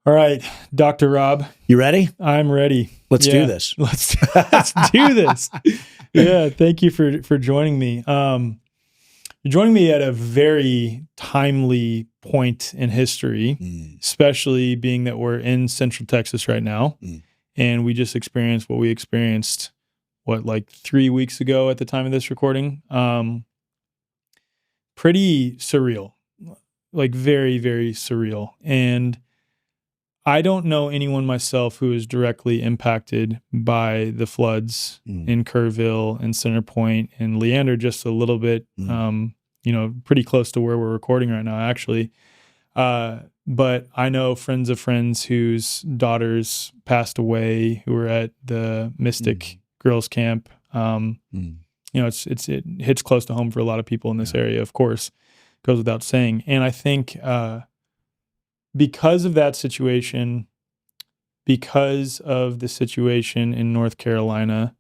All right, Dr. Rob, You ready? I'm ready. Let's do this. Let's do this. Yeah, thank you for joining me. You're joining me at a very timely point in history, especially being that we're in Central Texas right now, and we just experienced what we experienced, like 3 weeks ago at the time of this recording. Pretty surreal, like very, very surreal. And I don't know anyone myself who is directly impacted by the floods in Kerrville and Center Point and Leander, just a little bit, pretty close to where we're recording right now, actually. But I know friends of friends whose daughters passed away who were at the Mystic Girls Camp. It hits close to home for a lot of people in this area, of course, goes without saying. And I think, because of that situation, because of the situation in North Carolina,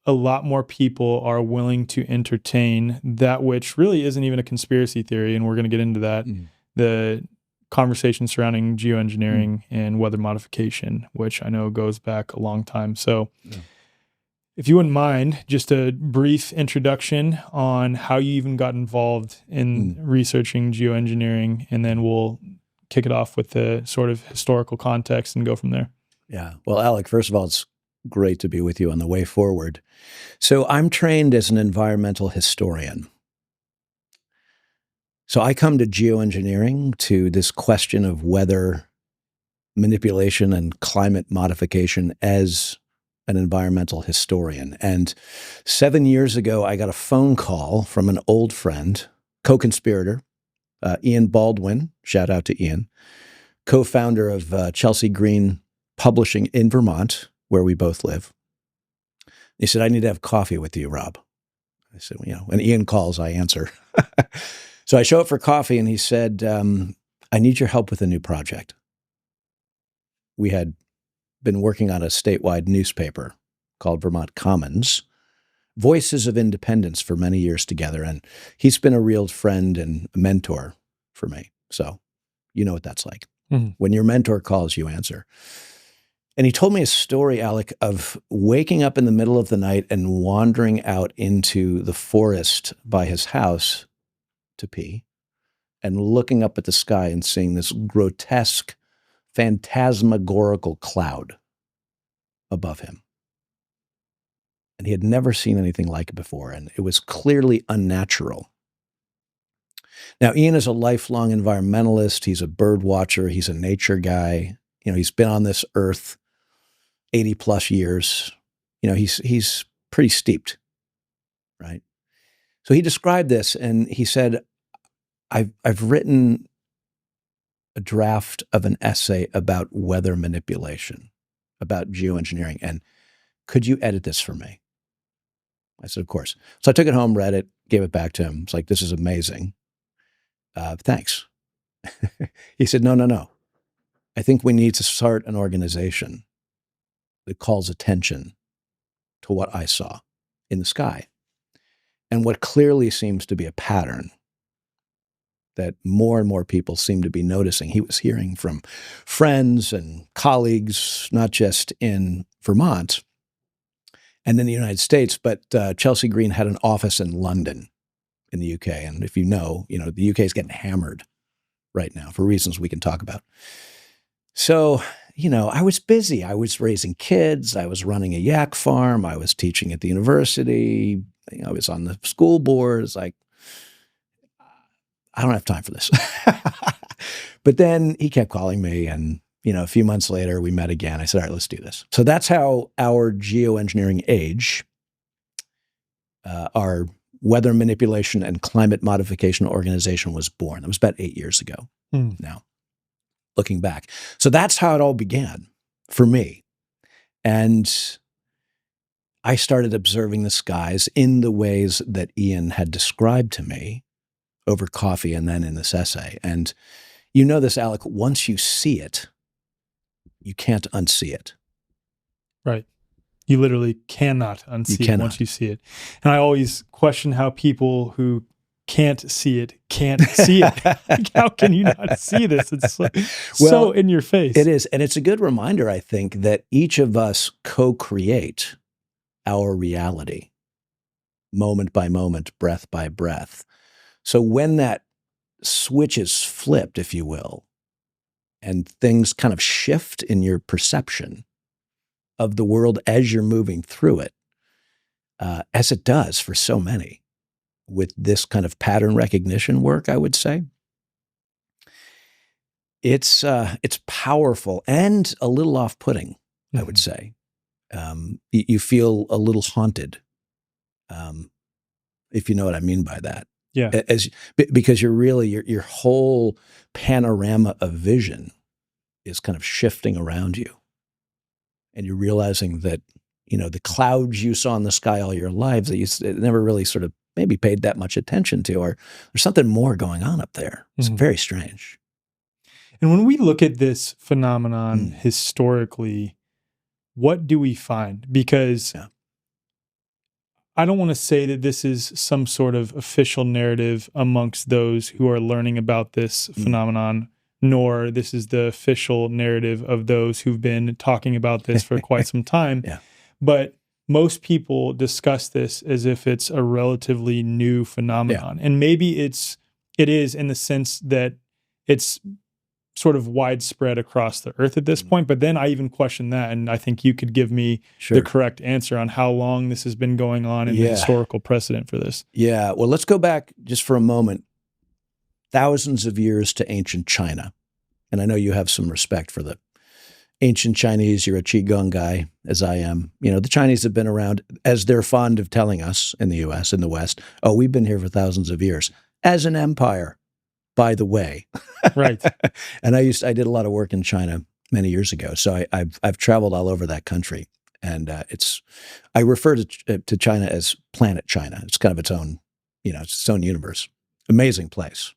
a lot more people are willing to entertain that which really isn't even a conspiracy theory, and we're going to get into that, the conversation surrounding geoengineering and weather modification, which I know goes back a long time. So if you wouldn't mind, just a brief introduction on how you even got involved in researching geoengineering, and then we'll kick it off with the sort of historical context and go from there. Yeah. Well, Alec, first of all, it's great to be with you on the way forward. So I'm trained as an environmental historian. So I come to geoengineering, to this question of weather manipulation and climate modification, as an environmental historian. And 7 years ago, I got a phone call from an old friend, co-conspirator, Ian Baldwin, shout out to Ian, co-founder of Chelsea Green Publishing in Vermont, where we both live. He said, I need to have coffee with you, Rob. I said, when Ian calls, I answer. So I show up for coffee, and he said, I need your help with a new project. We had been working on a statewide newspaper called Vermont Commons, Voices of Independence, for many years together. And he's been a real friend and a mentor for me. So you know what that's like. When your mentor calls, you answer. And he told me a story, Alec, of waking up in the middle of the night and wandering out into the forest by his house to pee, and looking up at the sky and seeing this grotesque, phantasmagorical cloud above him. And he had never seen anything like it before, and it was clearly unnatural. Now, Ian is a lifelong environmentalist. He's a bird watcher. He's a nature guy. He's been on this earth 80 plus years. He's pretty steeped, right? So he described this, and he said, I've written a draft of an essay about weather manipulation, about geoengineering, and could you edit this for me? I said, of course. So I took it home, read it, gave it back to him. It's like, this is amazing. Thanks. He said, no. I think we need to start an organization that calls attention to what I saw in the sky, and what clearly seems to be a pattern that more and more people seem to be noticing. He was hearing from friends and colleagues, not just in Vermont and in the United States, but Chelsea Green had an office in London in the UK. And if the UK is getting hammered right now for reasons we can talk about. So, I was busy. I was raising kids. I was running a yak farm. I was teaching at the university. I was on the school board. It's like, I don't have time for this. But then he kept calling me, and a few months later, we met again. I said, all right, let's do this. So that's how our geoengineering age, our weather manipulation and climate modification organization, was born. That was about 8 years ago now, looking back. So that's how it all began for me. And I started observing the skies in the ways that Ian had described to me over coffee and then in this essay. And this, Alec, once you see it, you can't unsee it. Right. You literally cannot unsee it once you see it. And I always question how people who can't see it, can't see it. Like, how can you not see this? It's so, Well, in your face. It is. And it's a good reminder, I think, that each of us co-create our reality moment by moment, breath by breath. So when that switch is flipped, if you will, and things kind of shift in your perception of the world as you're moving through it, as it does for so many with this kind of pattern recognition work, I would say, it's powerful and a little off-putting, I would say. You feel a little haunted, if you know what I mean by that. Yeah. Because you're really, your whole panorama of vision is kind of shifting around you. And you're realizing that, the clouds you saw in the sky all your lives that you never really sort of maybe paid that much attention to, or there's something more going on up there. It's very strange. And when we look at this phenomenon historically, what do we find? Because I don't want to say that this is some sort of official narrative amongst those who are learning about this phenomenon, nor this is the official narrative of those who've been talking about this for quite some time. But most people discuss this as if it's a relatively new phenomenon. And maybe it is in the sense that it's sort of widespread across the earth at this point. But then I even question that, and I think you could give me the correct answer on how long this has been going on and the historical precedent for this. Yeah. Well, let's go back just for a moment, thousands of years to ancient China. And I know you have some respect for the ancient Chinese. You're a Qigong guy, as I am. The Chinese have been around, as they're fond of telling us in the U.S., in the West. Oh, we've been here for thousands of years as an empire, by the way. Right. And I did a lot of work in China many years ago. So I've traveled all over that country. And I refer to China as Planet China. It's kind of its own, it's its own universe. Amazing place.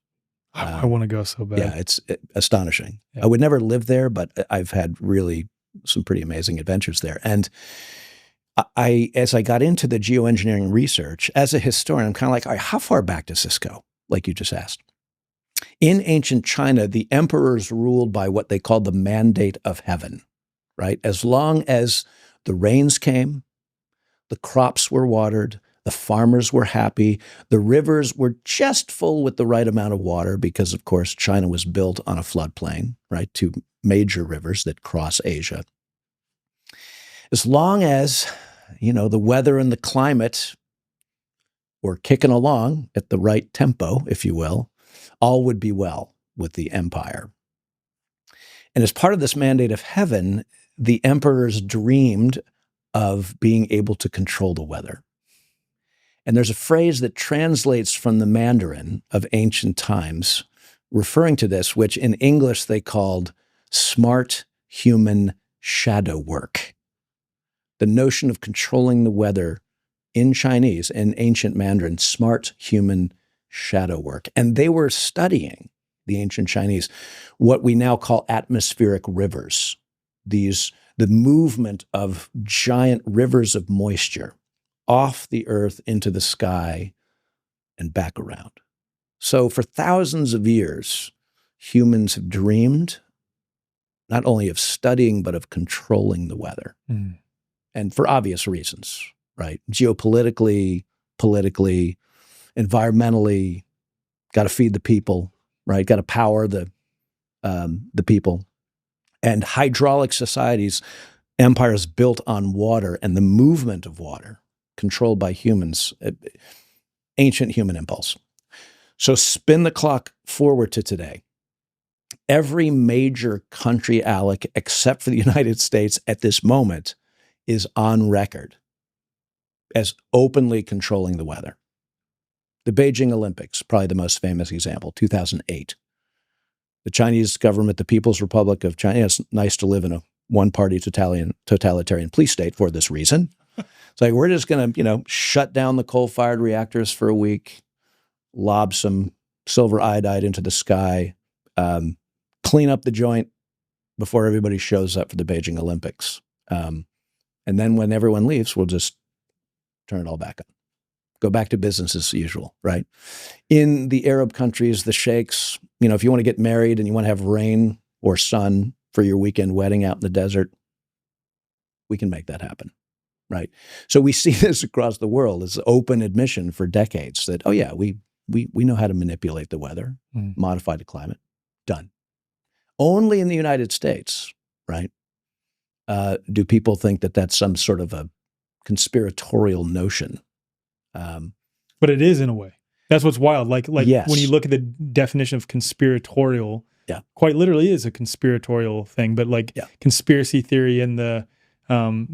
I want to go so bad. Yeah, it's astonishing. Yeah. I would never live there, but I've had really some pretty amazing adventures there. And as I got into the geoengineering research, as a historian, I'm kind of like, all right, how far back does this go? Like you just asked. In ancient China, the emperors ruled by what they called the mandate of heaven, right? As long as the rains came, the crops were watered, the farmers were happy, the rivers were just full with the right amount of water because, of course, China was built on a floodplain, right? Two major rivers that cross Asia. As long as, the weather and the climate were kicking along at the right tempo, if you will, all would be well with the empire. And as part of this mandate of heaven, the emperors dreamed of being able to control the weather. And there's a phrase that translates from the Mandarin of ancient times referring to this, which in English they called smart human shadow work. The notion of controlling the weather in Chinese, in ancient Mandarin, smart human shadow work. And they were studying, the ancient Chinese, what we now call atmospheric rivers, the movement of giant rivers of moisture off the earth into the sky and back around. So for thousands of years, humans have dreamed not only of studying, but of controlling the weather. And for obvious reasons, right? Geopolitically, politically, environmentally, got to feed the people, right? Got to power the people. And hydraulic societies, empires built on water and the movement of water, controlled by humans, ancient human impulse. So spin the clock forward to today. Every major country, Alec, except for the United States at this moment, is on record as openly controlling the weather. The Beijing Olympics, probably the most famous example, 2008. The Chinese government, the People's Republic of China, it's nice to live in a one-party totalitarian police state for this reason. It's like, we're just going to, shut down the coal-fired reactors for a week, lob some silver iodide into the sky, clean up the joint before everybody shows up for the Beijing Olympics. And then when everyone leaves, we'll just turn it all back on. Go back to business as usual, right? In the Arab countries, the sheikhs, if you want to get married and you want to have rain or sun for your weekend wedding out in the desert, we can make that happen, right? So we see this across the world as open admission for decades that, oh yeah, we know how to manipulate the weather, modify the climate, done. Only in the United States, right, do people think that that's some sort of a conspiratorial notion. But it is in a way. That's what's wild. Like yes. when you look at the definition of conspiratorial, quite literally is a conspiratorial thing, but conspiracy theory and the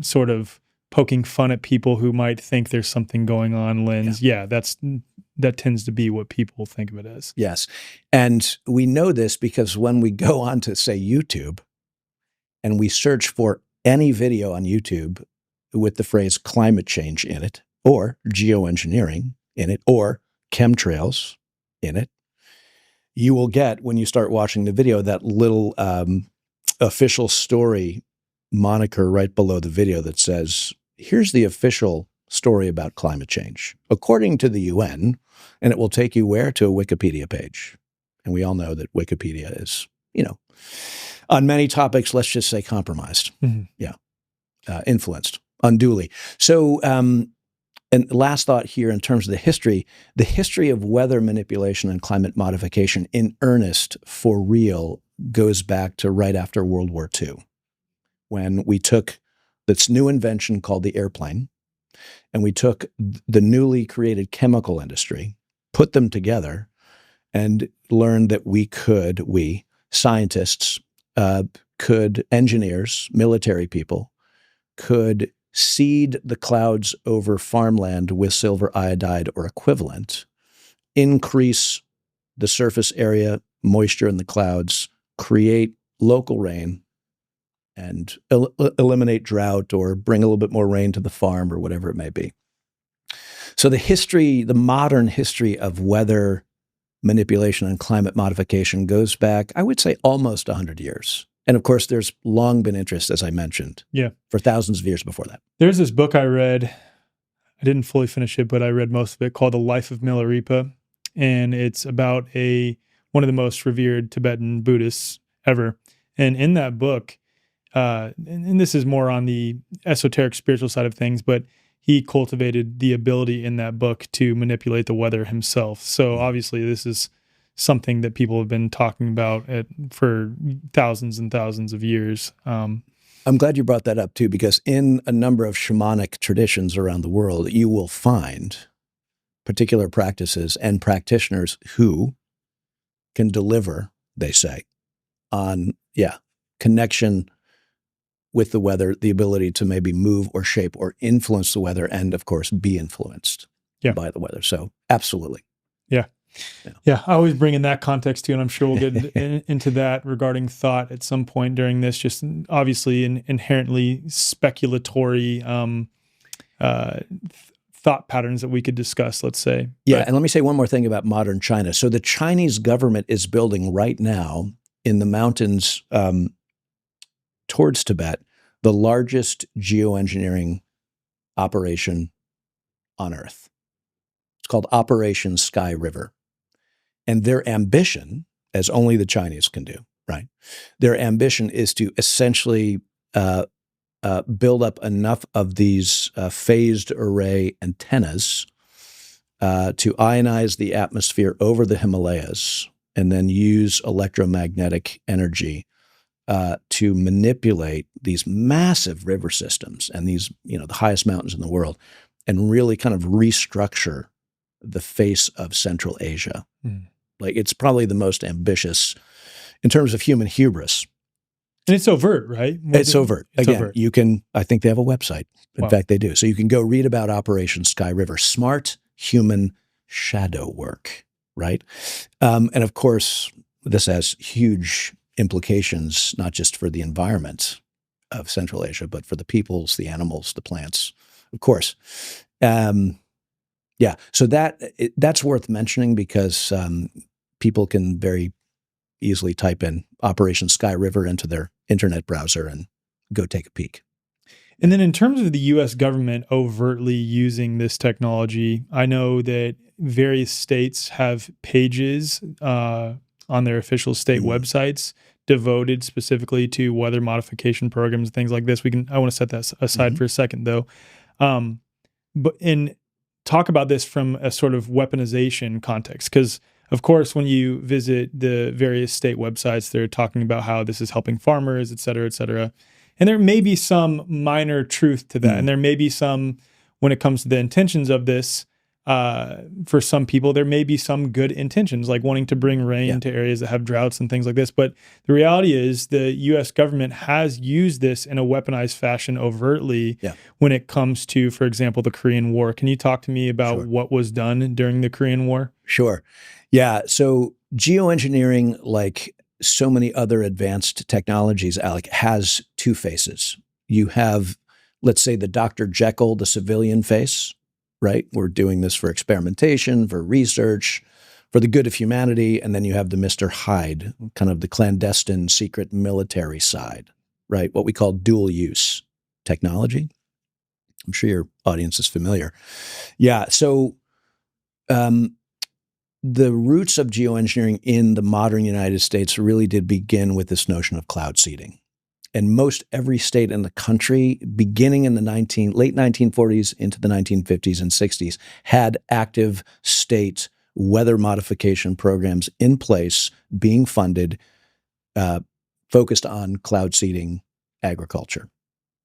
sort of poking fun at people who might think there's something going on lens. That tends to be what people think of it as. Yes. And we know this because when we go on to, say, YouTube, and we search for any video on YouTube with the phrase climate change in it, or geoengineering in it, or chemtrails in it, you will get, when you start watching the video, that little official story moniker right below the video that says, here's the official story about climate change, according to the UN, and it will take you where? To a Wikipedia page. And we all know that Wikipedia is, on many topics, let's just say compromised. Influenced unduly. So, and last thought here in terms of the history of weather manipulation and climate modification in earnest for real goes back to right after World War II, when we took this new invention called the airplane, and we took the newly created chemical industry, put them together, and learned that we scientists, engineers, military people, could seed the clouds over farmland with silver iodide or equivalent, increase the surface area, moisture in the clouds, create local rain, and eliminate drought or bring a little bit more rain to the farm or whatever it may be. So the modern history of weather manipulation and climate modification goes back, I would say, almost 100 years. And of course, there's long been interest, as I mentioned, for thousands of years before that. There's this book I read. I didn't fully finish it, but I read most of it, called The Life of Milarepa. And it's about one of the most revered Tibetan Buddhists ever. And in that book, and this is more on the esoteric spiritual side of things, but he cultivated the ability in that book to manipulate the weather himself. So obviously this is something that people have been talking about for thousands and thousands of years. I'm glad you brought that up too, because in a number of shamanic traditions around the world, you will find particular practices and practitioners who can deliver, they say, on, connection with the weather, the ability to maybe move or shape or influence the weather, and of course, be influenced by the weather. So absolutely. Yeah, I always bring in that context too, and I'm sure we'll get into that regarding thought at some point during this. Just obviously an inherently speculatory thought patterns that we could discuss, let's say. And let me say one more thing about modern China. So the Chinese government is building right now in the mountains towards Tibet the largest geoengineering operation on Earth. It's called Operation Sky River. And their ambition, as only the Chinese can do, right? Their ambition is to essentially build up enough of these phased array antennas to ionize the atmosphere over the Himalayas and then use electromagnetic energy to manipulate these massive river systems and these, the highest mountains in the world, and really kind of restructure the face of Central Asia. Like, it's probably the most ambitious in terms of human hubris. And it's overt, right? It's overt. Again, you can, I think they have a website. In fact, they do. So you can go read about Operation Sky River, smart human shadow work, right? And of course, this has huge implications, not just for the environment of Central Asia, but for the peoples, the animals, the plants, of course. So that's worth mentioning because people can very easily type in Operation Sky River into their internet browser and go take a peek. And then in terms of the US government overtly using this technology, I know that various states have pages on their official state websites devoted specifically to weather modification programs and things like this. I want to set that aside for a second though. But talk about this from a sort of weaponization context, because of course, when you visit the various state websites, they're talking about how this is helping farmers, et cetera, et cetera. And there may be some minor truth to that. And there may be some, when it comes to the intentions of this, for some people, there may be some good intentions, like wanting to bring rain to areas that have droughts and things like this. But the reality is the U.S. government has used this in a weaponized fashion overtly when it comes to, for example, the Korean War. Can you talk to me about what was done during the Korean War? Sure. Yeah. So geoengineering, like so many other advanced technologies, Alec, has two faces. You have, let's say, the Dr. Jekyll, the civilian face, right? We're doing this for experimentation, for research, for the good of humanity. And then you have the Mr. Hyde, kind of the clandestine, secret military side, right? What we call dual use technology. I'm sure your audience is familiar. Yeah. So, the roots of geoengineering in the modern United States really did begin with this notion of cloud seeding. And most every state in the country, beginning in the late 1940s into the 1950s and 60s, had active state weather modification programs in place, being funded, focused on cloud seeding agriculture,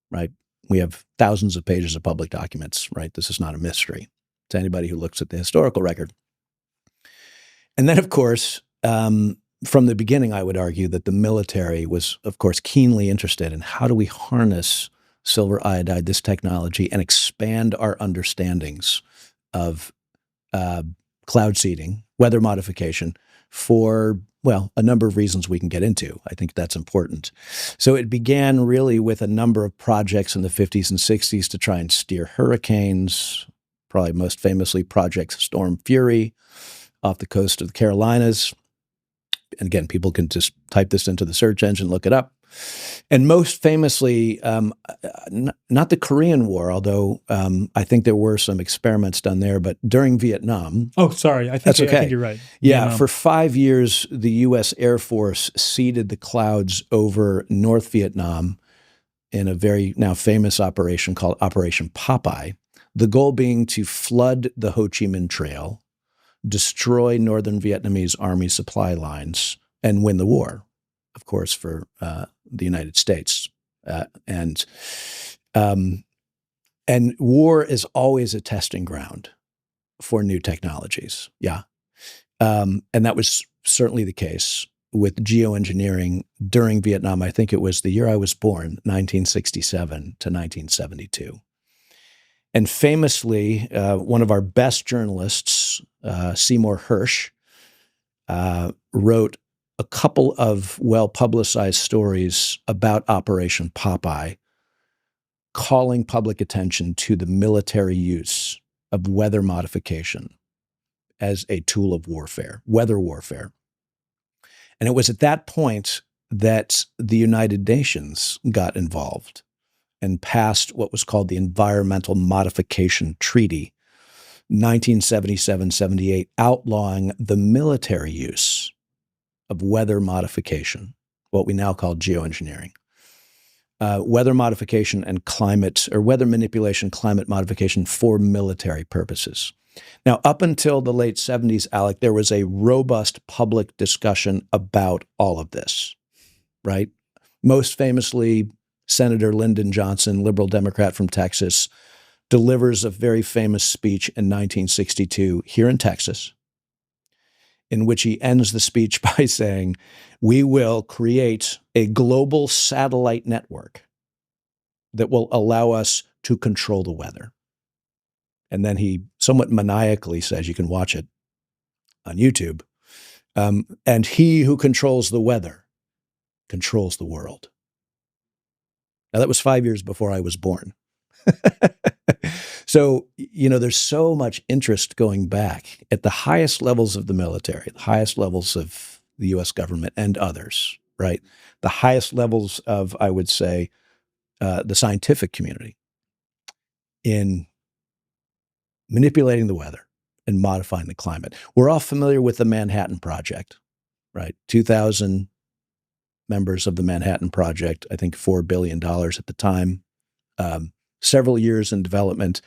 right? We have thousands of pages of public documents, right? This is not a mystery to anybody who looks at the historical record. And then, of course, from the beginning, I would argue that the military was, of course, keenly interested in how do we harness silver iodide, this technology, and expand our understandings of cloud seeding, weather modification, for, well, a number of reasons we can get into. I think that's important. So it began really with a number of projects in the 50s and 60s to try and steer hurricanes, probably most famously Project Storm Fury, off the coast of the Carolinas. And again, people can just type this into the search engine, look it up. And most famously, not the Korean War, although I think there were some experiments done there, but during Vietnam. Oh, sorry. I think you're right. Yeah, Vietnam. For 5 years, the U.S. Air Force seeded the clouds over North Vietnam in a very now famous operation called Operation Popeye, the goal being to flood the Ho Chi Minh Trail, destroy Northern Vietnamese army supply lines, and win the war, of course, for the United States. And war is always a testing ground for new technologies. Yeah. And that was certainly the case with geoengineering during Vietnam. I think it was the year I was born, 1967 to 1972. And famously, one of our best journalists, Seymour Hersh, wrote a couple of well-publicized stories about Operation Popeye, calling public attention to the military use of weather modification as a tool of warfare, weather warfare. And it was at that point that the United Nations got involved and passed what was called the Environmental Modification Treaty, 1977-78, outlawing the military use of weather modification, what we now call geoengineering. Weather modification and weather manipulation, climate modification for military purposes. Now, up until the late 70s, Alec, there was a robust public discussion about all of this, right? Most famously, Senator Lyndon Johnson, liberal Democrat from Texas, delivers a very famous speech in 1962 here in Texas, in which he ends the speech by saying, "We will create a global satellite network that will allow us to control the weather." And then he somewhat maniacally says, you can watch it on YouTube, and he who controls the weather controls the world. Now, that was 5 years before I was born. So, there's so much interest going back at the highest levels of the military, the highest levels of the U.S. government and others, right? The highest levels of, I would say, the scientific community in manipulating the weather and modifying the climate. We're all familiar with the Manhattan Project, right? 2,000 members of the Manhattan Project, I think $4 billion at the time, several years in development,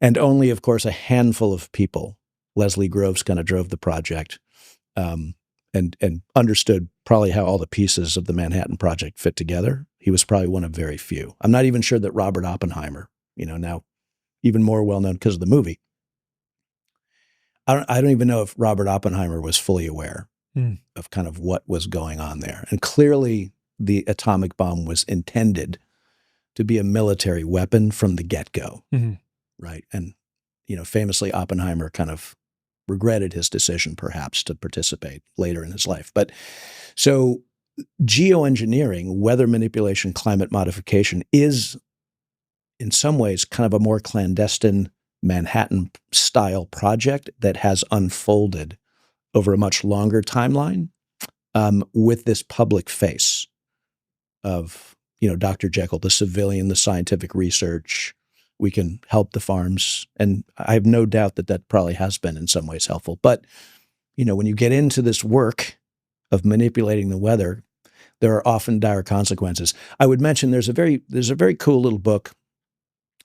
and only, of course, a handful of people. Leslie Groves kind of drove the project and understood probably how all the pieces of the Manhattan Project fit together. He was probably one of very few. I'm not even sure that Robert Oppenheimer, now even more well-known because of the movie, I don't even know if Robert Oppenheimer was fully aware of kind of what was going on there. And clearly the atomic bomb was intended to be a military weapon from the get-go, right? And, famously Oppenheimer kind of regretted his decision perhaps to participate later in his life. But so geoengineering, weather manipulation, climate modification is in some ways kind of a more clandestine Manhattan-style project that has unfolded over a much longer timeline with this public face of, Dr. Jekyll, the civilian, the scientific research. We can help the farms. And I have no doubt that that probably has been in some ways helpful. But, when you get into this work of manipulating the weather, there are often dire consequences. I would mention there's a very cool little book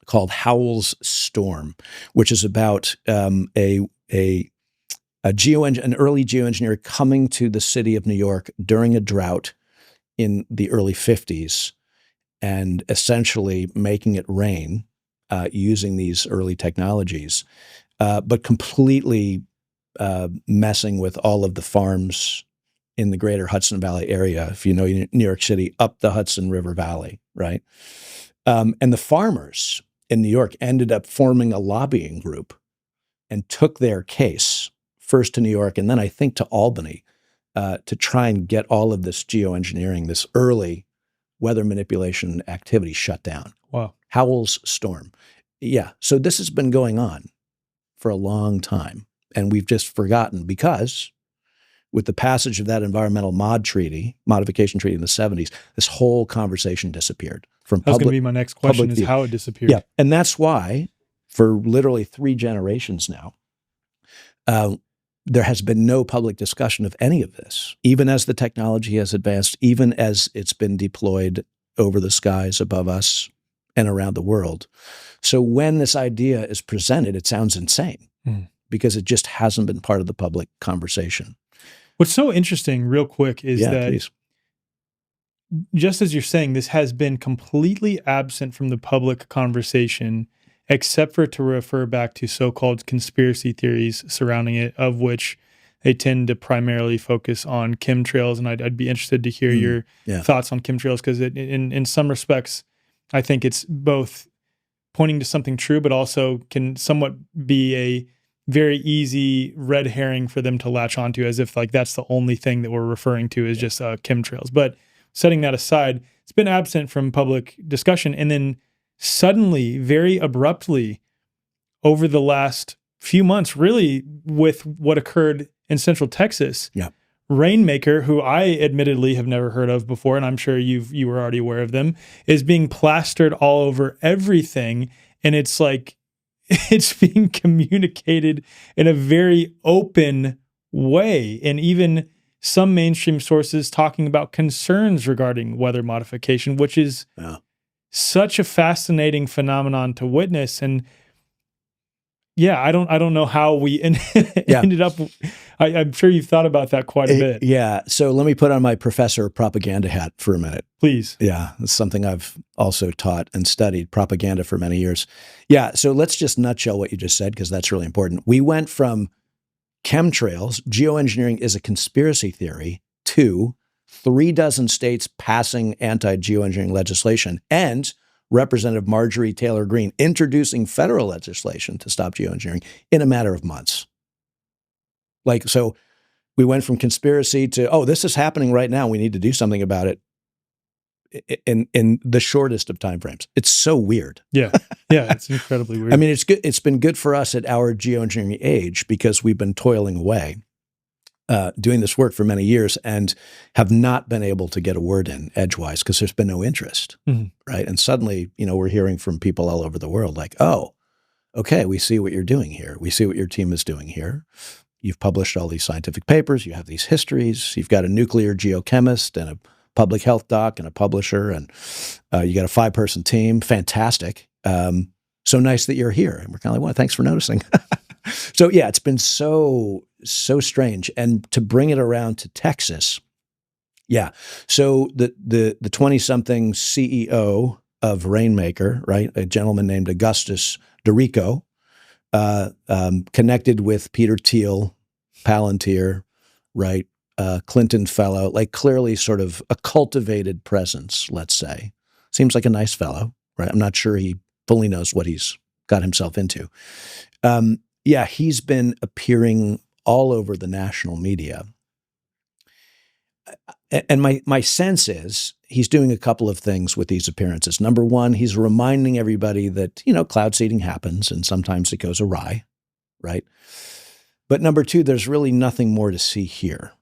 called Howell's Storm, which is about an early geoengineer coming to the city of New York during a drought in the early 50s and essentially making it rain using these early technologies, but completely messing with all of the farms in the greater Hudson Valley area, if you know New York City, up the Hudson River Valley, right? And the farmers in New York ended up forming a lobbying group and took their case first to New York and then I think to Albany to try and get all of this geoengineering, this early weather manipulation activity shut down. Wow. Howell's Storm. Yeah. So this has been going on for a long time and we've just forgotten because with the passage of that environmental modification treaty in the 70s, this whole conversation disappeared. That was going to be my next question, is how it disappeared. Yeah, and that's why for literally 3 generations now, there has been no public discussion of any of this, even as the technology has advanced, even as it's been deployed over the skies above us and around the world. So when this idea is presented, it sounds insane because it just hasn't been part of the public conversation. What's so interesting, real quick, is that just as you're saying, this has been completely absent from the public conversation, except for to refer back to so-called conspiracy theories surrounding it, of which they tend to primarily focus on chemtrails. And I'd be interested to hear your thoughts on chemtrails, because in some respects, I think it's both pointing to something true, but also can somewhat be a very easy red herring for them to latch onto, as if like that's the only thing that we're referring to is just chemtrails. But setting that aside, it's been absent from public discussion. And then suddenly, very abruptly, over the last few months, really with what occurred in Central Texas, Rainmaker, who I admittedly have never heard of before, and I'm sure you were already aware of them, is being plastered all over everything. And it's like, it's being communicated in a very open way. And even some mainstream sources talking about concerns regarding weather modification, which is such a fascinating phenomenon to witness. And I don't know how we ended up. I'm sure you've thought about that quite a bit. Yeah. So let me put on my professor propaganda hat for a minute. Please. Yeah. It's something I've also taught and studied propaganda for many years. Yeah. So let's just nutshell what you just said, because that's really important. We went from chemtrails, geoengineering is a conspiracy theory, to 36 states passing anti-geoengineering legislation and Representative Marjorie Taylor Greene introducing federal legislation to stop geoengineering in a matter of months. So we went from conspiracy to, this is happening right now, we need to do something about it in the shortest of timeframes. It's so weird. Yeah, it's incredibly weird. I mean, it's good. It's been good for us at our geoengineering age because we've been toiling away. doing this work for many years and have not been able to get a word in edgewise because there's been no interest, right? And suddenly, we're hearing from people all over the world like, oh, okay, we see what you're doing here. We see what your team is doing here. You've published all these scientific papers. You have these histories. You've got a nuclear geochemist and a public health doc and a publisher, and you got a 5-person team. Fantastic. So nice that you're here. And we're kind of like, well, thanks for noticing. So yeah, it's been so strange. And to bring it around to Texas, yeah. So the 20-something CEO of Rainmaker, right, a gentleman named Augustus DeRico, connected with Peter Thiel, Palantir, right, Clinton fellow, like clearly sort of a cultivated presence, let's say. Seems like a nice fellow, right? I'm not sure he fully knows what he's got himself into. Yeah, he's been appearing all over the national media. And my sense is he's doing a couple of things with these appearances. Number one, he's reminding everybody that, cloud seeding happens and sometimes it goes awry, right? But number two, there's really nothing more to see here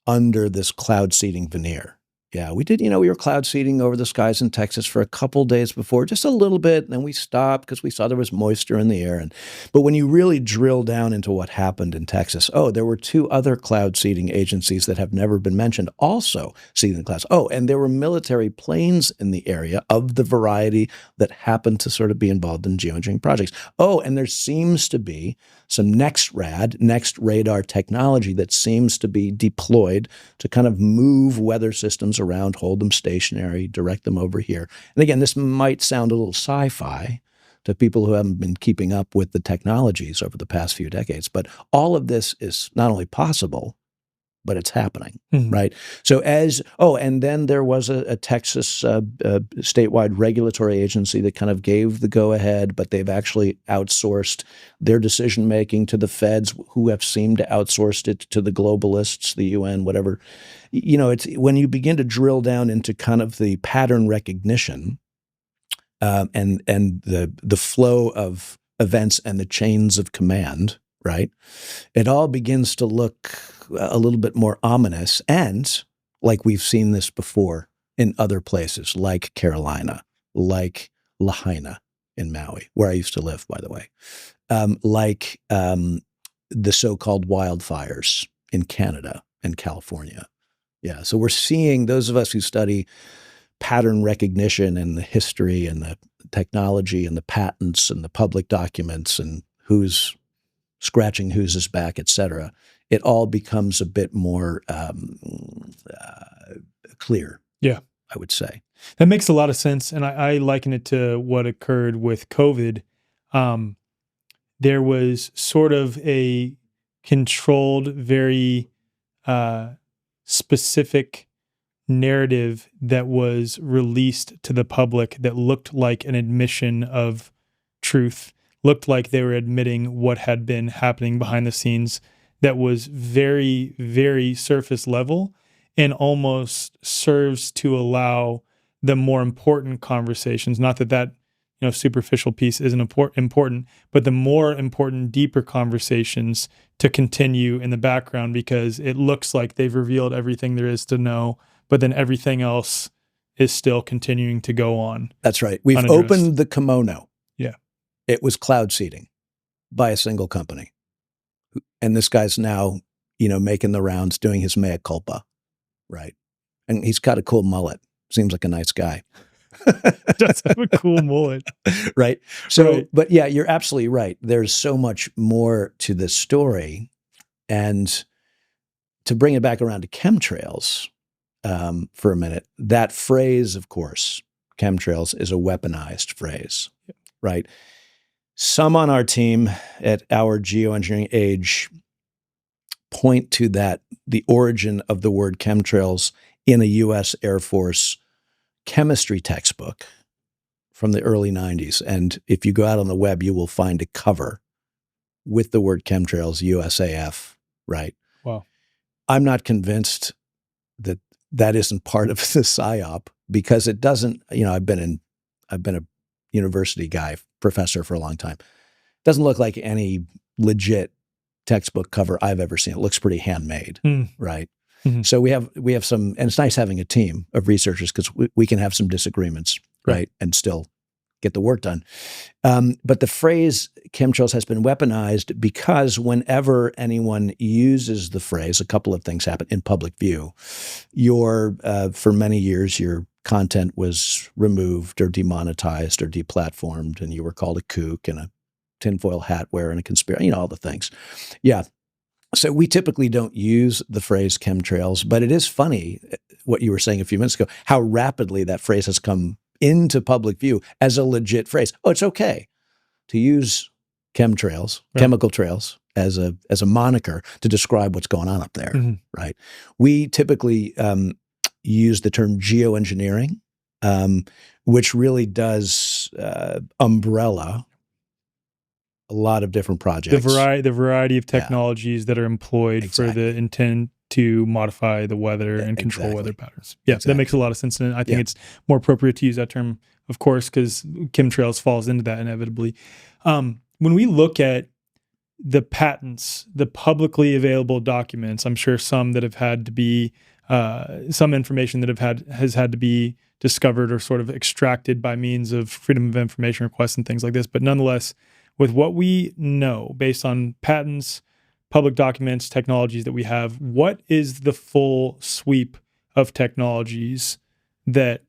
under this cloud seeding veneer. Yeah, we did, we were cloud seeding over the skies in Texas for a couple days before, just a little bit, and then we stopped because we saw there was moisture in the air. But when you really drill down into what happened in Texas, there were 2 other cloud seeding agencies that have never been mentioned also seeding clouds. And there were military planes in the area of the variety that happened to sort of be involved in geoengineering projects. And there seems to be some next radar technology that seems to be deployed to kind of move weather systems around, hold them stationary, direct them over here. And again, this might sound a little sci-fi to people who haven't been keeping up with the technologies over the past few decades, but all of this is not only possible, but it's happening, right? So and then there was a Texas statewide regulatory agency that kind of gave the go-ahead, but they've actually outsourced their decision-making to the feds, who have seemed to outsource it to the globalists, the UN, whatever. It's when you begin to drill down into kind of the pattern recognition and the flow of events and the chains of command, right? It all begins to look a little bit more ominous, and like we've seen this before in other places, like Carolina, like Lahina in Maui, where I used to live, by the way, like the so-called wildfires in Canada and California. Yeah, so we're seeing, those of us who study pattern recognition and the history and the technology and the patents and the public documents and who's scratching whose back, et cetera, it all becomes a bit more clear. Yeah, I would say. That makes a lot of sense. And I liken it to what occurred with COVID. There was sort of a controlled, very specific narrative that was released to the public that looked like an admission of truth, looked like they were admitting what had been happening behind the scenes, that was very, very surface level and almost serves to allow the more important conversations, not that superficial piece isn't important, but the more important, deeper conversations to continue in the background, because it looks like they've revealed everything there is to know, but then everything else is still continuing to go on. That's right. We've opened the kimono. Yeah. It was cloud seeding by a single company. And this guy's now, making the rounds, doing his mea culpa, right? And he's got a cool mullet. Seems like a nice guy. Does have a cool mullet. Right. So, right. But yeah, you're absolutely right. There's so much more to this story. And to bring it back around to chemtrails for a minute, that phrase, of course, chemtrails, is a weaponized phrase, right? Some on our team at our geoengineering age point to that, the origin of the word chemtrails in a U.S. Air Force chemistry textbook from the early 90s. And if you go out on the web, you will find a cover with the word chemtrails, USAF, right? Wow. I'm not convinced that that isn't part of the PSYOP, because it doesn't, I've been a university guy, professor for a long time. It doesn't look like any legit textbook cover I've ever seen. It looks pretty handmade, right? Mm-hmm. So we have some, and it's nice having a team of researchers because we can have some disagreements, right? And still get the work done. But the phrase chemtrails has been weaponized because whenever anyone uses the phrase, a couple of things happen in public view. For many years, your content was removed or demonetized or deplatformed, and you were called a kook and a tinfoil hat wearer and a conspiracy, all the things. Yeah. So we typically don't use the phrase chemtrails, but it is funny what you were saying a few minutes ago, how rapidly that phrase has come into public view as a legit phrase. Oh, it's okay to use chemtrails, chemical trails as a moniker to describe what's going on up there, right? We typically use the term geoengineering, which really does umbrella a lot of different projects. The variety of technologies that are employed for the intent to modify the weather and control weather patterns. Yeah, that makes a lot of sense. And I think it's more appropriate to use that term, of course, because chemtrails falls into that inevitably. When we look at the patents, the publicly available documents, I'm sure some that have had to be, some information that has had to be discovered or sort of extracted by means of freedom of information requests and things like this. But nonetheless, with what we know based on patents, public documents, technologies that we have, what is the full sweep of technologies that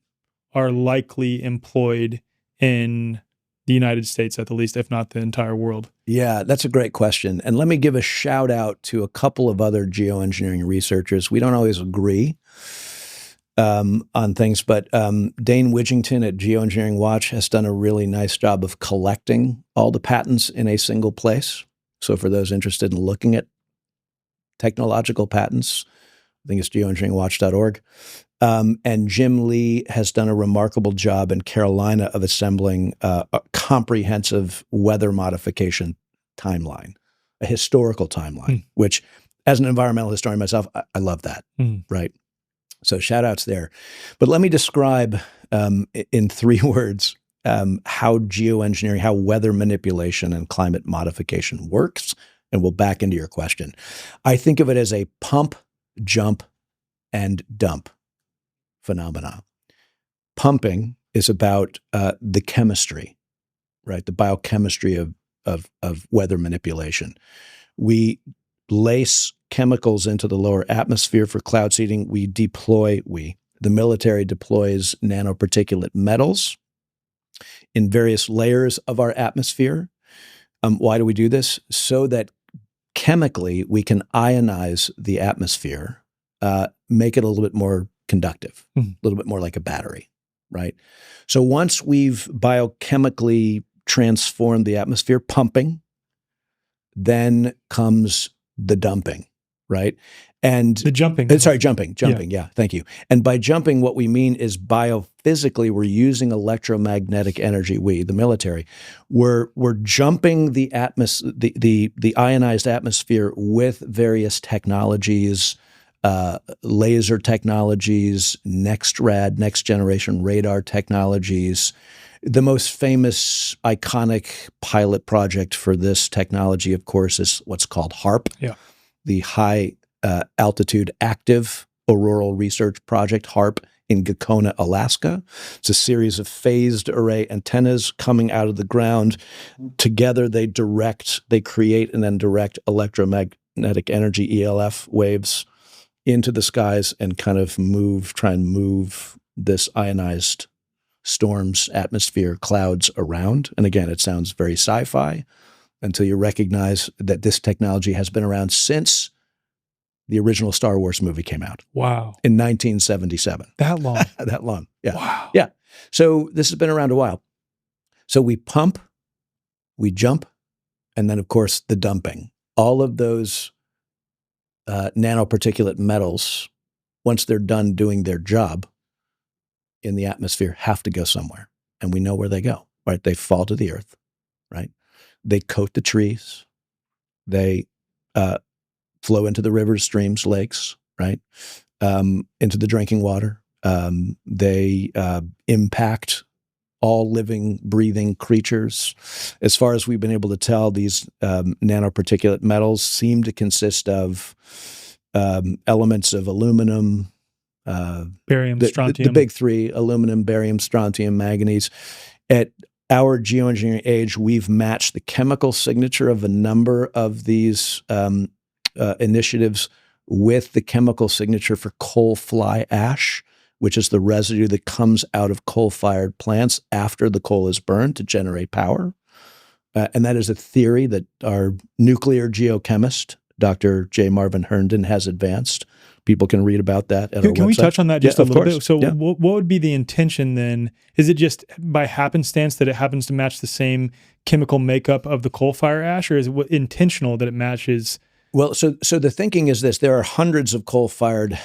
are likely employed in the United States at the least, if not the entire world? Yeah, that's a great question. And let me give a shout out to a couple of other geoengineering researchers. We don't always agree on things, but Dane Widgington at Geoengineering Watch has done a really nice job of collecting all the patents in a single place. So for those interested in looking at technological patents, I think it's geoengineeringwatch.org. And Jim Lee has done a remarkable job in Carolina of assembling a comprehensive weather modification timeline, a historical timeline, which as an environmental historian myself, I love that, right? So shout outs there. But let me describe in 3 words how geoengineering, how weather manipulation and climate modification works, and we'll back into your question. I think of it as a pump, jump, and dump phenomena. Pumping is about the chemistry, right? The biochemistry of weather manipulation. We lace chemicals into the lower atmosphere for cloud seeding. The military deploys nanoparticulate metals in various layers of our atmosphere. Why do we do this? So that chemically we can ionize the atmosphere, make it a little bit more conductive, a little bit more like a battery, right? So once we've biochemically transformed the atmosphere, pumping, then comes the dumping, right? And the jumping. Jumping. Yeah, thank you. And by jumping, what we mean is biophysically, we're using electromagnetic energy. We, the military, we're jumping the ionized atmosphere with various technologies, laser technologies, next generation radar technologies. The most famous, iconic pilot project for this technology, of course, is what's called HAARP, the High Altitude Active Auroral Research Project, HAARP, in Gacona, Alaska. It's a series of phased array antennas coming out of the ground. Together, they create and then direct electromagnetic energy, ELF waves, into the skies and kind of try and move this ionized storms, atmosphere, clouds around. And again, it sounds very sci-fi until you recognize that this technology has been around since the original Star Wars movie came out. Wow. In 1977. That long? That long, yeah. Wow. Yeah. So this has been around a while. So we pump, we jump, and then, of course, the dumping. All of those nanoparticulate metals, once they're done doing their job in the atmosphere, have to go somewhere. And we know where they go, right? They fall to the earth, right? They coat the trees. They flow into the rivers, streams, lakes, right? Into the drinking water. They impact all living, breathing creatures. As far as we've been able to tell, these nanoparticulate metals seem to consist of elements of aluminum, barium, strontium. the big three: aluminum, barium, strontium, manganese. At our geoengineering age, we've matched the chemical signature of a number of these initiatives with the chemical signature for coal fly ash, which is the residue that comes out of coal-fired plants after the coal is burned to generate power. And that is a theory that our nuclear geochemist, Dr. J. Marvin Herndon, has advanced. People can read about that at our website. Can we touch on that just a little bit? So yeah. what would be the intention then? Is it just by happenstance that it happens to match the same chemical makeup of the coal fire ash, or is it intentional that it matches? Well, so the thinking is this: there are hundreds of coal-fired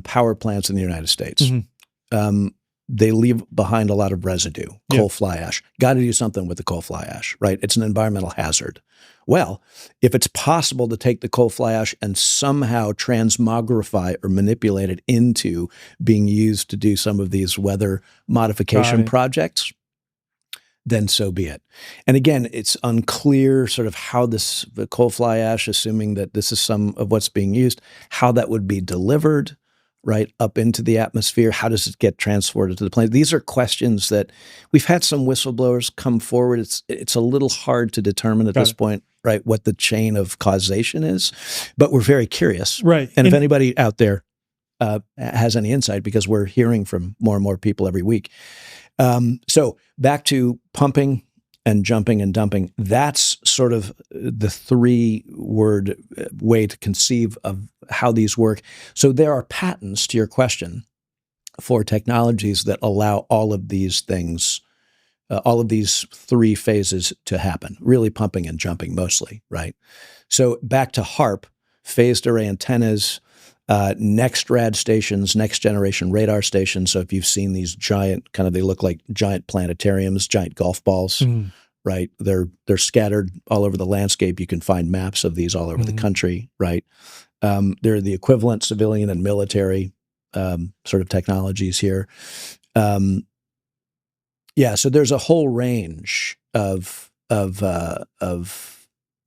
power plants in the United States. Mm-hmm. They leave behind a lot of residue, coal fly ash. Got to do something with the coal fly ash, right? It's an environmental hazard. Well, if it's possible to take the coal fly ash and somehow transmogrify or manipulate it into being used to do some of these weather modification projects, then so be it. And again, it's unclear sort of how the coal fly ash, assuming that this is some of what's being used, how that would be delivered, right, up into the atmosphere. How does it get transported to the planet? These are questions that we've had some whistleblowers come forward. It's a little hard to determine at this point, right, what the chain of causation is, but we're very curious. Right. And if anybody out there has any insight, because we're hearing from more and more people every week. So back to pumping and jumping and dumping, that's sort of the 3-word way to conceive of how these work. So there are patents, to your question, for technologies that allow all of these things, all of these 3 phases to happen, really pumping and jumping mostly, right? So back to HARP, phased array antennas, next rad stations, next generation radar stations. So if you've seen these giant, they look like giant planetariums, giant golf balls, right? They're scattered all over the landscape. You can find maps of these all over the country, right? They're the equivalent civilian and military sort of technologies here. So there's a whole range of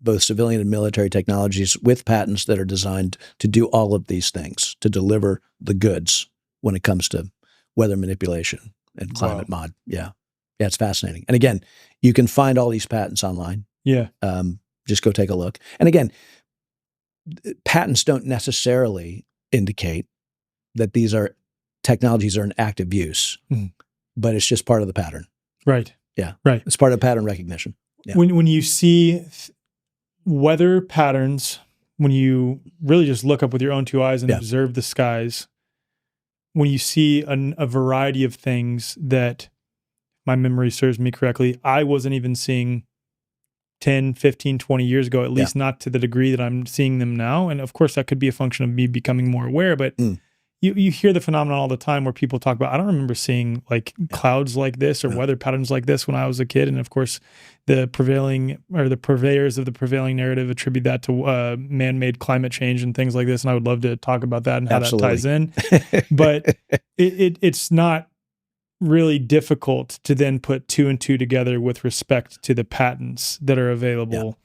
both civilian and military technologies with patents that are designed to do all of these things, to deliver the goods when it comes to weather manipulation and climate mod. Yeah, it's fascinating. And again, you can find all these patents online. Yeah. Just go take a look. And again, patents don't necessarily indicate that these are technologies are in active use, but it's just part of the pattern. Right. Yeah. Right. It's part of pattern recognition. Yeah. When you see weather patterns, when you really just look up with your own 2 eyes and observe the skies, when you see a variety of things that, my memory serves me correctly, I wasn't even seeing 10, 15, 20 years ago, at least not to the degree that I'm seeing them now. And of course, that could be a function of me becoming more aware, but you hear the phenomenon all the time where people talk about, I don't remember seeing like clouds like this or weather patterns like this when I was a kid. And of course, the purveyors of the prevailing narrative attribute that to man-made climate change and things like this. And I would love to talk about that and how that ties in. But it's not really difficult to then put 2 and 2 together with respect to the patents that are available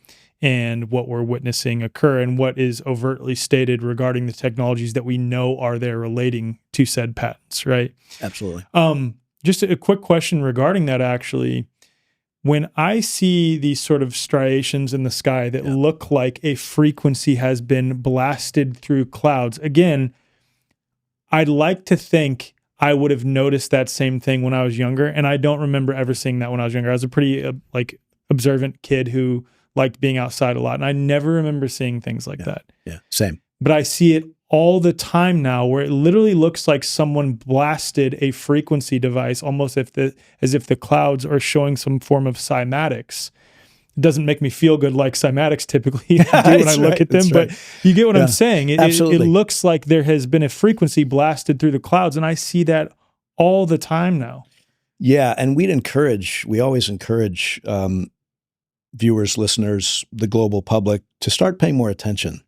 and what we're witnessing occur and what is overtly stated regarding the technologies that we know are there relating to said patents, right? Absolutely. Just a quick question regarding that, actually. When I see these sort of striations in the sky that look like a frequency has been blasted through clouds, again, I'd like to think I would have noticed that same thing when I was younger, and I don't remember ever seeing that when I was younger. I was a pretty observant kid who liked being outside a lot, and I never remember seeing things like that. Yeah, same. But I see it all the time now, where it literally looks like someone blasted a frequency device, almost as if the clouds are showing some form of cymatics. It doesn't make me feel good like cymatics typically do when I look at them, but you get what I'm saying. It looks like there has been a frequency blasted through the clouds, and I see that all the time now. Yeah, and we always encourage viewers, listeners, the global public to start paying more attention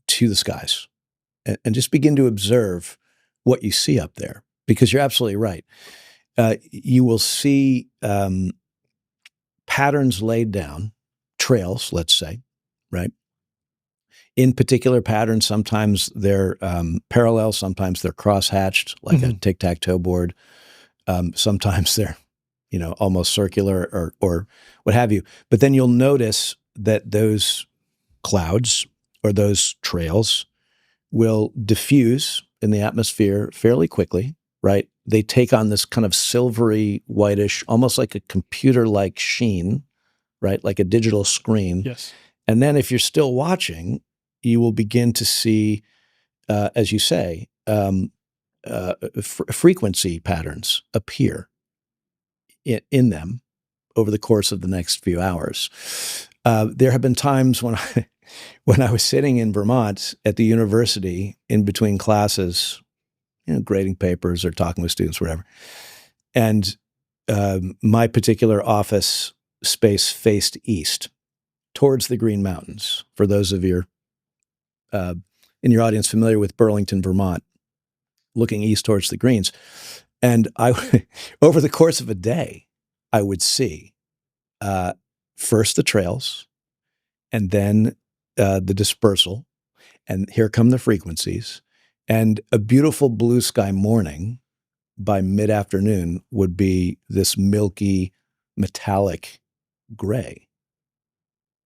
to the skies and just begin to observe what you see up there, because you're absolutely right. you will see patterns laid down, trails, let's say, right? In particular patterns, sometimes they're parallel, sometimes they're cross-hatched, like a tic-tac-toe board. Sometimes they're, almost circular or what have you. But then you'll notice that those clouds or those trails will diffuse in the atmosphere fairly quickly, right? They take on this kind of silvery, whitish, almost like a computer-like sheen, right? Like a digital screen. Yes. And then if you're still watching, you will begin to see, as you say, frequency patterns appear in them over the course of the next few hours. There have been times when I was sitting in Vermont at the university in between classes, grading papers or talking with students, whatever, and my particular office space faced east towards the Green Mountains. For those of you in your audience familiar with Burlington, Vermont, looking east towards the Greens. And over the course of a day, I would see first the trails and then the dispersal. And here come the frequencies. And a beautiful blue sky morning by mid-afternoon would be this milky, metallic gray.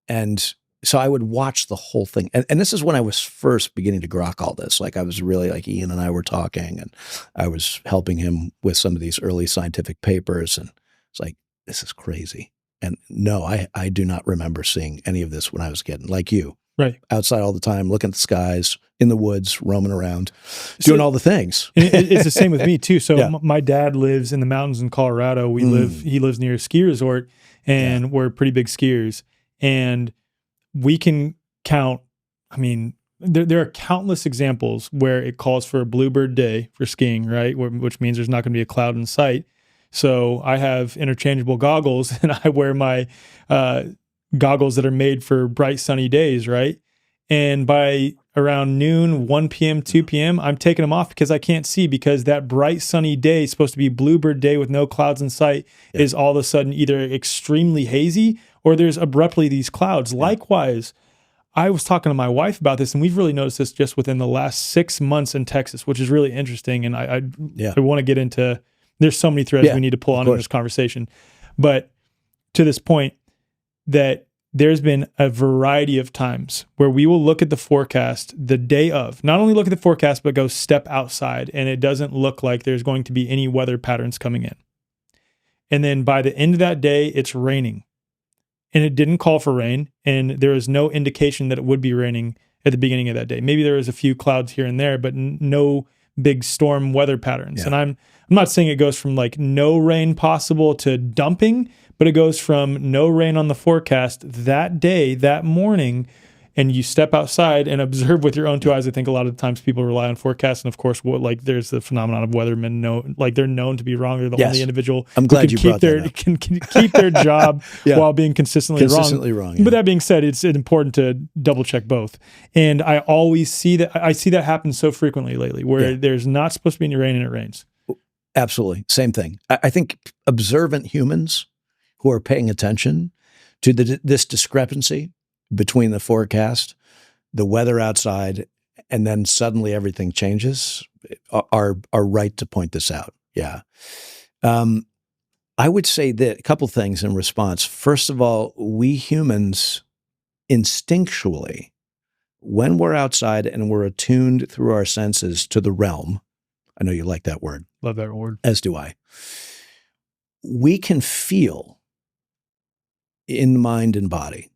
And so I would watch the whole thing. And this is when I was first beginning to grok all this. Like I was really like Ian and I were talking and I was helping him with some of these early scientific papers. And it's like, this is crazy. And no, I do not remember seeing any of this when I was a kid, like you. Right. Outside all the time, looking at the skies, in the woods, roaming around, doing all the things. It's the same with me too. So my dad lives in the mountains in Colorado. He lives near a ski resort and we're pretty big skiers. And we can count, there are countless examples where it calls for a bluebird day for skiing, right? Which means there's not going to be a cloud in sight. So I have interchangeable goggles and I wear my goggles that are made for bright sunny days, right? And by around noon, 1 p.m., 2 p.m., I'm taking them off because I can't see, because that bright sunny day, supposed to be bluebird day with no clouds in sight, is all of a sudden either extremely hazy or there's abruptly these clouds. Likewise, I was talking to my wife about this, and we've really noticed this just within the last 6 months in Texas, which is really interesting. And I want to get into, there's so many threads we need to pull on in this conversation. But to this point, that there's been a variety of times where we will look at the forecast the day of, not only look at the forecast, but go step outside, and it doesn't look like there's going to be any weather patterns coming in. And then by the end of that day, it's raining. And it didn't call for rain, and there is no indication that it would be raining at the beginning of that day. Maybe there was a few clouds here and there, but no big storm weather patterns. Yeah. And I'm not saying it goes from like no rain possible to dumping, but it goes from no rain on the forecast that day, that morning, and you step outside and observe with your own two eyes. I think a lot of the times people rely on forecasts, and of course, there's the phenomenon of weathermen they're known to be wrong. They're the only individual I'm glad you brought that up. can keep their job while being consistently wrong. Yeah. But that being said, it's important to double check both. And I always see that. I see that happen so frequently lately, where there's not supposed to be any rain and it rains. Absolutely, same thing. I think observant humans who are paying attention to this discrepancy between the forecast, the weather outside, and then suddenly everything changes, are right to point this out. Yeah. I would say that a couple things in response. First of all, we humans instinctually, when we're outside and we're attuned through our senses to the realm, I know you like that word. Love that word. As do I. We can feel in mind and body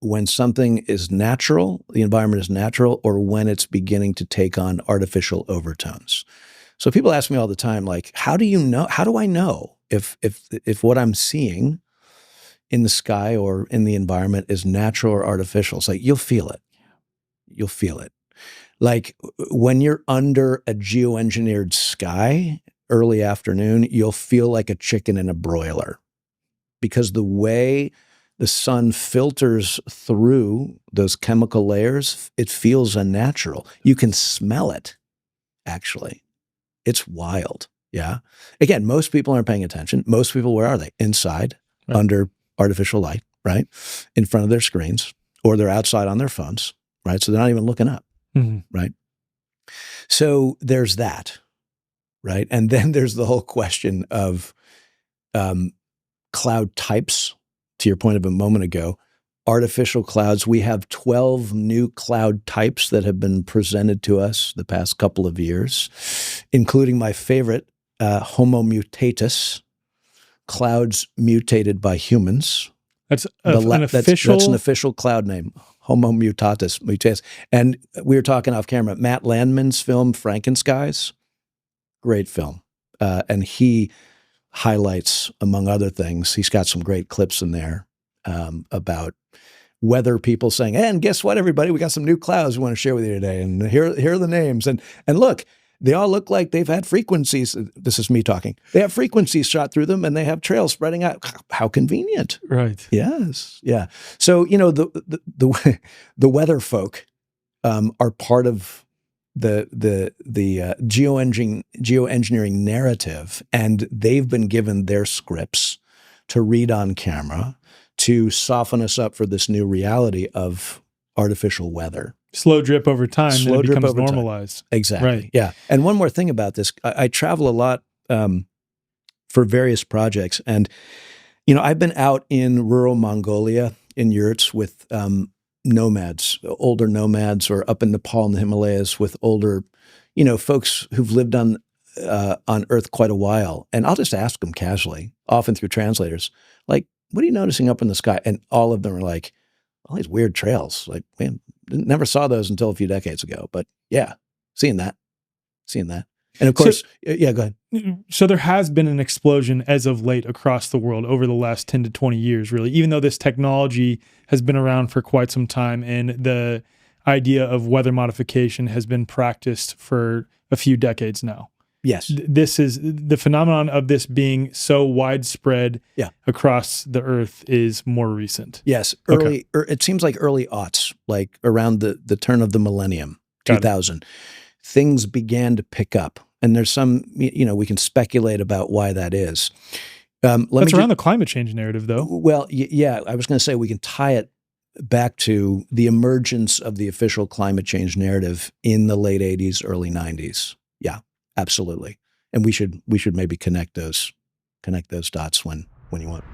when something is natural, the environment is natural, or when it's beginning to take on artificial overtones. So people ask me all the time, like, how do I know if what I'm seeing in the sky or in the environment is natural or artificial? It's like, you'll feel it. You'll feel it. Like when you're under a geoengineered sky, early afternoon, you'll feel like a chicken in a broiler, because the way the sun filters through those chemical layers, it feels unnatural. You can smell it, actually. It's wild. Yeah. Again, most people aren't paying attention. Most people, where are they? Inside, Right. under artificial light, right? In front of their screens, or they're outside on their phones, right? So they're not even looking up, right? So there's that, right? And then there's the whole question of cloud types, to your point of a moment ago. Artificial clouds, we have 12 new cloud types that have been presented to us the past couple of years, including my favorite, Homeopathy, clouds mutated by humans. That's an official... That's an official cloud name, Homeopathy. And we were talking off camera, Matt Landman's film, Frankenskies, great film. And he highlights, among other things, he's got some great clips in there about weather people saying, and guess what, everybody, we got some new clouds we want to share with you today. And here are the names. And look, they all look like they've had frequencies. This is me talking. They have frequencies shot through them and they have trails spreading out. How convenient. Right. Yes. Yeah. So, the weather folk are part of the geoengineering narrative, and they've been given their scripts to read on camera to soften us up for this new reality of artificial weather. Slow drip over time, then it becomes normalized. Exactly. Right. Yeah. And one more thing about this, I travel a lot for various projects, and I've been out in rural Mongolia in yurts with nomads, older nomads, or up in Nepal and the Himalayas with older, folks who've lived on Earth quite a while. And I'll just ask them casually, often through translators, like, what are you noticing up in the sky? And all of them are like, all these weird trails. Like, man, never saw those until a few decades ago. But yeah, seeing that. And of course, yeah, go ahead. So there has been an explosion as of late across the world over the last 10 to 20 years, really, even though this technology has been around for quite some time. And the idea of weather modification has been practiced for a few decades now. Yes. This is the phenomenon of this being so widespread across the earth is more recent. Yes. It seems like early aughts, like around the turn of the millennium, 2000, things began to pick up. And there's some, we can speculate about why that is. That's around the climate change narrative, though. Well, yeah, I was going to say we can tie it back to the emergence of the official climate change narrative in the late 80s, early 90s. Yeah. Absolutely. And we should maybe connect those dots when you want.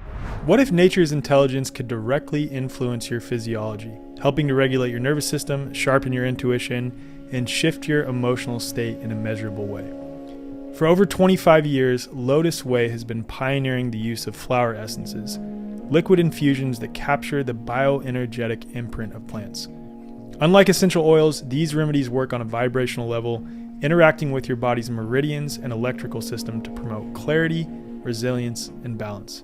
What if nature's intelligence could directly influence your physiology, helping to regulate your nervous system, sharpen your intuition, and shift your emotional state in a measurable way? For over 25 years, Lotus Way has been pioneering the use of flower essences, liquid infusions that capture the bioenergetic imprint of plants. Unlike essential oils, these remedies work on a vibrational level, interacting with your body's meridians and electrical system to promote clarity, resilience, and balance.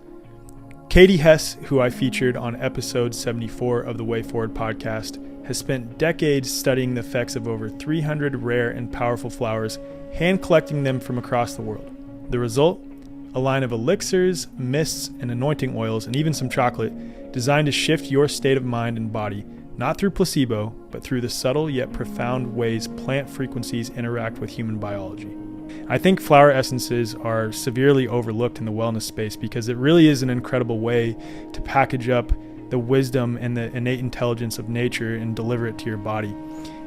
Katie Hess, who I featured on episode 74 of the Way Forward podcast, has spent decades studying the effects of over 300 rare and powerful flowers, hand collecting them from across the world. The result? A line of elixirs, mists, and anointing oils, and even some chocolate, designed to shift your state of mind and body, not through placebo, but through the subtle yet profound ways plant frequencies interact with human biology. I think flower essences are severely overlooked in the wellness space because it really is an incredible way to package up the wisdom and the innate intelligence of nature and deliver it to your body.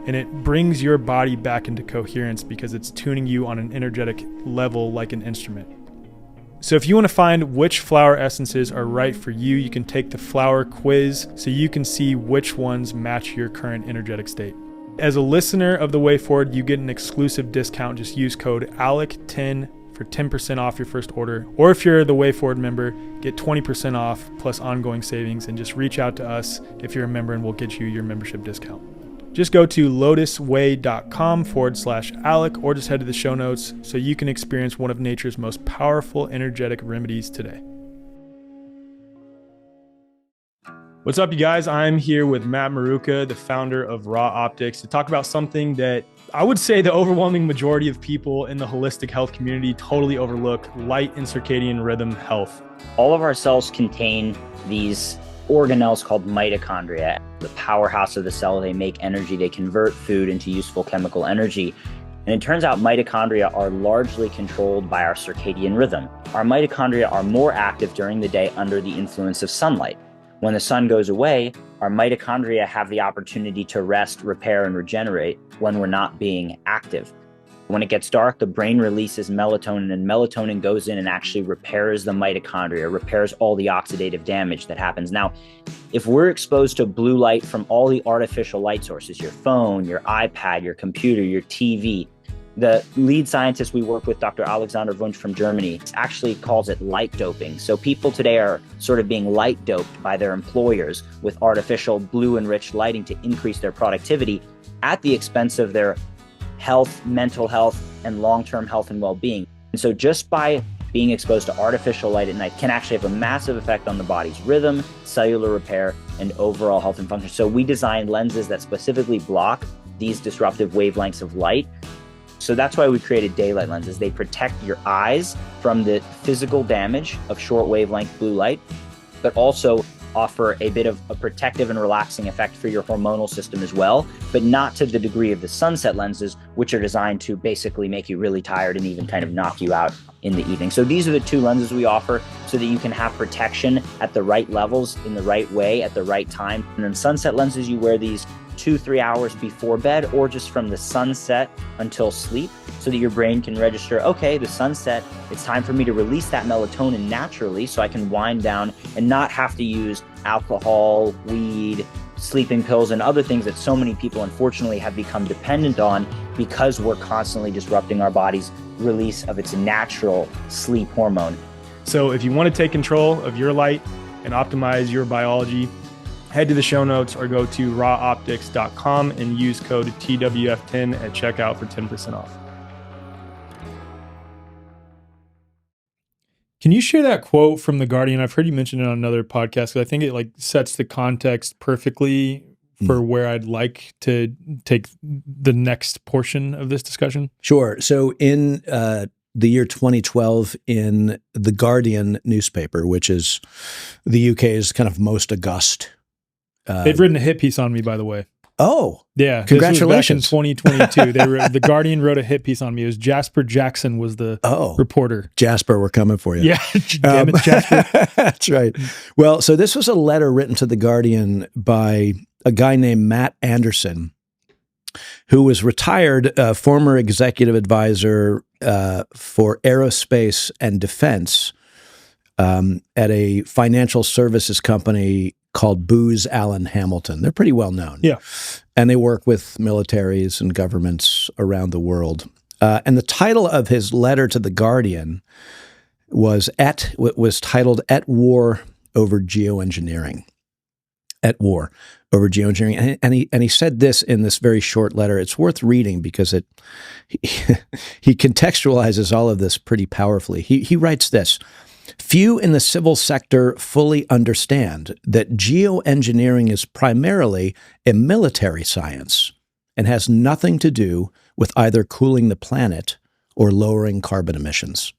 And it brings your body back into coherence because it's tuning you on an energetic level like an instrument. So if you want to find which flower essences are right for you, you can take the flower quiz so you can see which ones match your current energetic state. As a listener of The Way Forward, you get an exclusive discount. Just use code ALEC10 for 10% off your first order. Or if you're the Way Forward member, get 20% off plus ongoing savings, and just reach out to us if you're a member and we'll get you your membership discount. Just go to lotusway.com/Alec or just head to the show notes so you can experience one of nature's most powerful energetic remedies today. What's up, you guys? I'm here with Matt Maruca, the founder of Raw Optics, to talk about something that I would say the overwhelming majority of people in the holistic health community totally overlook: light and circadian rhythm health. All of our cells contain these organelles called mitochondria, the powerhouse of the cell. They make energy, they convert food into useful chemical energy. And it turns out mitochondria are largely controlled by our circadian rhythm. Our mitochondria are more active during the day under the influence of sunlight. When the sun goes away, our mitochondria have the opportunity to rest, repair, and regenerate when we're not being active. When it gets dark, the brain releases melatonin, and melatonin goes in and actually repairs the mitochondria, repairs all the oxidative damage that happens. Now, if we're exposed to blue light from all the artificial light sources, your phone, your iPad, your computer, your TV, the lead scientist we work with, Dr. Alexander Wunsch from Germany, actually calls it light doping. So people today are sort of being light doped by their employers with artificial blue enriched lighting to increase their productivity at the expense of their health, mental health, and long-term health and well-being. And so just by being exposed to artificial light at night can actually have a massive effect on the body's rhythm, cellular repair, and overall health and function. So we designed lenses that specifically block these disruptive wavelengths of light. So that's why we created daylight lenses. They protect your eyes from the physical damage of short wavelength blue light, but also offer a bit of a protective and relaxing effect for your hormonal system as well, but not to the degree of the sunset lenses, which are designed to basically make you really tired and even kind of knock you out in the evening. So these are the two lenses we offer so that you can have protection at the right levels, in the right way, at the right time. And then sunset lenses, you wear these 2-3 hours before bed or just from the sunset until sleep so that your brain can register, okay, the sunset, it's time for me to release that melatonin naturally so I can wind down and not have to use alcohol, weed, sleeping pills, and other things that so many people unfortunately have become dependent on because we're constantly disrupting our body's release of its natural sleep hormone. So if you want to take control of your light and optimize your biology, head to the show notes or go to rawoptics.com and use code TWF10 at checkout for 10% off. Can you share that quote from The Guardian? I've heard you mention it on another podcast because I think it like sets the context perfectly for where I'd like to take the next portion of this discussion. Sure. So in the year 2012 in The Guardian newspaper, which is the UK's kind of most august. They've written a hit piece on me, by the way. Oh, yeah. Congratulations. This was back in 2022. The Guardian wrote a hit piece on me. It was Jasper Jackson was the reporter. Jasper, we're coming for you. Yeah. Damn it, Jasper. That's right. Well, so this was a letter written to The Guardian by a guy named Matt Anderson, who was retired, former executive advisor for aerospace and defense at a financial services company called Booz Allen Hamilton. They're pretty well known. Yeah. And they work with militaries and governments around the world. And the title of his letter to The Guardian was titled At War Over Geoengineering. At War Over Geoengineering. And he said this in this very short letter. It's worth reading because he contextualizes all of this pretty powerfully. He writes this: few in the civil sector fully understand that geoengineering is primarily a military science and has nothing to do with either cooling the planet or lowering carbon emissions.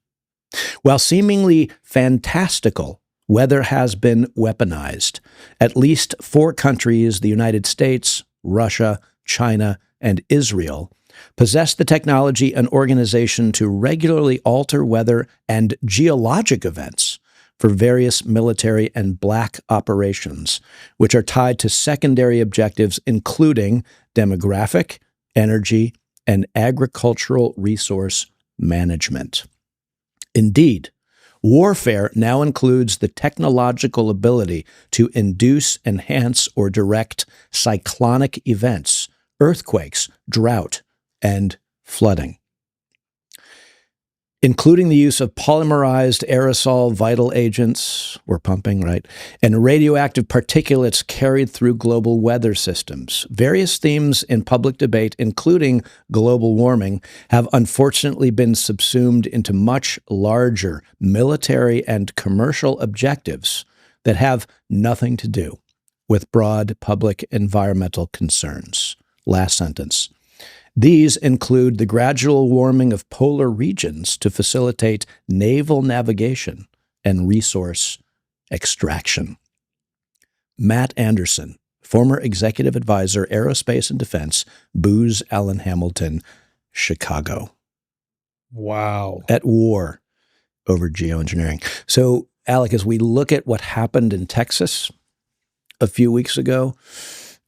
While seemingly fantastical, weather has been weaponized. At least 4 countries, the United States, Russia, China, and Israel, possess the technology and organization to regularly alter weather and geologic events for various military and black operations, which are tied to secondary objectives including demographic, energy, and agricultural resource management. Indeed, warfare now includes the technological ability to induce, enhance, or direct cyclonic events, earthquakes, drought, and flooding, including the use of polymerized aerosol vital agents, we're pumping, right, and radioactive particulates carried through global weather systems. Various themes in public debate, including global warming, have unfortunately been subsumed into much larger military and commercial objectives that have nothing to do with broad public environmental concerns. Last sentence. These include the gradual warming of polar regions to facilitate naval navigation and resource extraction. Matt Anderson, former executive advisor, aerospace and defense, Booz Allen Hamilton, Chicago. Wow. At war over geoengineering. So, Alec, as we look at what happened in Texas a few weeks ago,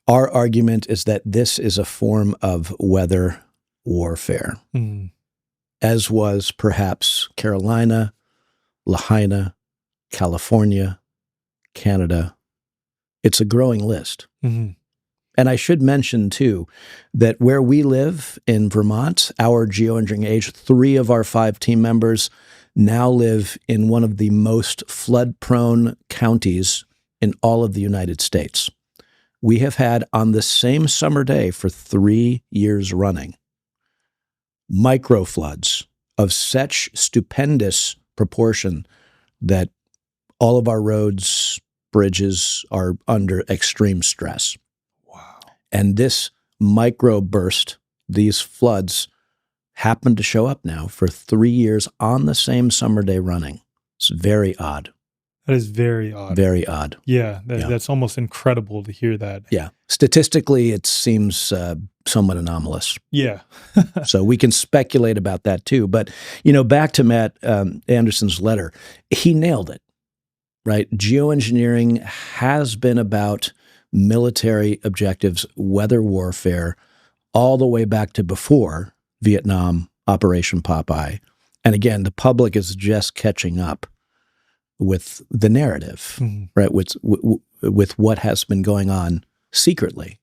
our argument is that this is a form of weather warfare, as was perhaps Carolina, Lahina, California, Canada. It's a growing list. Mm-hmm. And I should mention, too, that where we live in Vermont, our geoengineering age, 3 of our 5 team members now live in one of the most flood-prone counties in all of the United States. We have had, on the same summer day for 3 years running, microfloods of such stupendous proportion that all of our roads, bridges are under extreme stress. Wow. And this microburst, these floods, happen to show up now for 3 years on the same summer day running. It's very odd. That is very odd. Very odd. Yeah, that's almost incredible to hear that. Yeah. Statistically, it seems somewhat anomalous. Yeah. So we can speculate about that too. But, back to Matt Anderson's letter, he nailed it, right? Geoengineering has been about military objectives, weather warfare, all the way back to before Vietnam, Operation Popeye. And again, the public is just catching up with the narrative, right? With what has been going on secretly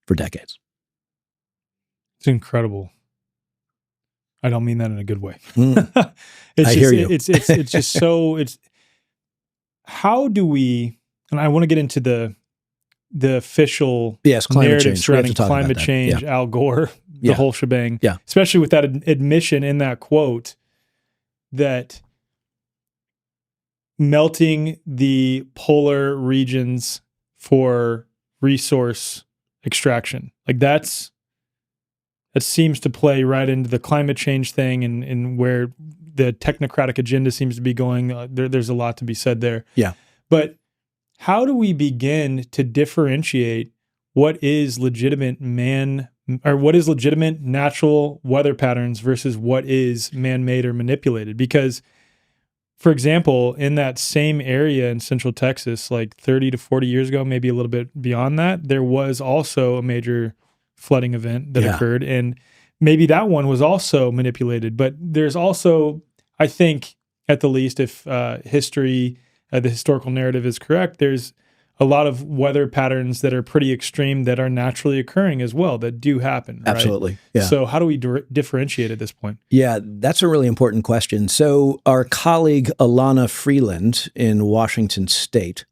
for decades. It's incredible. I don't mean that in a good way. I hear you. It's just so, how do we, and I want to get into the official narrative surrounding climate change, Al Gore, the whole shebang, especially with that admission in that quote that melting the polar regions for resource extraction. Like that seems to play right into the climate change thing and where the technocratic agenda seems to be going. There's a lot to be said there. Yeah. But how do we begin to differentiate what is legitimate natural weather patterns versus what is man-made or manipulated? Because, for example, in that same area in Central Texas, like 30 to 40 years ago, maybe a little bit beyond that, there was also a major flooding event that occurred. And maybe that one was also manipulated. But there's also, I think, at the least, if the historical narrative is correct, there's a lot of weather patterns that are pretty extreme that are naturally occurring as well, that do happen. Right? Absolutely. Yeah. So how do we differentiate at this point? Yeah, that's a really important question. So our colleague Alana Freeland in Washington State,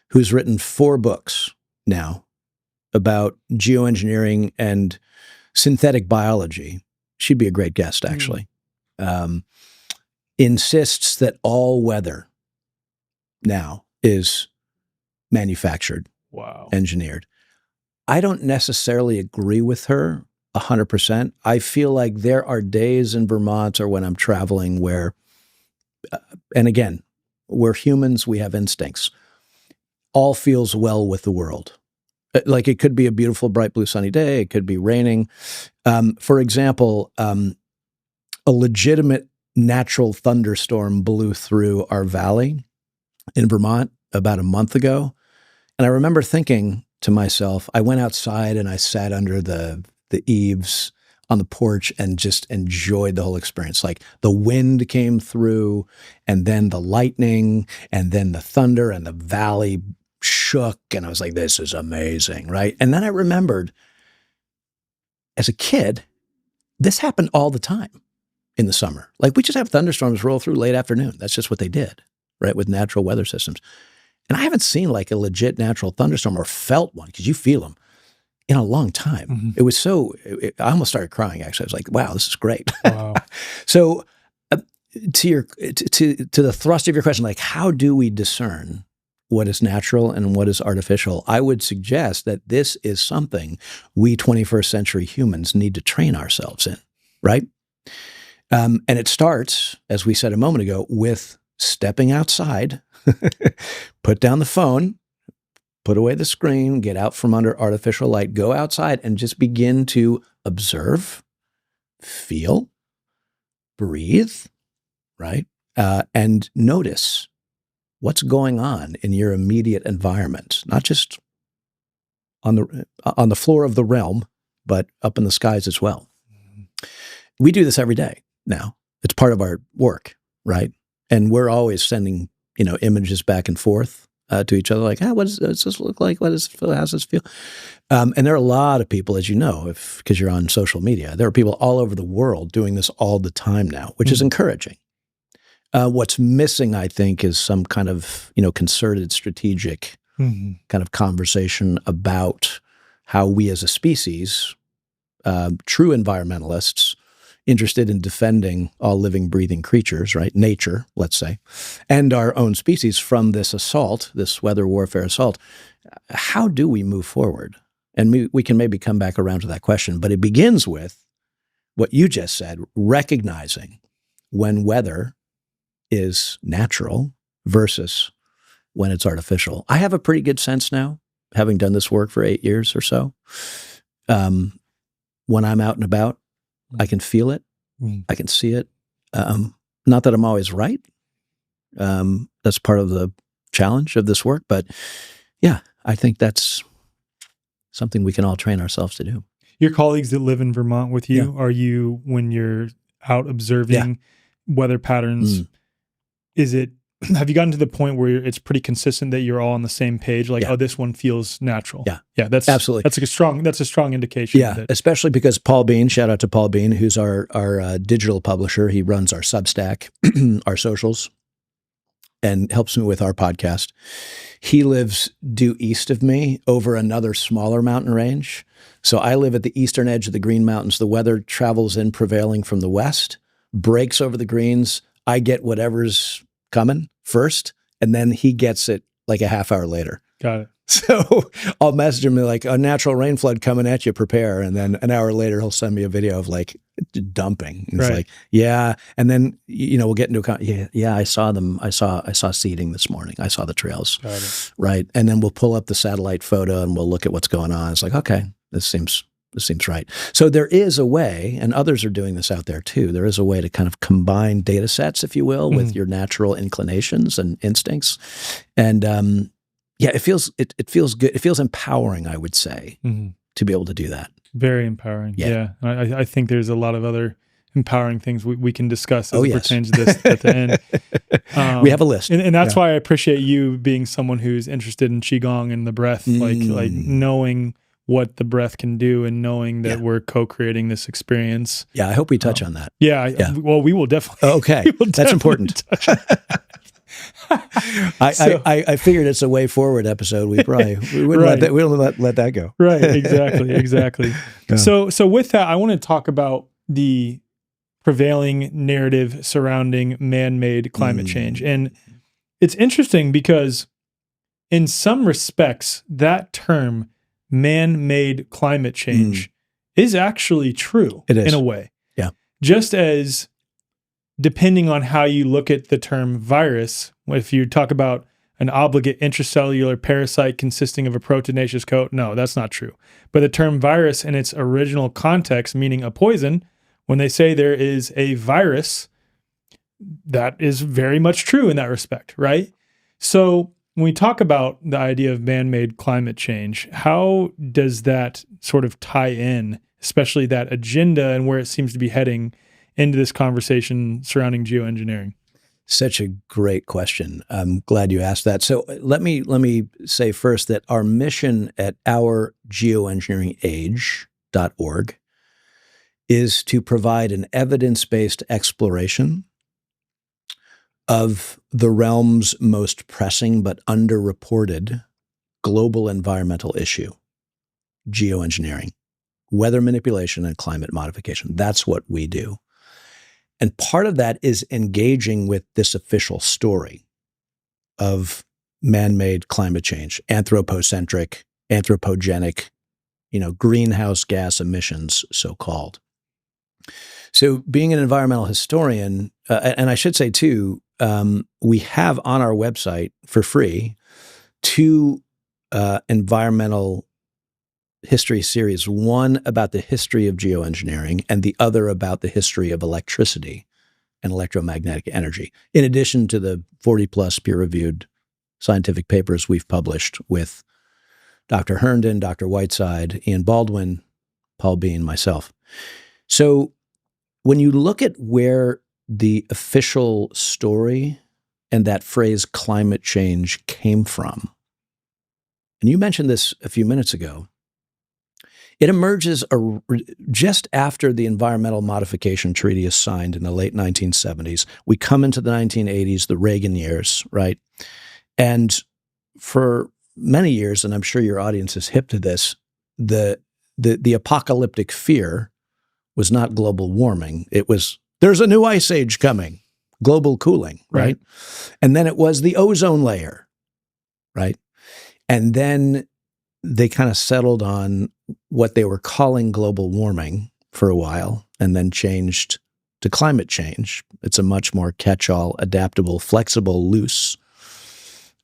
who's written 4 books now about geoengineering and synthetic biology, she'd be a great guest, actually, insists that all weather now is manufactured, engineered. I don't necessarily agree with her 100%. I feel like there are days in Vermont or when I'm traveling where, and again, we're humans, we have instincts. All feels well with the world. Like it could be a beautiful, bright, blue, sunny day. It could be raining. For example, a legitimate natural thunderstorm blew through our valley in Vermont about a month ago. And I remember thinking to myself, I went outside and I sat under the eaves on the porch and just enjoyed the whole experience. Like the wind came through and then the lightning and then the thunder and the valley shook. And I was like, this is amazing, right? And then I remembered as a kid, this happened all the time in the summer. Like we just have thunderstorms roll through late afternoon. That's just what they did, right? With natural weather systems. And I haven't seen like a legit natural thunderstorm or felt one, because you feel them, in a long time. Mm-hmm. It was I almost started crying, actually. I was like, wow, this is great. Wow. So to the thrust of your question, like how do we discern what is natural and what is artificial? I would suggest that this is something we 21st century humans need to train ourselves in, right? And it starts, as we said a moment ago, with stepping outside, put down the phone, put away the screen, get out from under artificial light, go outside and just begin to observe feel, breathe, right? And notice what's going on in your immediate environment, not just on the floor of the realm, but up in the skies as well. We do this every day now. It's part of our work, right? And we're always sending, images back and forth to each other, like, what does this look like? What does it feel? How does this feel? And there are a lot of people, as you know, because you're on social media, there are people all over the world doing this all the time now, which is encouraging. What's missing, I think, is some kind of, concerted, strategic kind of conversation about how we as a species, true environmentalists, interested in defending all living, breathing creatures, right? Nature, let's say, and our own species from this assault, this weather warfare assault. How do we move forward? And we can maybe come back around to that question, but it begins with what you just said, recognizing when weather is natural versus when it's artificial. I have a pretty good sense now, having done this work for 8 years or so. When I'm out and about, I can feel it. I can see it. Not that I'm always right. That's part of the challenge of this work. But yeah, I think that's something we can all train ourselves to do. Your colleagues that live in Vermont with you, are you, when you're out observing weather patterns, have you gotten to the point where it's pretty consistent that you're all on the same page? Like, this one feels natural. Yeah. That's absolutely. That's a strong indication. Yeah. Especially because Paul Bean, shout out to Paul Bean, who's our digital publisher. He runs our Substack, our socials, and helps me with our podcast. He lives due east of me over another smaller mountain range. So I live at the eastern edge of the Green Mountains. The weather travels in prevailing from the west, breaks over the Greens. I get whatever's coming first, and then he gets it like a half hour later. Got it. So I'll message him like, a natural rain flood coming at you, prepare. And then an hour later, he'll send me a video of like dumping. And it's like, yeah. And then, we'll get into a I saw them. I saw seeding this morning. I saw the trails. Got it. Right. And then we'll pull up the satellite photo and we'll look at what's going on. It's like, okay, this seems right. So there is a way, and others are doing this out there too. There is a way to kind of combine data sets, if you will, with your natural inclinations and instincts. And it feels good. It feels empowering, I would say, to be able to do that. Very empowering. Yeah. I think there's a lot of other empowering things we can discuss as it pertains to this at the end. We have a list. And that's why I appreciate you being someone who's interested in Qigong and the breath, like knowing what the breath can do and knowing that we're co-creating this experience. Yeah, I hope we touch on that. Well, we will definitely. Okay, that's important. I figured it's a way forward episode. We wouldn't let that go. Right, exactly. Yeah. So with that, I want to talk about the prevailing narrative surrounding man-made climate change. And it's interesting because in some respects, that term man-made climate change is actually true in a way. Yeah. Just as depending on how you look at the term virus, if you talk about an obligate intracellular parasite consisting of a proteinaceous coat, no, that's not true. But the term virus in its original context, meaning a poison, when they say there is a virus, that is very much true in that respect, right? So when we talk about the idea of man-made climate change, how does that sort of tie in, especially that agenda and where it seems to be heading into this conversation surrounding geoengineering? Such a great question. I'm glad you asked that. So let me say first that our mission at our geoengineeringage.org is to provide an evidence-based exploration of the realm's most pressing but underreported global environmental issue, geoengineering, weather manipulation, and climate modification. That's what we do. And part of that is engaging with this official story of man-made climate change, anthropogenic, greenhouse gas emissions, so-called. So being an environmental historian, and I should say too, we have on our website for free 2 environmental history series, one about the history of geoengineering and the other about the history of electricity and electromagnetic energy, in addition to the 40 plus peer-reviewed scientific papers we've published with Dr. Herndon, Dr. Whiteside, Ian Baldwin, Paul Bean, myself. So when you look at where the official story and that phrase climate change came from, and you mentioned this a few minutes ago, it emerges just after the Environmental Modification Treaty is signed in the late 1970s. We come into the 1980s, the Reagan years, right? And for many years, and I'm sure your audience is hip to this, the apocalyptic fear was not global warming. It was, there's a new ice age coming, global cooling, right? And then it was the ozone layer, right? And then they kind of settled on what they were calling global warming for a while and then changed to climate change. It's a much more catch-all, adaptable, flexible, loose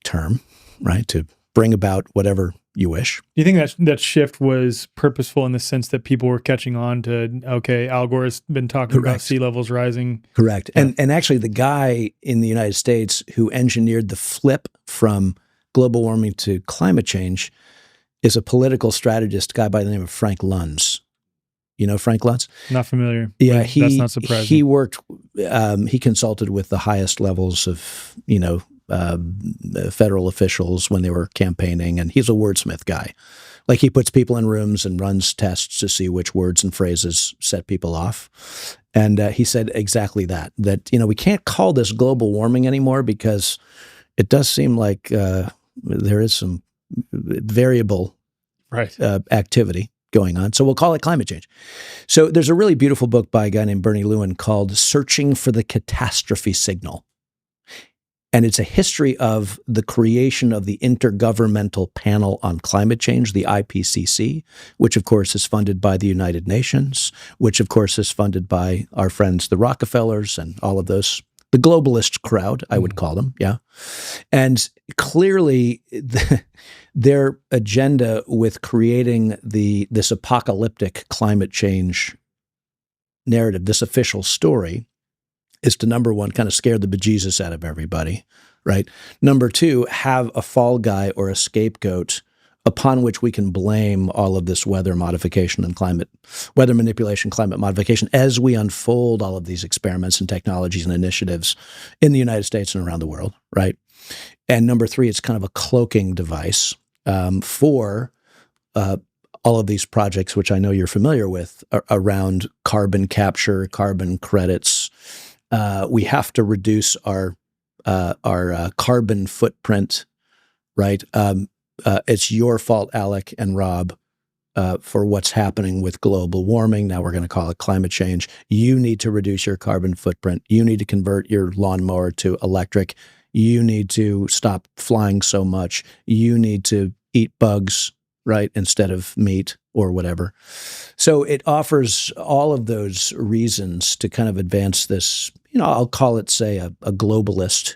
term, right, to bring about whatever you wish. Do you think that shift was purposeful in the sense that people were catching on to, okay, Al Gore's been talking about sea levels rising? Correct. Yeah. And actually the guy in the United States who engineered the flip from global warming to climate change is a political strategist, guy by the name of Frank Luntz. You know Frank Luntz? Not familiar. Yeah, that's not surprising. He worked, he consulted with the highest levels of, federal officials when they were campaigning, and he's a wordsmith guy. Like he puts people in rooms and runs tests to see which words and phrases set people off. And he said exactly that we can't call this global warming anymore because it does seem like there is some variable activity going on. So we'll call it climate change. So there's a really beautiful book by a guy named Bernie Lewin called Searching for the Catastrophe Signal. And it's a history of the creation of the Intergovernmental Panel on Climate Change, the IPCC, which of course is funded by the United Nations, which of course is funded by our friends, the Rockefellers and all of those, the globalist crowd, I would call them. Yeah. And clearly their agenda with creating this apocalyptic climate change narrative, this official story, is to, number one, kind of scare the bejesus out of everybody, right? Number two, have a fall guy or a scapegoat upon which we can blame all of this weather modification and weather manipulation, climate modification, as we unfold all of these experiments and technologies and initiatives in the United States and around the world, right? And number three, it's kind of a cloaking device for all of these projects, which I know you're familiar with, around carbon capture, carbon credits. We have to reduce our carbon footprint, right? It's your fault, Alec and Rob, for what's happening with global warming. Now we're going to call it climate change. You need to reduce your carbon footprint. You need to convert your lawnmower to electric. You need to stop flying so much. You need to eat bugs, right, instead of meat or whatever. So it offers all of those reasons to kind of advance this, I'll call it, say, a globalist.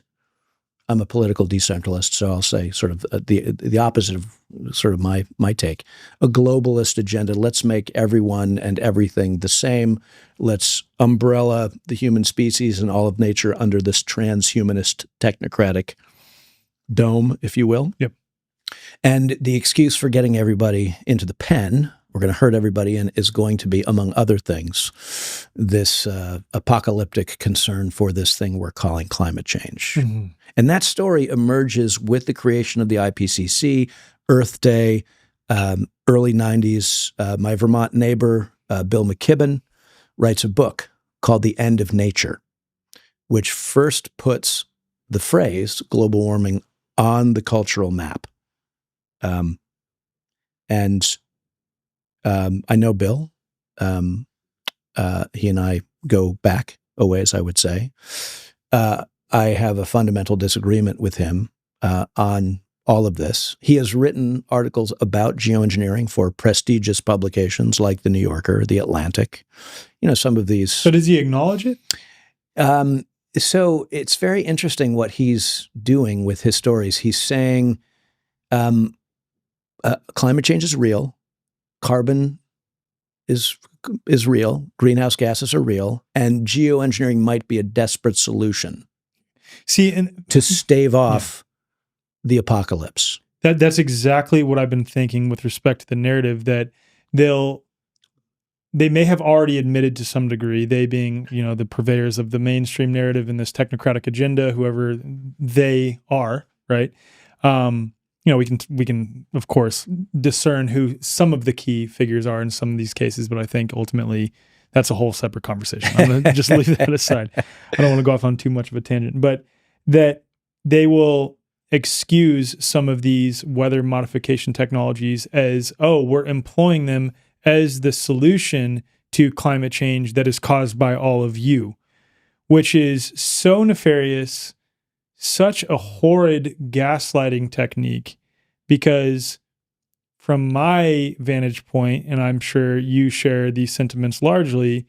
I'm a political decentralist, so I'll say sort of the opposite of sort of my take. A globalist agenda. Let's make everyone and everything the same. Let's umbrella the human species and all of nature under this transhumanist technocratic dome, if you will. Yep. And the excuse for getting everybody into the pen, we're going to herd everybody in, is going to be, among other things, this apocalyptic concern for this thing we're calling climate change. Mm-hmm. And that story emerges with the creation of the IPCC, Earth Day, early 90s. My Vermont neighbor, Bill McKibben, writes a book called The End of Nature, which first puts the phrase global warming on the cultural map. I know Bill. He and I go back a ways, I would say. I have a fundamental disagreement with him on all of this. He has written articles about geoengineering for prestigious publications like The New Yorker, The Atlantic, some of these. So does he acknowledge it? So it's very interesting what he's doing with his stories. He's saying climate change is real. carbon is real, greenhouse gases are real, and geoengineering might be a desperate solution to stave off the apocalypse. That's exactly what I've been thinking with respect to the narrative, that they may have already admitted to some degree, they being, the purveyors of the mainstream narrative and this technocratic agenda, whoever they are, right? We can of course discern who some of the key figures are in some of these cases, but I think ultimately that's a whole separate conversation. I'm going to just leave that aside. I don't want to go off on too much of a tangent, but that they will excuse some of these weather modification technologies as, we're employing them as the solution to climate change that is caused by all of you, which is so nefarious, such a horrid gaslighting technique, because from my vantage point, and I'm sure you share these sentiments largely,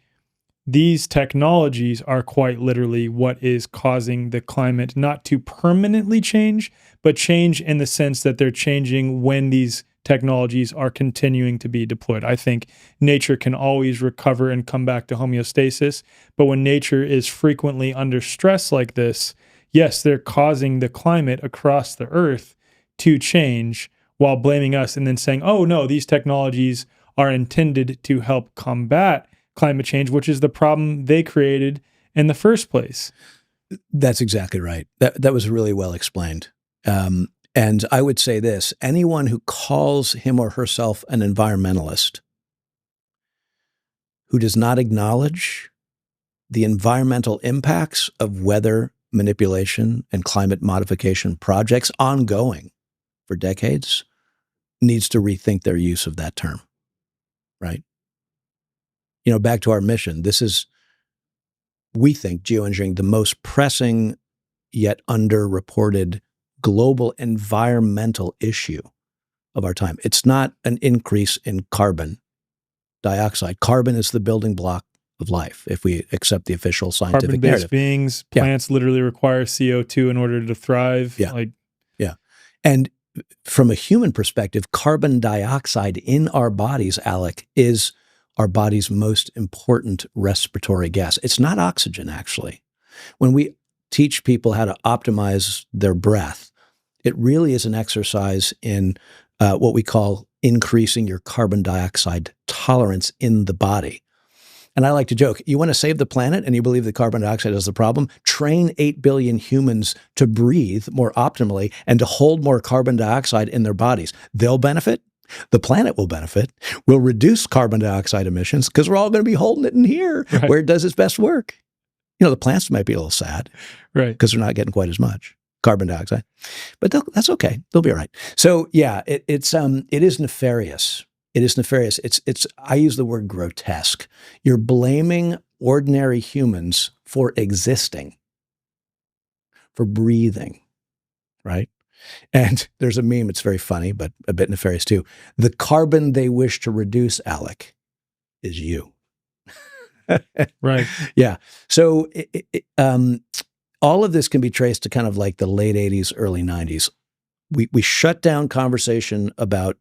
these technologies are quite literally what is causing the climate not to permanently change, but change in the sense that they're changing when these technologies are continuing to be deployed. I think nature can always recover and come back to homeostasis, but when nature is frequently under stress like this, yes, they're causing the climate across the earth to change while blaming us and then saying, oh no, these technologies are intended to help combat climate change, which is the problem they created in the first place. That's exactly right. That was really well explained. And I would say this: anyone who calls him or herself an environmentalist, who does not acknowledge the environmental impacts of weather manipulation and climate modification projects ongoing for decades, needs to rethink their use of that term, right? Back to our mission. This is, we think, geoengineering, the most pressing yet underreported global environmental issue of our time. It's not an increase in carbon dioxide. Carbon is the building block of life, if we accept the official scientific Carbon-based narrative. beings, plants literally require CO2 in order to thrive. Yeah. And from a human perspective, carbon dioxide in our bodies, Alec, is our body's most important respiratory gas. It's not oxygen, actually. When we teach people how to optimize their breath, it really is an exercise in what we call increasing your carbon dioxide tolerance in the body. And I like to joke, you want to save the planet and you believe that carbon dioxide is the problem? Train 8 billion humans to breathe more optimally and to hold more carbon dioxide in their bodies. They'll benefit. The planet will benefit. We'll reduce carbon dioxide emissions because we're all going to be holding it in here where it does its best work. The plants might be a little sad, right? Because they're not getting quite as much carbon dioxide, but that's okay. They'll be all right. So yeah, it is nefarious. It is nefarious. It's. I use the word grotesque. You're blaming ordinary humans for existing, for breathing, right? And there's a meme. It's very funny, but a bit nefarious too. The carbon they wish to reduce, Alec, is you. Right. Yeah. So all of this can be traced to kind of like the late 80s, early 90s. We shut down conversation about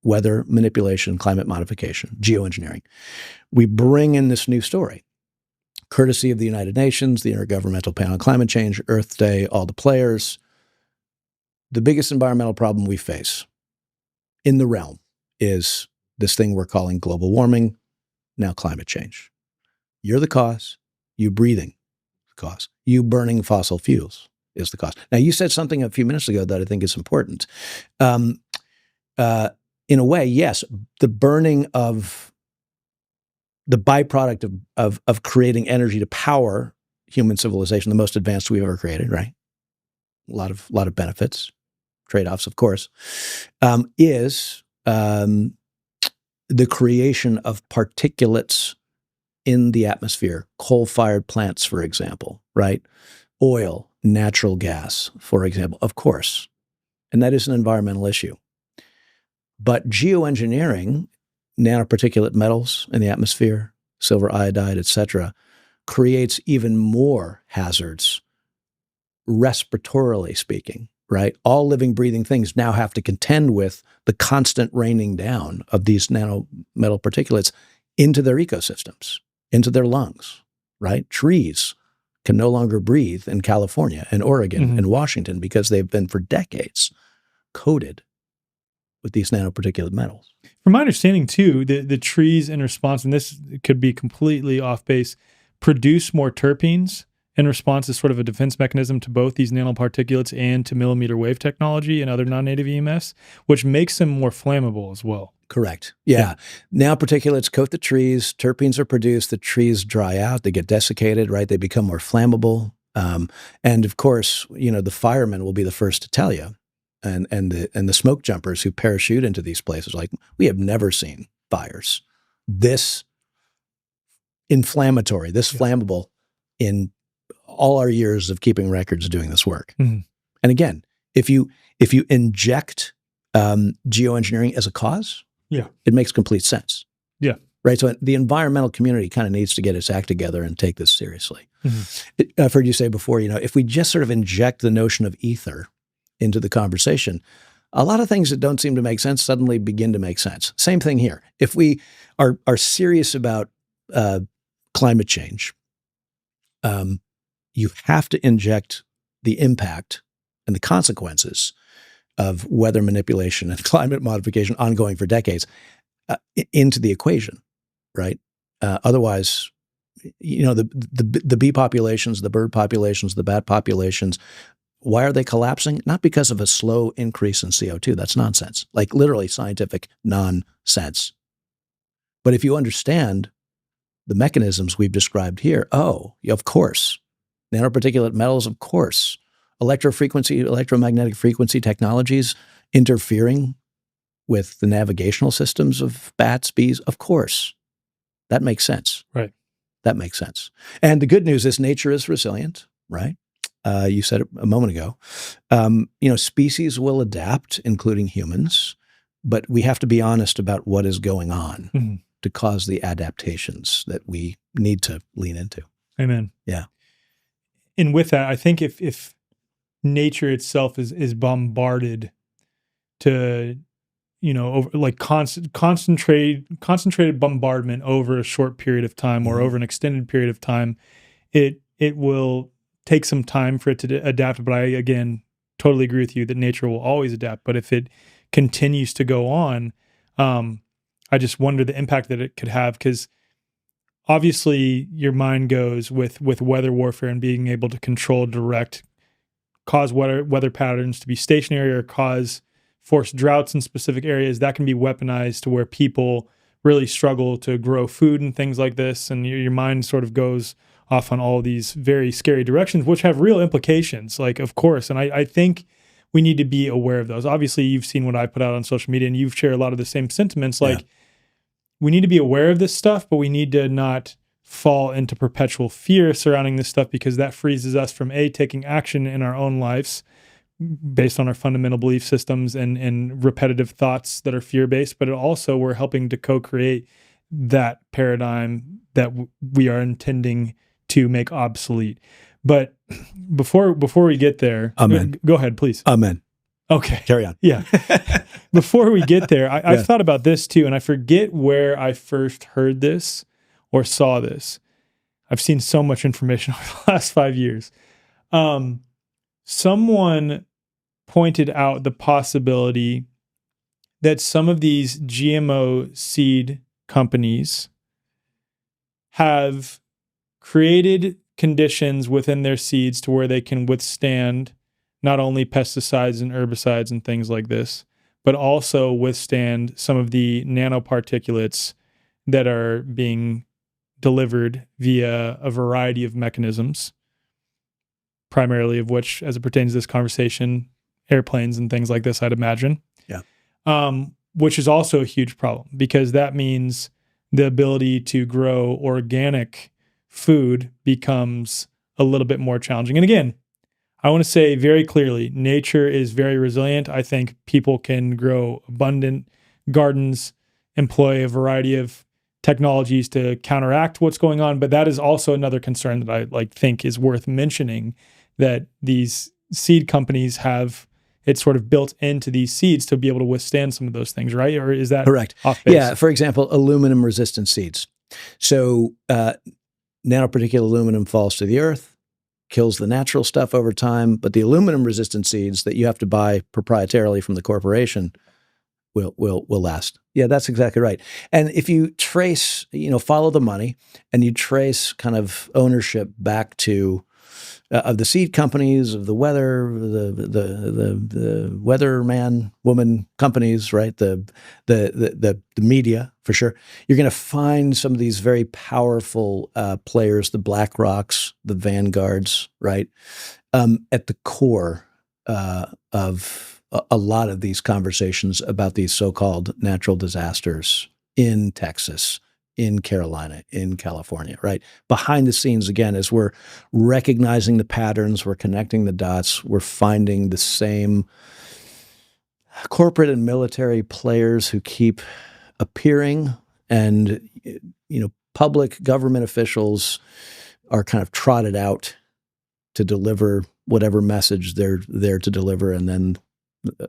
weather manipulation, climate modification, geoengineering. We bring in this new story, courtesy of the United Nations, the Intergovernmental Panel on Climate Change, Earth Day, all the players. The biggest environmental problem we face in the realm is this thing we're calling global warming, now climate change. You're the cause. You breathing, the cause. You burning fossil fuels is the cause. Now, you said something a few minutes ago that I think is important. In a way, yes, the burning of the byproduct of creating energy to power human civilization, the most advanced we've ever created, right? A lot of benefits, trade-offs, of course, is the creation of particulates in the atmosphere, coal-fired plants, for example, right? Oil, natural gas, for example, of course. And that is an environmental issue. But geoengineering, nanoparticulate metals in the atmosphere, silver iodide, et cetera, creates even more hazards, respiratorily speaking, right? All living, breathing things now have to contend with the constant raining down of these nanometal particulates into their ecosystems, into their lungs, right? Trees can no longer breathe in California and Oregon and Washington because they've been for decades coated with these nanoparticulate metals. From my understanding, too, the trees in response, and this could be completely off base, produce more terpenes in response as sort of a defense mechanism to both these nanoparticulates and to millimeter wave technology and other non-native EMS, which makes them more flammable as well. Correct. Yeah. Nanoparticulates coat the trees, terpenes are produced, the trees dry out, they get desiccated, right? They become more flammable. And of course, the firemen will be the first to tell you, and the smoke jumpers who parachute into these places, like, we have never seen fires this inflammatory, this flammable in all our years of keeping records doing this work. And again, if you inject geoengineering as a cause, it makes complete sense. Yeah. Right. So the environmental community kind of needs to get its act together and take this seriously. I've heard you say before, if we just sort of inject the notion of ether into the conversation, a lot of things that don't seem to make sense suddenly begin to make sense. Same thing here. If we are serious about climate change, you have to inject the impact and the consequences of weather manipulation and climate modification ongoing for decades into the equation, right? Otherwise, the bee populations, the bird populations, the bat populations, why are they collapsing? Not because of a slow increase in CO2. That's nonsense, like literally scientific nonsense. But if you understand the mechanisms we've described here, of course, nanoparticulate metals, of course, electromagnetic frequency technologies interfering with the navigational systems of bats, bees, of course. That makes sense. Right. That makes sense. And the good news is nature is resilient, right? You said it a moment ago. Species will adapt, including humans, but we have to be honest about what is going on to cause the adaptations that we need to lean into. Amen. Yeah. And with that, I think if nature itself is bombarded to, concentrated bombardment over a short period of time or over an extended period of time, it will take some time for it to adapt. But I, again, totally agree with you that nature will always adapt. But if it continues to go on, I just wonder the impact that it could have, because obviously your mind goes with weather warfare and being able to control, cause weather patterns to be stationary or cause forced droughts in specific areas. That can be weaponized to where people really struggle to grow food and things like this. And your mind sort of goes off on all these very scary directions, which have real implications, like, of course. And I think we need to be aware of those. Obviously, you've seen what I put out on social media, and you've shared a lot of the same sentiments. Like, we need to be aware of this stuff, but we need to not fall into perpetual fear surrounding this stuff, because that freezes us from taking action in our own lives based on our fundamental belief systems and repetitive thoughts that are fear-based, but we're helping to co-create that paradigm that we are intending to make obsolete. But before we get there, Amen. Go ahead, please. Amen. Okay. Carry on. Yeah. Before we get there, I've thought about this too, and I forget where I first heard this or saw this. I've seen so much information over the last 5 years. Someone pointed out the possibility that some of these GMO seed companies have created conditions within their seeds to where they can withstand not only pesticides and herbicides and things like this, but also withstand some of the nanoparticulates that are being delivered via a variety of mechanisms, primarily of which, as it pertains to this conversation, airplanes and things like this, I'd imagine. Yeah. Which is also a huge problem, because that means the ability to grow organic food becomes a little bit more challenging. And again, I want to say very clearly, nature is very resilient. I think people can grow abundant gardens, employ a variety of technologies to counteract what's going on. But that is also another concern that I think is worth mentioning, that these seed companies have it's sort of built into these seeds to be able to withstand some of those things, right? Or is that correct? Off base? Yeah. For example, aluminum resistant seeds. So nanoparticulate aluminum falls to the earth, kills the natural stuff over time, but the aluminum resistant seeds that you have to buy proprietarily from the corporation will last. Yeah, that's exactly right. And if you trace, follow the money, and you trace kind of ownership back to of the seed companies, of the weatherman woman companies, right? The media, for sure. You're going to find some of these very powerful players, the BlackRocks, the Vanguards, right? At the core of a lot of these conversations about these so-called natural disasters in Texas, in Carolina, in California, right? Behind the scenes, again, as we're recognizing the patterns, we're connecting the dots, we're finding the same corporate and military players who keep appearing, and public government officials are kind of trotted out to deliver whatever message they're there to deliver, and then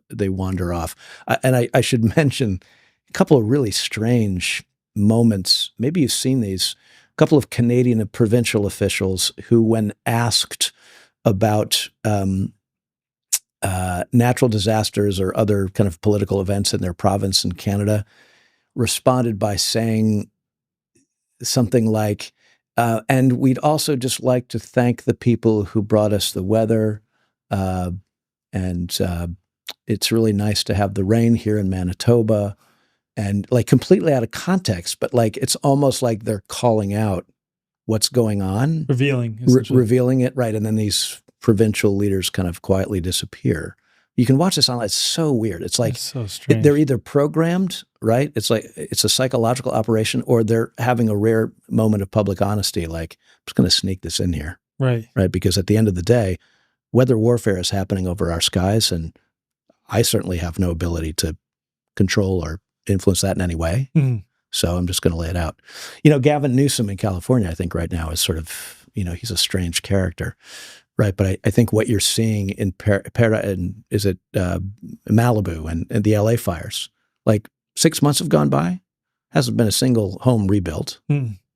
they wander off. And I should mention a couple of really strange moments. Maybe you've seen these. A couple of Canadian provincial officials who, when asked about natural disasters or other kind of political events in their province in Canada, responded by saying something like, and we'd also just like to thank the people who brought us the weather, and it's really nice to have the rain here in Manitoba. And like completely out of context, but like it's almost like they're calling out what's going on. Revealing it, right. And then these provincial leaders kind of quietly disappear. You can watch this online. It's so weird. It's like so strange. They're either programmed, right? It's like it's a psychological operation, or they're having a rare moment of public honesty, like, I'm just going to sneak this in here. Right. Right. Because at the end of the day, weather warfare is happening over our skies, and I certainly have no ability to control or influence that in any way. Mm-hmm. So I'm just going to lay it out. Gavin Newsom in California, I think right now is sort of, he's a strange character, right? But I think what you're seeing in Malibu and the LA fires, like 6 months have gone by, hasn't been a single home rebuilt,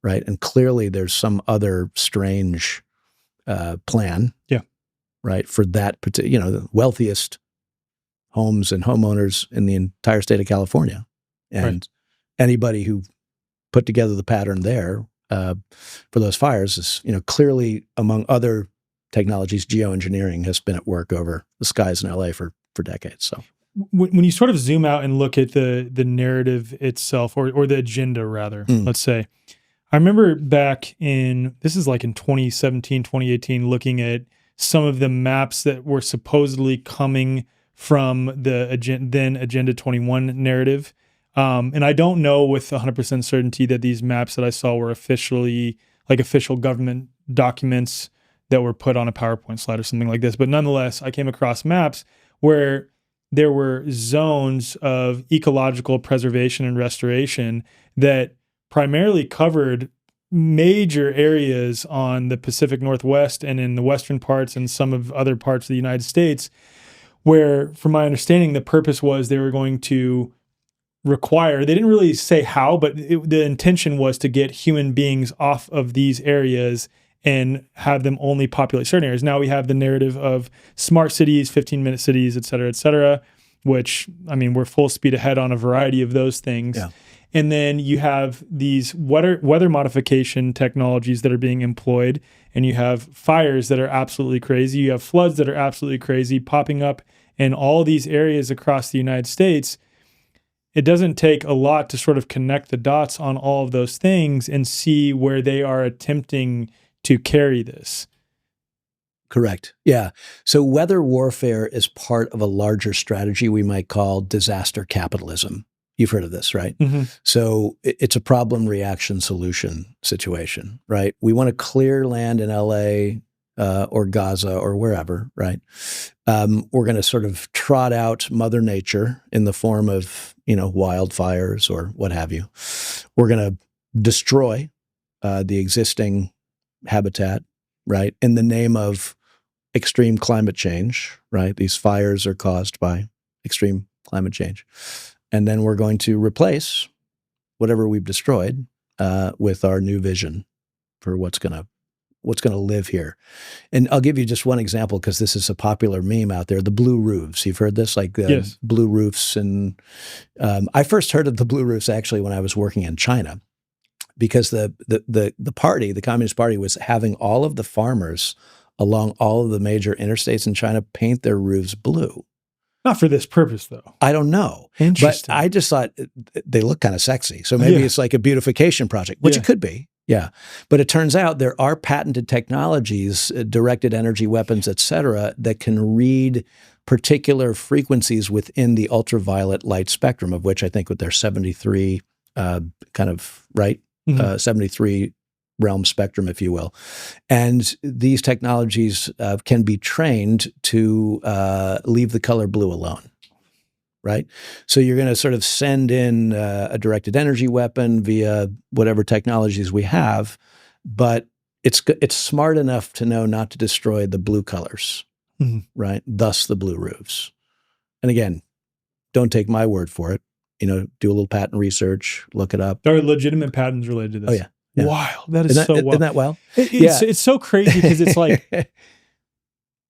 right? And clearly there's some other strange plan, right, for that particular, the wealthiest homes and homeowners in the entire state of California. And anybody who put together the pattern there for those fires is, clearly, among other technologies, geoengineering has been at work over the skies in LA for decades. So when you sort of zoom out and look at the narrative itself, or the agenda rather, let's say, I remember back this is like in 2017, 2018, looking at some of the maps that were supposedly coming from the then Agenda 21 narrative. And I don't know with 100% certainty that these maps that I saw were official government documents that were put on a PowerPoint slide or something like this. But nonetheless, I came across maps where there were zones of ecological preservation and restoration that primarily covered major areas on the Pacific Northwest and in the western parts and some of other parts of the United States, where, from my understanding, the purpose was they were going to they didn't really say how, but the intention was to get human beings off of these areas and have them only populate certain areas. Now we have the narrative of smart cities, 15-minute cities, et cetera, which, I mean, we're full speed ahead on a variety of those things. Yeah. And then you have these weather modification technologies that are being employed, and you have fires that are absolutely crazy. You have floods that are absolutely crazy popping up in all these areas across the United States. It doesn't take a lot to sort of connect the dots on all of those things and see where they are attempting to carry this. Correct. Yeah. So weather warfare is part of a larger strategy we might call disaster capitalism. You've heard of this, right? Mm-hmm. So it's a problem, reaction, solution situation, right? We want to clear land in LA or Gaza or wherever, right? We're going to sort of trot out Mother Nature in the form of, wildfires or what have you. We're going to destroy the existing habitat, right, in the name of extreme climate change, right? These fires are caused by extreme climate change. And then we're going to replace whatever we've destroyed with our new vision for what's going to live here. And I'll give you just one example because this is a popular meme out there, the blue roofs. You've heard this? Like Yes. blue roofs. And I first heard of the blue roofs actually when I was working in China, because the party, the Communist Party, was having all of the farmers along all of the major interstates in China paint their roofs blue. Not for this purpose, though. I don't know. Interesting. But I just thought they look kind of sexy. So maybe it's like a beautification project, which it could be. Yeah. But it turns out there are patented technologies, directed energy weapons, et cetera, that can read particular frequencies within the ultraviolet light spectrum, of which I think there's 73 right? 73 realm spectrum, if you will. And these technologies can be trained to leave the color blue alone, right? So you're going to sort of send in a directed energy weapon via whatever technologies we have, but it's smart enough to know not to destroy the blue colors, right? Thus the blue roofs. And again, don't take my word for it. Do a little patent research, look it up. There are legitimate patents related to this. Oh, yeah. Wow. That is so wild. Isn't that wild? It's so crazy because it's like,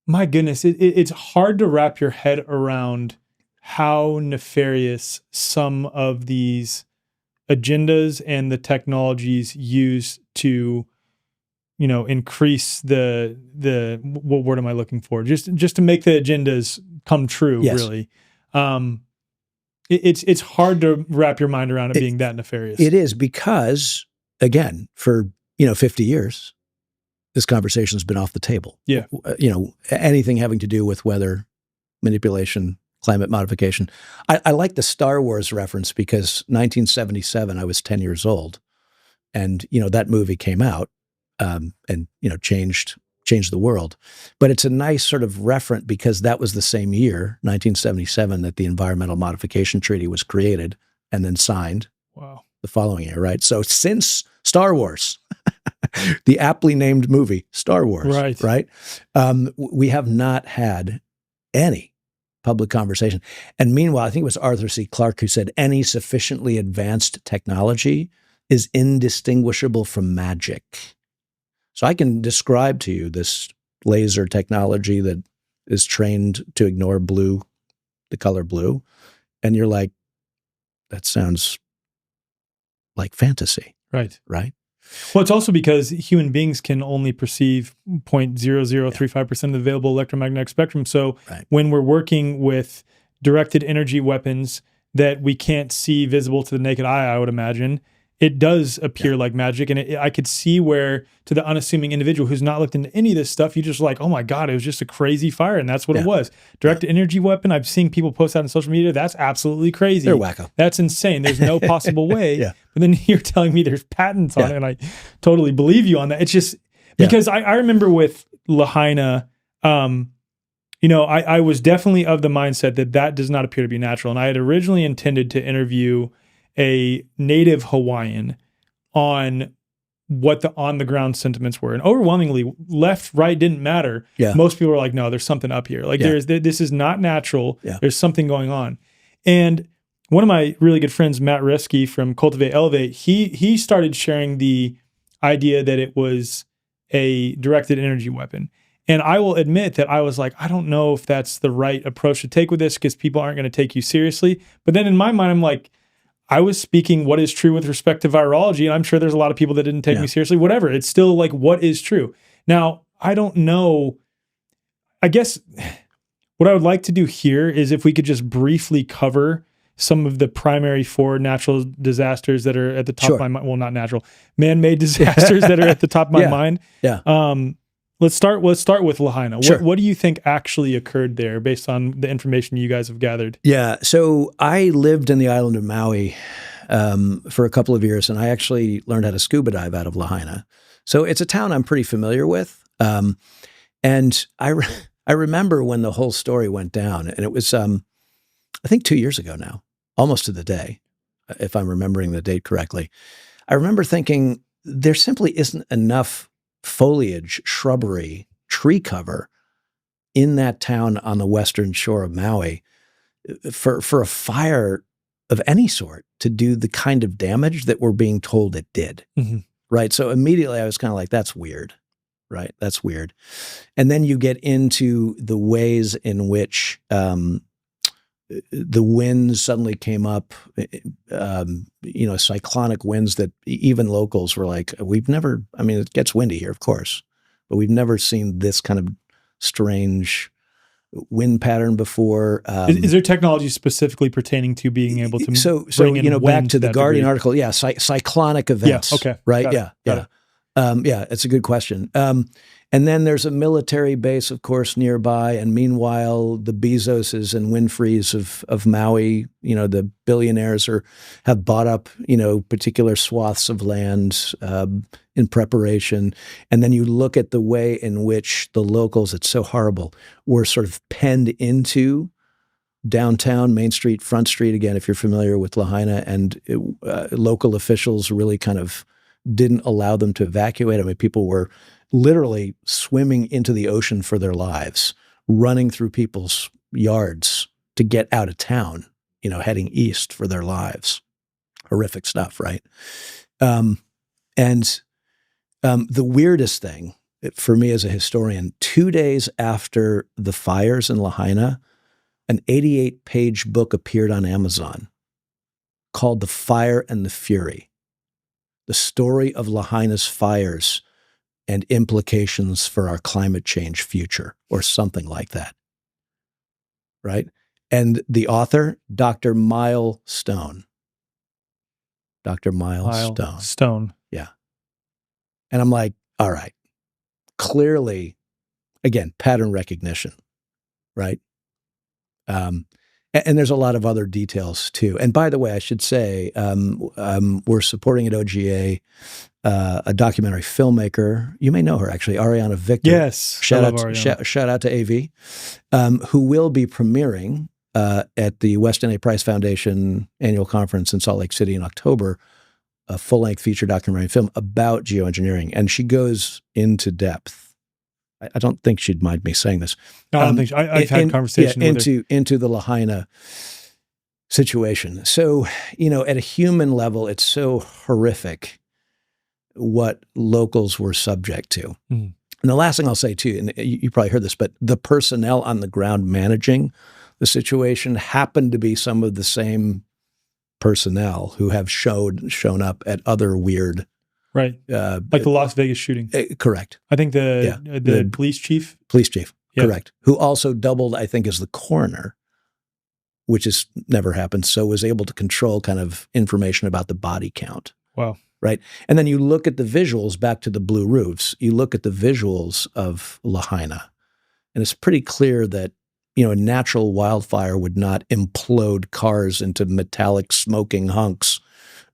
my goodness, it's hard to wrap your head around how nefarious some of these agendas and the technologies used to, increase the what word am I looking for? Just to make the agendas come true, really. It's hard to wrap your mind around it being that nefarious. It is because, again, for 50 years, this conversation has been off the table. Yeah. Anything having to do with weather manipulation, climate modification. I like the Star Wars reference because 1977, I was 10 years old, and that movie came out and changed the world. But it's a nice sort of referent because that was the same year, 1977, that the Environmental Modification Treaty was created and then signed. Wow. The following year, right? So since Star Wars, the aptly named movie Star Wars, right? We have not had any public conversation. And meanwhile, I think it was Arthur C. Clarke who said any sufficiently advanced technology is indistinguishable from magic. So I can describe to you this laser technology that is trained to ignore blue, the color blue, and you're like, that sounds like fantasy. Right. Well, it's also because human beings can only perceive 0.0035% of the available electromagnetic spectrum. So when we're working with directed energy weapons that we can't see visible to the naked eye, I would imagine, it does appear like magic. And I could see where, to the unassuming individual who's not looked into any of this stuff, you just like, oh my God, it was just a crazy fire. And that's what it was. Directed energy weapon, I've seen people post that on social media. That's absolutely crazy. They're wacko. That's insane. There's no possible way. But then you're telling me there's patents on it, and I totally believe you on that. It's just because I remember with Lahina, I was definitely of the mindset that does not appear to be natural. And I had originally intended to interview a native Hawaiian on what the on-the-ground sentiments were. And overwhelmingly, left, right didn't matter. Most people were like, no, there's something up here. Like this is not natural. There's something going on. And one of my really good friends, Matt Reski from Cultivate Elevate, he started sharing the idea that it was a directed energy weapon. And I will admit that I was like, I don't know if that's the right approach to take with this because people aren't going to take you seriously. But then in my mind, I'm like, I was speaking what is true with respect to virology, and I'm sure there's a lot of people that didn't take me seriously. Whatever. It's still like, what is true? Now, I don't know. I guess what I would like to do here is if we could just briefly cover some of the primary four natural disasters that are at the top of my mind. Well, not natural, man-made disasters that are at the top of my mind. Let's start with Lahina. What do you think actually occurred there based on the information you guys have gathered? Yeah. So I lived in the island of Maui for a couple of years, and I actually learned how to scuba dive out of Lahina. So it's a town I'm pretty familiar with. And I remember when the whole story went down, and it was, I think 2 years ago now, almost to the day, if I'm remembering the date correctly. I remember thinking there simply isn't enough foliage, shrubbery, tree cover in that town on the western shore of Maui for a fire of any sort to do the kind of damage that we're being told it did. Mm-hmm. Right. So immediately I was kind of like, that's weird. Right. That's weird. And then you get into the ways in which the winds suddenly came up, cyclonic winds that even locals were like, it gets windy here, of course, but we've never seen this kind of strange wind pattern before. Is there technology specifically pertaining to being able to bring in back to the Guardian degree? article, cyclonic events. Yeah, okay. Right, Got it. it's a good question. And then there's a military base, of course, nearby. And meanwhile, the Bezoses and Winfreys of Maui, the billionaires have bought up, particular swaths of land in preparation. And then you look at the way in which the locals, it's so horrible, were sort of penned into downtown, Main Street, Front Street, again, if you're familiar with Lahina, and local officials really kind of didn't allow them to evacuate. I mean, people were literally swimming into the ocean for their lives, running through people's yards to get out of town, heading east for their lives. Horrific stuff, right? The weirdest thing for me as a historian, 2 days after the fires in Lahaina, an 88-page book appeared on Amazon called The Fire and the Fury, the story of Lahaina's fires and implications for our climate change future, or something like that, right? And the author, Dr. Mile Stone. Dr. Mile Stone. Yeah. And I'm like, all right, clearly, again, pattern recognition, right? And there's a lot of other details too. And by the way, I should say, we're supporting at OGA a documentary filmmaker. You may know her, actually, Ariana Victor. Yes, shout out to AV, who will be premiering at the Weston A. Price Foundation annual conference in Salt Lake City in October, a full-length feature documentary film about geoengineering, and she goes into depth. I don't think she'd mind me saying this. No, I don't think so. I've had conversations with her. Into the Lahina situation. So, at a human level, it's so horrific what locals were subject to. Mm. And the last thing I'll say too, and you probably heard this, but the personnel on the ground managing the situation happened to be some of the same personnel who have shown up at other weird. Right. Like the Las Vegas shooting. Correct. I think the police chief. Police chief, correct. Who also doubled, I think, as the coroner, which has never happened. So was able to control kind of information about the body count. Wow. Right. And then you look at the visuals, back to the blue roofs, you look at the visuals of Lahaina, and it's pretty clear that, a natural wildfire would not implode cars into metallic smoking hunks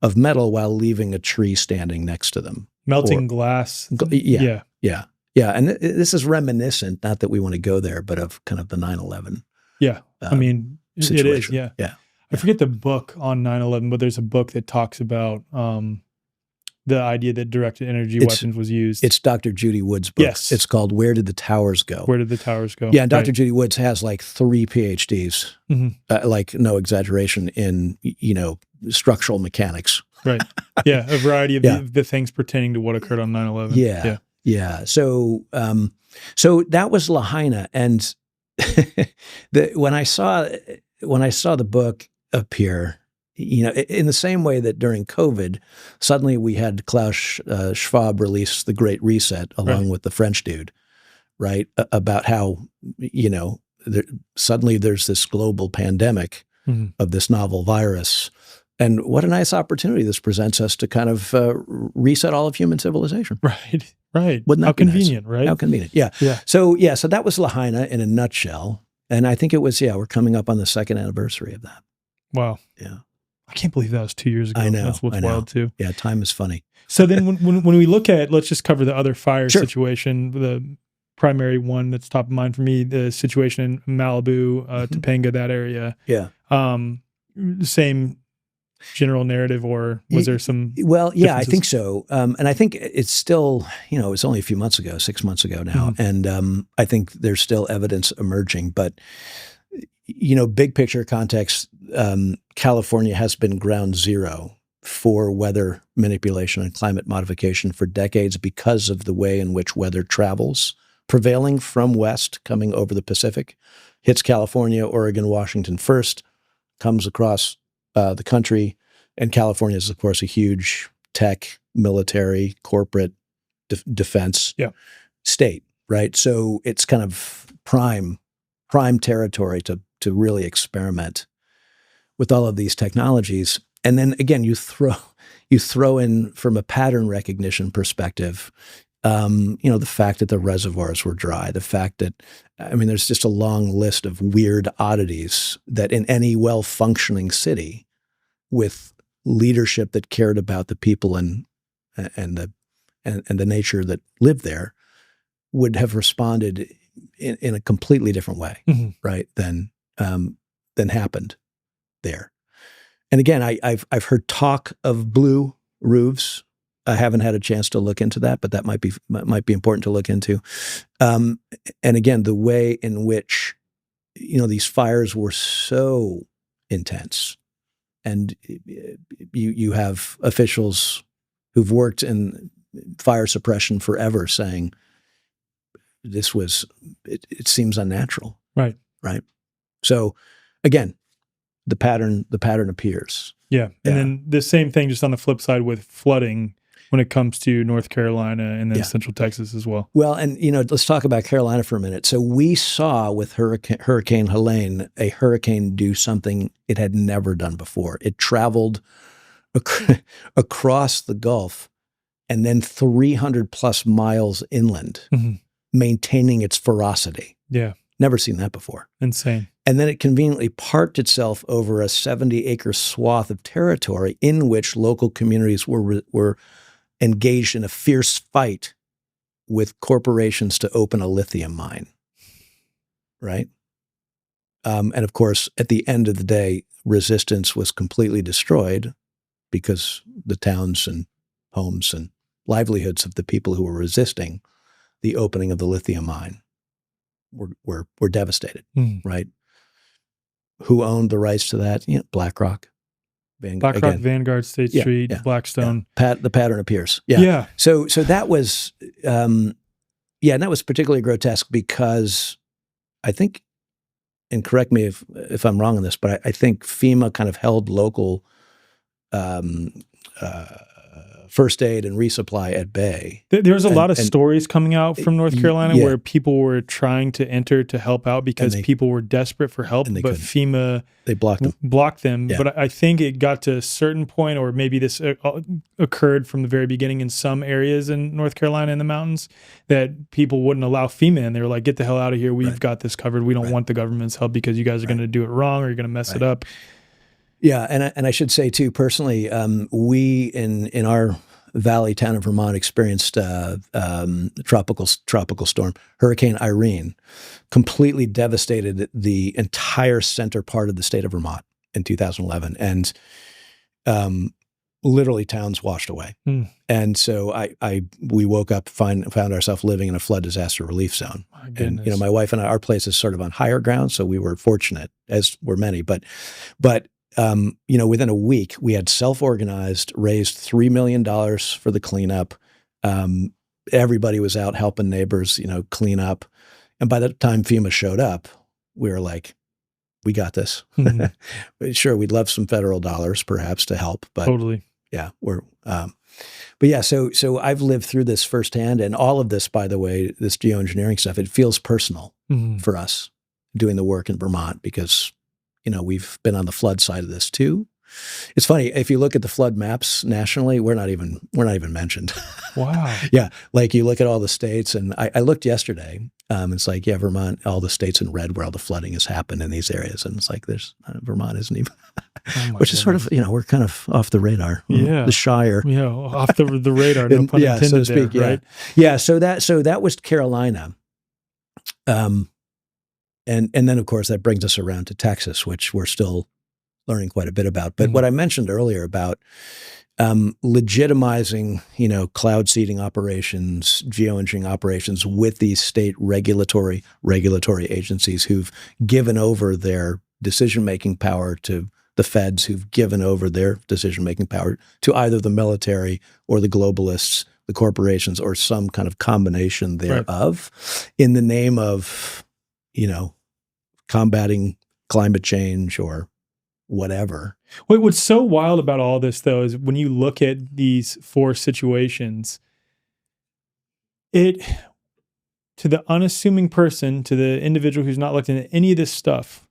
of metal while leaving a tree standing next to them. Melting glass. Yeah. And this is reminiscent, not that we want to go there, but of kind of the 9/11. Yeah. It is. Yeah. I forget the book on 9/11, but there's a book that talks about the idea that directed energy weapons was used. It's Dr. Judy Wood's book. Yes. It's called Where Did the Towers Go? Where Did the Towers Go? Yeah, and Dr. Judy Woods has like 3 PhDs, like no exaggeration, in, structural mechanics. Right. Yeah, a variety of the things pertaining to what occurred on 9/11. Yeah. So that was Lahina, and when I saw the book appear, in the same way that during COVID, suddenly we had Klaus Schwab release The Great Reset along with the French dude, right? About how, suddenly there's this global pandemic of this novel virus. And what a nice opportunity this presents us to kind of reset all of human civilization. Right. Wouldn't that How be convenient, nice? right? How convenient. Yeah. So that was Lahina in a nutshell. And I think it was, we're coming up on the 2nd anniversary of that. Wow. Yeah. I can't believe that was 2 years ago. I know. That's what's wild too. Yeah, time is funny. So then when we look at, let's just cover the other fire situation, the primary one that's top of mind for me, the situation in Malibu, Topanga, that area. Yeah. Same general narrative, or was there some? Well, yeah, I differences? think so. And I think it's still, it was only a few months ago, 6 months ago now. And I think there's still evidence emerging. But, big picture context, California has been ground zero for weather manipulation and climate modification for decades because of the way in which weather travels, prevailing from west, coming over the Pacific, hits California, Oregon, Washington first, comes across the country. And California is, of course, a huge tech, military, corporate defense state, right? So it's kind of prime territory to really experiment with all of these technologies. And then again, you throw in, from a pattern recognition perspective, the fact that the reservoirs were dry, the fact that, there's just a long list of weird oddities that in any well-functioning city with leadership that cared about the people and the nature that lived there would have responded in a completely different way, right? Than happened there. And again, I've heard talk of blue roofs. I haven't had a chance to look into that, but that might be important to look into. And again, the way in which these fires were so intense, and you have officials who've worked in fire suppression forever saying this was it seems unnatural, right? So again, the pattern appears. Yeah. And then the same thing just on the flip side with flooding when it comes to North Carolina and then Central Texas as well. Well, and let's talk about Carolina for a minute. So we saw with Hurricane Helene, a hurricane do something it had never done before. It traveled across the Gulf and then 300 plus miles inland, maintaining its ferocity. Yeah. Never seen that before. Insane. And then it conveniently parked itself over a 70-acre swath of territory in which local communities were engaged in a fierce fight with corporations to open a lithium mine, right? And of course, at the end of the day, resistance was completely destroyed because the towns and homes and livelihoods of the people who were resisting the opening of the lithium mine were devastated, right? Who owned the rights to that? BlackRock. Vanguard, State Street, Blackstone. The pattern appears. Yeah. So that was, and that was particularly grotesque because I think, and correct me if I'm wrong on this, but I think FEMA kind of held local first aid and resupply at bay. There's a lot of stories coming out from North Carolina where people were trying to enter to help out because people were desperate for help, but FEMA blocked them. Yeah. But I think it got to a certain point, or maybe this occurred from the very beginning in some areas in North Carolina in the mountains, that people wouldn't allow FEMA in. They were like, get the hell out of here. We've got this covered. We don't want the government's help because you guys are going to do it wrong or you're going to mess it up. Yeah, and I should say too, personally, we in our valley town of Vermont experienced tropical storm, Hurricane Irene, completely devastated the entire center part of the state of Vermont in 2011, and literally towns washed away. And so we woke up, found ourselves living in a flood disaster relief zone. And my wife and I, our place is sort of on higher ground, so we were fortunate, as were many, but within a week, we had self-organized, raised $3 million for the cleanup. Everybody was out helping neighbors, clean up. And by the time FEMA showed up, we were like, we got this. Sure, we'd love some federal dollars perhaps to help, but totally. Yeah, so I've lived through this firsthand, and all of this, by the way, this geoengineering stuff, it feels personal for us doing the work in Vermont because we've been on the flood side of this too. It's funny, if you look at the flood maps nationally, we're not even mentioned. Wow. Yeah, like you look at all the states, and I looked yesterday. It's like, Vermont, all the states in red where all the flooding has happened in these areas, and it's like Vermont isn't even, which is sort of we're kind of off the radar. Yeah, the Shire. Yeah, off the radar. No pun intended, so to speak. There, right? Yeah. So that was Carolina. And then, of course, that brings us around to Texas, which we're still learning quite a bit about. But what I mentioned earlier about legitimizing, cloud seeding operations, geoengineering operations with these state regulatory agencies who've given over their decision-making power to the feds, who've given over their decision-making power to either the military or the globalists, the corporations, or some kind of combination thereof, in the name of, combating climate change or whatever. What's so wild about all this, though, is when you look at these four situations, to the unassuming person, to the individual who's not looked into any of this stuff,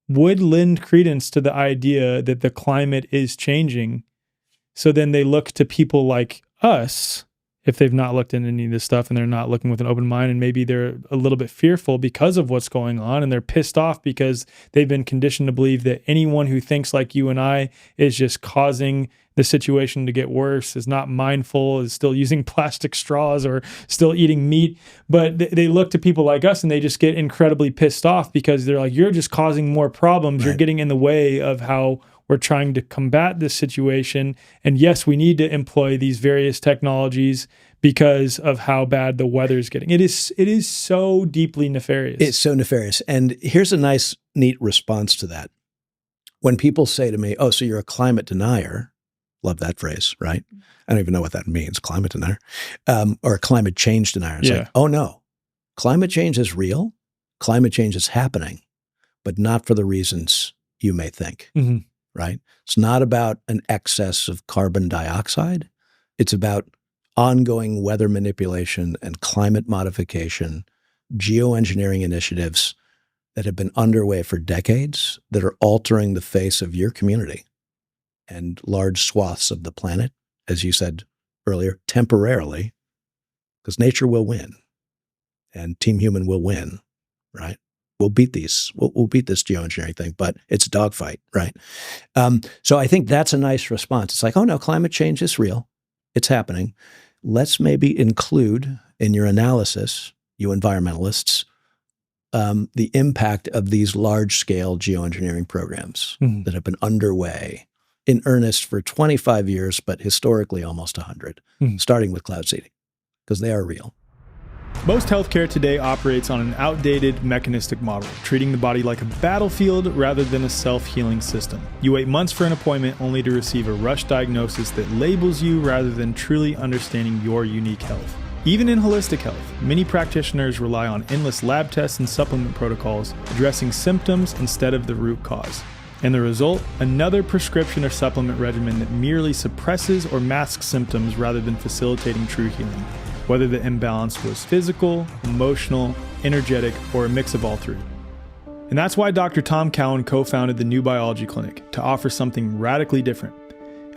would lend credence to the idea that the climate is changing. So then they look to people like us, if they've not looked into any of this stuff and they're not looking with an open mind, and maybe they're a little bit fearful because of what's going on, and they're pissed off because they've been conditioned to believe that anyone who thinks like you and I is just causing the situation to get worse, is not mindful, is still using plastic straws or still eating meat. But they look to people like us and they just get incredibly pissed off because they're like, you're just causing more problems. Right. You're getting in the way of how we're trying to combat this situation. And yes, we need to employ these various technologies because of how bad the weather is getting. It is so deeply nefarious. It's so nefarious. And here's a nice, neat response to that. When people say to me, oh, so you're a climate denier, love that phrase, right? I don't even know what that means, climate denier, or a climate change denier. It's like, oh no, climate change is real. Climate change is happening, but not for the reasons you may think. Mm-hmm. Right? It's not about an excess of carbon dioxide. It's about ongoing weather manipulation and climate modification, geoengineering initiatives that have been underway for decades that are altering the face of your community and large swaths of the planet, as you said earlier, temporarily, because nature will win and Team Human will win, right? We'll beat these. We'll beat this geoengineering thing, but it's a dogfight, right? So I think that's a nice response. It's like, oh no, climate change is real. It's happening. Let's maybe include in your analysis, you environmentalists, the impact of these large-scale geoengineering programs that have been underway in earnest for 25 years, but historically almost 100, starting with cloud seeding, because they are real. Most healthcare today operates on an outdated mechanistic model, treating the body like a battlefield rather than a self-healing system. You wait months for an appointment only to receive a rush diagnosis that labels you rather than truly understanding your unique health. Even in holistic health, many practitioners rely on endless lab tests and supplement protocols, addressing symptoms instead of the root cause. And the result? Another prescription or supplement regimen that merely suppresses or masks symptoms rather than facilitating true healing, whether the imbalance was physical, emotional, energetic, or a mix of all three. And that's why Dr. Tom Cowan co-founded the New Biology Clinic, to offer something radically different.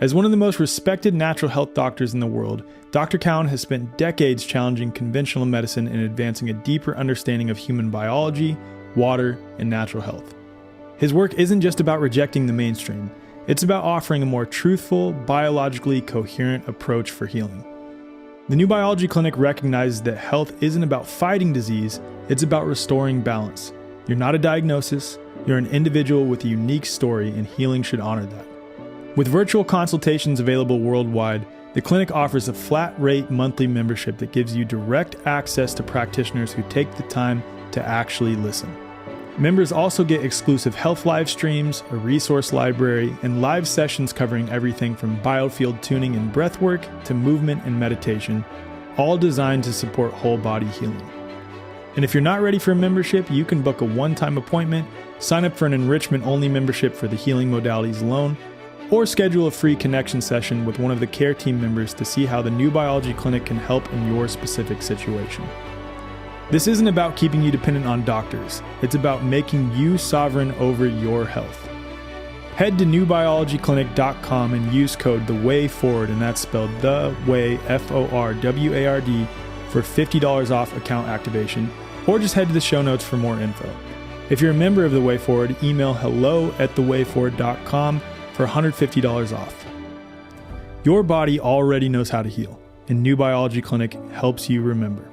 As one of the most respected natural health doctors in the world, Dr. Cowan has spent decades challenging conventional medicine and advancing a deeper understanding of human biology, water, and natural health. His work isn't just about rejecting the mainstream, it's about offering a more truthful, biologically coherent approach for healing. The New Biology Clinic recognizes that health isn't about fighting disease, it's about restoring balance. You're not a diagnosis, you're an individual with a unique story, and healing should honor that. With virtual consultations available worldwide, the clinic offers a flat-rate monthly membership that gives you direct access to practitioners who take the time to actually listen. Members also get exclusive health live streams, a resource library, and live sessions covering everything from biofield tuning and breathwork to movement and meditation, all designed to support whole body healing. And if you're not ready for a membership, you can book a one-time appointment, sign up for an enrichment-only membership for the healing modalities alone, or schedule a free connection session with one of the care team members to see how the New Biology Clinic can help in your specific situation. This isn't about keeping you dependent on doctors. It's about making you sovereign over your health. Head to newbiologyclinic.com and use code THEWAYFORWARD, and that's spelled The Way, F-O-R-W-A-R-D, for $50 off account activation, or just head to the show notes for more info. If you're a member of The Way Forward, email hello@thewayforward.com for $150 off. Your body already knows how to heal, and New Biology Clinic helps you remember.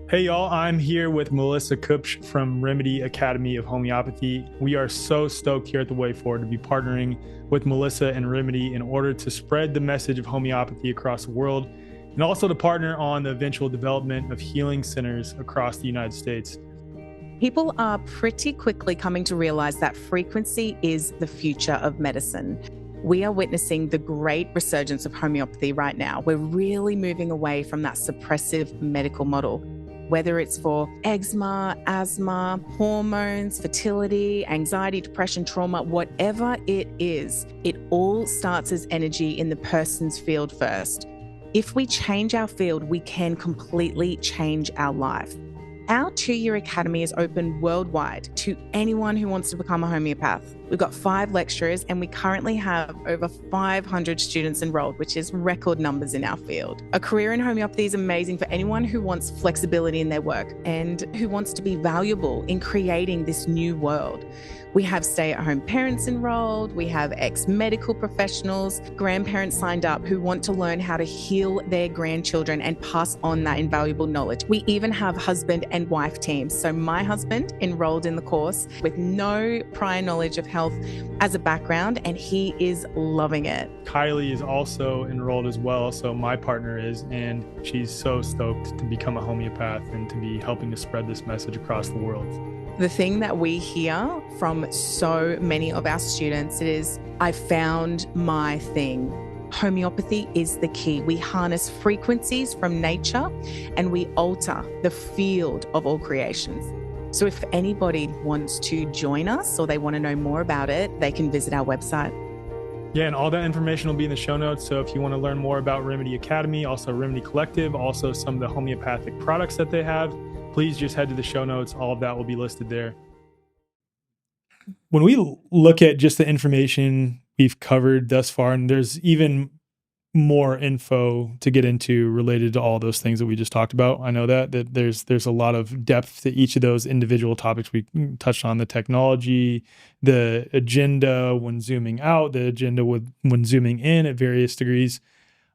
Hey y'all, I'm here with Melissa Kupsch from Remedy Academy of Homeopathy. We are so stoked here at The Way Forward to be partnering with Melissa and Remedy in order to spread the message of homeopathy across the world, and also to partner on the eventual development of healing centers across the United States. People are pretty quickly coming to realize that frequency is the future of medicine. We are witnessing the great resurgence of homeopathy right now. We're really moving away from that suppressive medical model. Whether it's for eczema, asthma, hormones, fertility, anxiety, depression, trauma, whatever it is, it all starts as energy in the person's field first. If we change our field, we can completely change our life. Our 2-year academy is open worldwide to anyone who wants to become a homeopath. We've got 5 lecturers and we currently have over 500 students enrolled, which is record numbers in our field. A career in homeopathy is amazing for anyone who wants flexibility in their work and who wants to be valuable in creating this new world. We have stay-at-home parents enrolled, we have ex-medical professionals, grandparents signed up who want to learn how to heal their grandchildren and pass on that invaluable knowledge. We even have husband and wife teams. So my husband enrolled in the course with no prior knowledge of health as a background, and he is loving it. Kylie is also enrolled as well, so my partner is, and she's so stoked to become a homeopath and to be helping to spread this message across the world. The thing that we hear from so many of our students is, I found my thing. Homeopathy is the key. We harness frequencies from nature and we alter the field of all creations. So if anybody wants to join us or they want to know more about it, they can visit our website. Yeah, and all that information will be in the show notes. So if you want to learn more about Remedy Academy, also RMDY Collective, also some of the homeopathic products that they have, please just head to the show notes. All of that will be listed there. When we look at just the information we've covered thus far, and there's even more info to get into related to all those things that we just talked about. I know that there's a lot of depth to each of those individual topics we touched on: the technology, the agenda when zooming out, the agenda when zooming in at various degrees.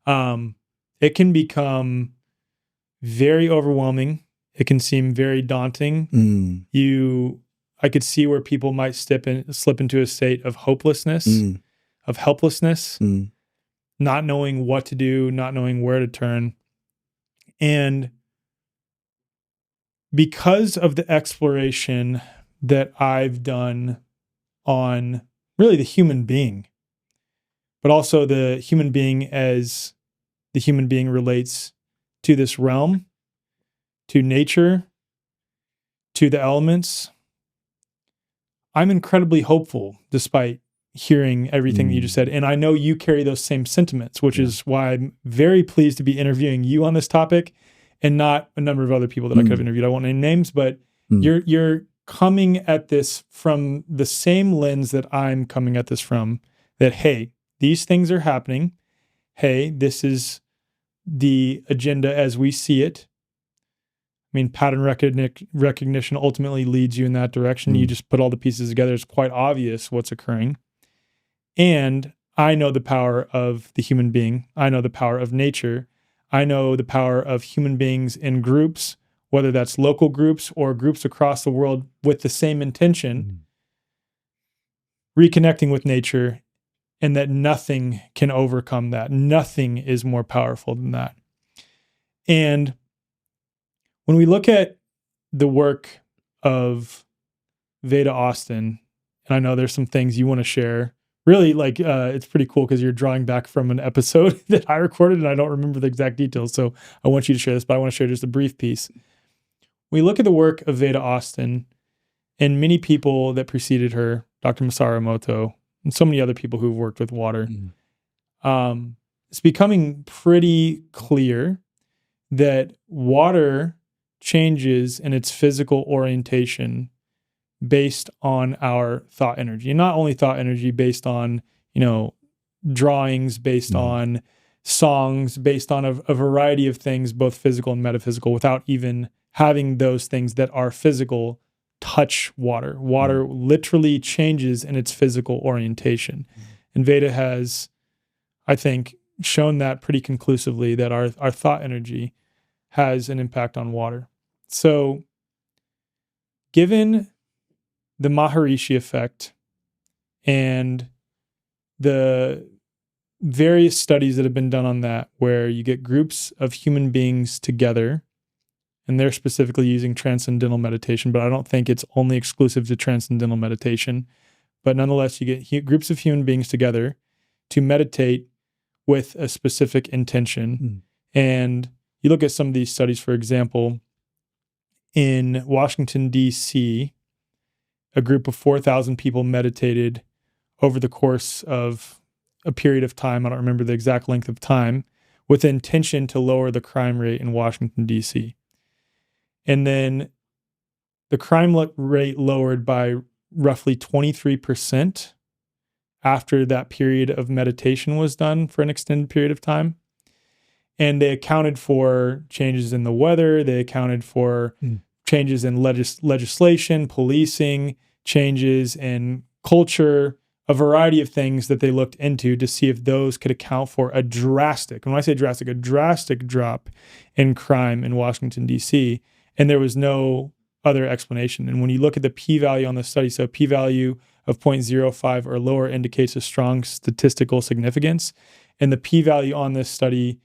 It can become very overwhelming. It can seem very daunting. I could see where people might slip into a state of hopelessness, of helplessness, not knowing what to do, not knowing where to turn. And because of the exploration that I've done on really the human being, but also the human being as the human being relates to this realm, to nature, to the elements, I'm incredibly hopeful despite hearing everything that you just said. And I know you carry those same sentiments, which is why I'm very pleased to be interviewing you on this topic and not a number of other people that I could have interviewed. I won't name names, but you're coming at this from the same lens that I'm coming at this from, that, hey, these things are happening. Hey, this is the agenda as we see it. I mean, pattern recognition ultimately leads you in that direction. You just put all the pieces together. It's quite obvious what's occurring. And I know the power of the human being. I know the power of nature. I know the power of human beings in groups, whether that's local groups or groups across the world with the same intention, reconnecting with nature, and that nothing can overcome that. Nothing is more powerful than that. And when we look at the work of Veda Austin, and I know there's some things you want to share, really, like, it's pretty cool because you're drawing back from an episode that I recorded and I don't remember the exact details. So I want you to share this, but I want to share just a brief piece. We look at the work of Veda Austin and many people that preceded her, Dr. Masaru Emoto, and so many other people who've worked with water. It's becoming pretty clear that water changes in its physical orientation based on our thought energy. And not only thought energy based on, drawings, based on songs, based on a variety of things, both physical and metaphysical, without even having those things that are physical touch water. Water literally changes in its physical orientation. And Veda has, I think, shown that pretty conclusively, that our thought energy has an impact on water. So, given the Maharishi effect and the various studies that have been done on that, where you get groups of human beings together, and they're specifically using transcendental meditation, but I don't think it's only exclusive to transcendental meditation. But nonetheless, you get groups of human beings together to meditate with a specific intention. And you look at some of these studies, for example, in Washington, D.C., a group of 4,000 people meditated over the course of a period of time. I don't remember the exact length of time, with the intention to lower the crime rate in Washington, D.C. And then the crime rate lowered by roughly 23% after that period of meditation was done for an extended period of time. And they accounted for changes in the weather. They accounted for changes in legislation, policing, changes in culture, a variety of things that they looked into to see if those could account for a drastic, and when I say drastic, a drastic drop in crime in Washington, D.C., and there was no other explanation. And when you look at the p-value on the study, so p-value of 0.05 or lower indicates a strong statistical significance, and the p-value on this study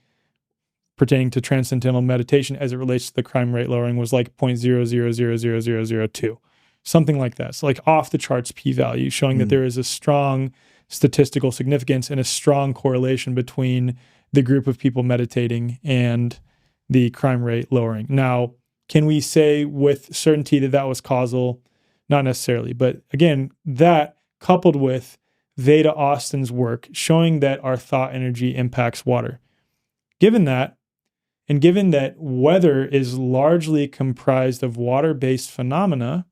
pertaining to transcendental meditation as it relates to the crime rate lowering was like 0.000002. Something like that. So like off the charts p-value, showing that there is a strong statistical significance and a strong correlation between the group of people meditating and the crime rate lowering. Now, can we say with certainty that that was causal? Not necessarily. But again, that coupled with Veda Austin's work showing that our thought energy impacts water. Given that, and given that weather is largely comprised of water-based phenomena,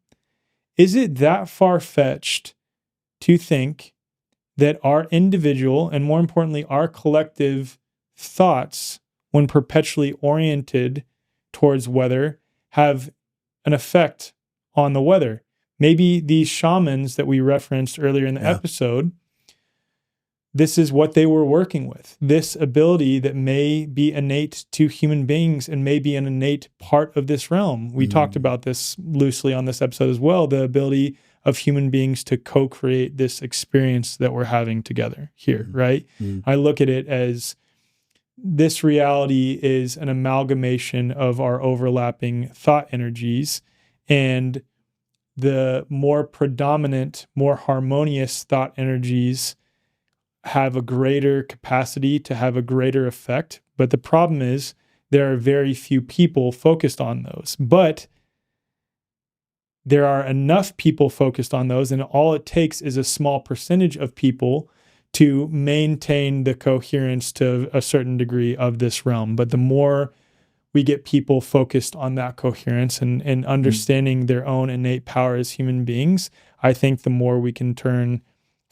is it that far-fetched to think that our individual, and more importantly, our collective thoughts, when perpetually oriented towards weather, have an effect on the weather? Maybe these shamans that we referenced earlier in the episode, this is what they were working with. This ability that may be innate to human beings and may be an innate part of this realm. We talked about this loosely on this episode as well, the ability of human beings to co-create this experience that we're having together here, right? I look at it as this reality is an amalgamation of our overlapping thought energies, and the more predominant, more harmonious thought energies have a greater capacity to have a greater effect. But the problem is there are very few people focused on those. But there are enough people focused on those, and all it takes is a small percentage of people to maintain the coherence to a certain degree of this realm. But the more we get people focused on that coherence and understanding their own innate power as human beings, I think the more we can turn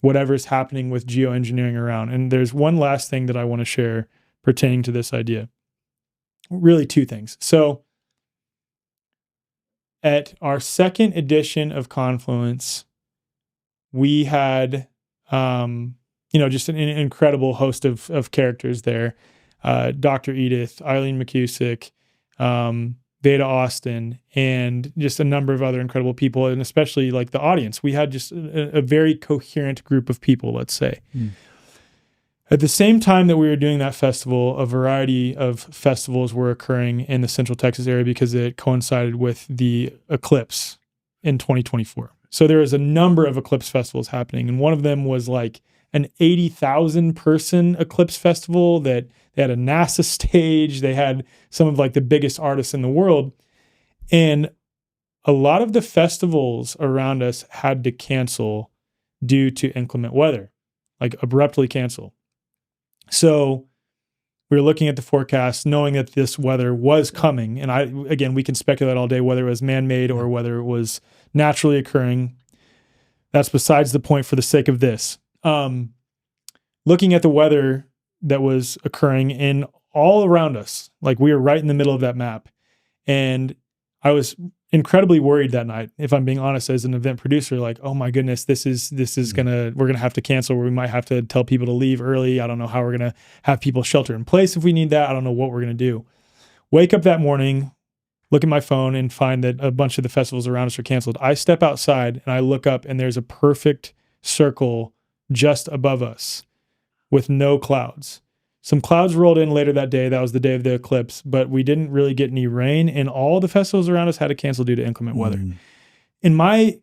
whatever's happening with geoengineering around. And there's one last thing that I want to share pertaining to this idea. Really two things. So at our second edition of Confluence, we had, just an incredible host of characters there. Dr. Edith, Eileen McCusick, Veda Austin, and just a number of other incredible people, and especially like the audience. We had just a very coherent group of people, let's say. At the same time that we were doing that festival, a variety of festivals were occurring in the Central Texas area because it coincided with the eclipse in 2024. So there was a number of eclipse festivals happening, and one of them was like an 80,000 person eclipse festival that they had a NASA stage. They had some of like the biggest artists in the world. And a lot of the festivals around us had to cancel due to inclement weather, like abruptly cancel. So we were looking at the forecast, knowing that this weather was coming. And again, we can speculate all day whether it was man-made or whether it was naturally occurring. That's besides the point for the sake of this. Looking at the weather that was occurring in all around us, like we were right in the middle of that map. And I was incredibly worried that night, if I'm being honest, as an event producer, like, oh my goodness, we're gonna have to cancel, or we might have to tell people to leave early. I don't know how we're gonna have people shelter in place if we need that. I don't know what we're gonna do. Wake up that morning, look at my phone and find that a bunch of the festivals around us are canceled. I step outside and I look up and there's a perfect circle just above us with no clouds. Some clouds rolled in later that day. That was the day of the eclipse, but we didn't really get any rain, and all the festivals around us had to cancel due to inclement weather. In my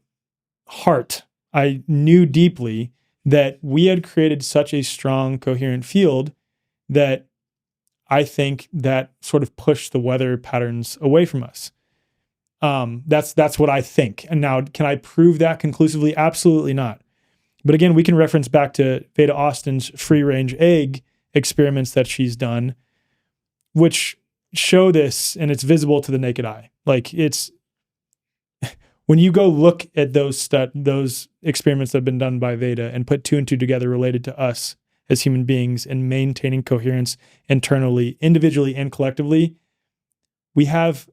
heart, I knew deeply that we had created such a strong, coherent field that I think that sort of pushed the weather patterns away from us. That's what I think. And now, can I prove that conclusively? Absolutely not. But again, we can reference back to Veda Austin's free-range egg experiments that she's done, which show this, and it's visible to the naked eye. Like, it's when you go look at those experiments that have been done by Veda and put two and two together related to us as human beings and maintaining coherence internally, individually and collectively, we have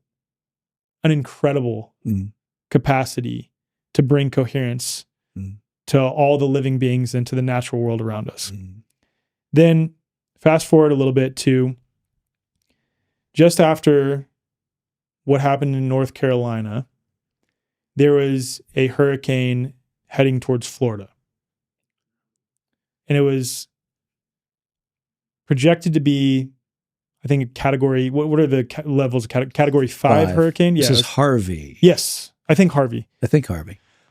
an incredible capacity to bring coherence to all the living beings and to the natural world around us. Then fast forward a little bit to just after what happened in North Carolina, there was a hurricane heading towards Florida. And it was projected to be, I think, a category, what are the levels? Category 5 hurricane? Yeah, this is Harvey. Yes, I think Harvey.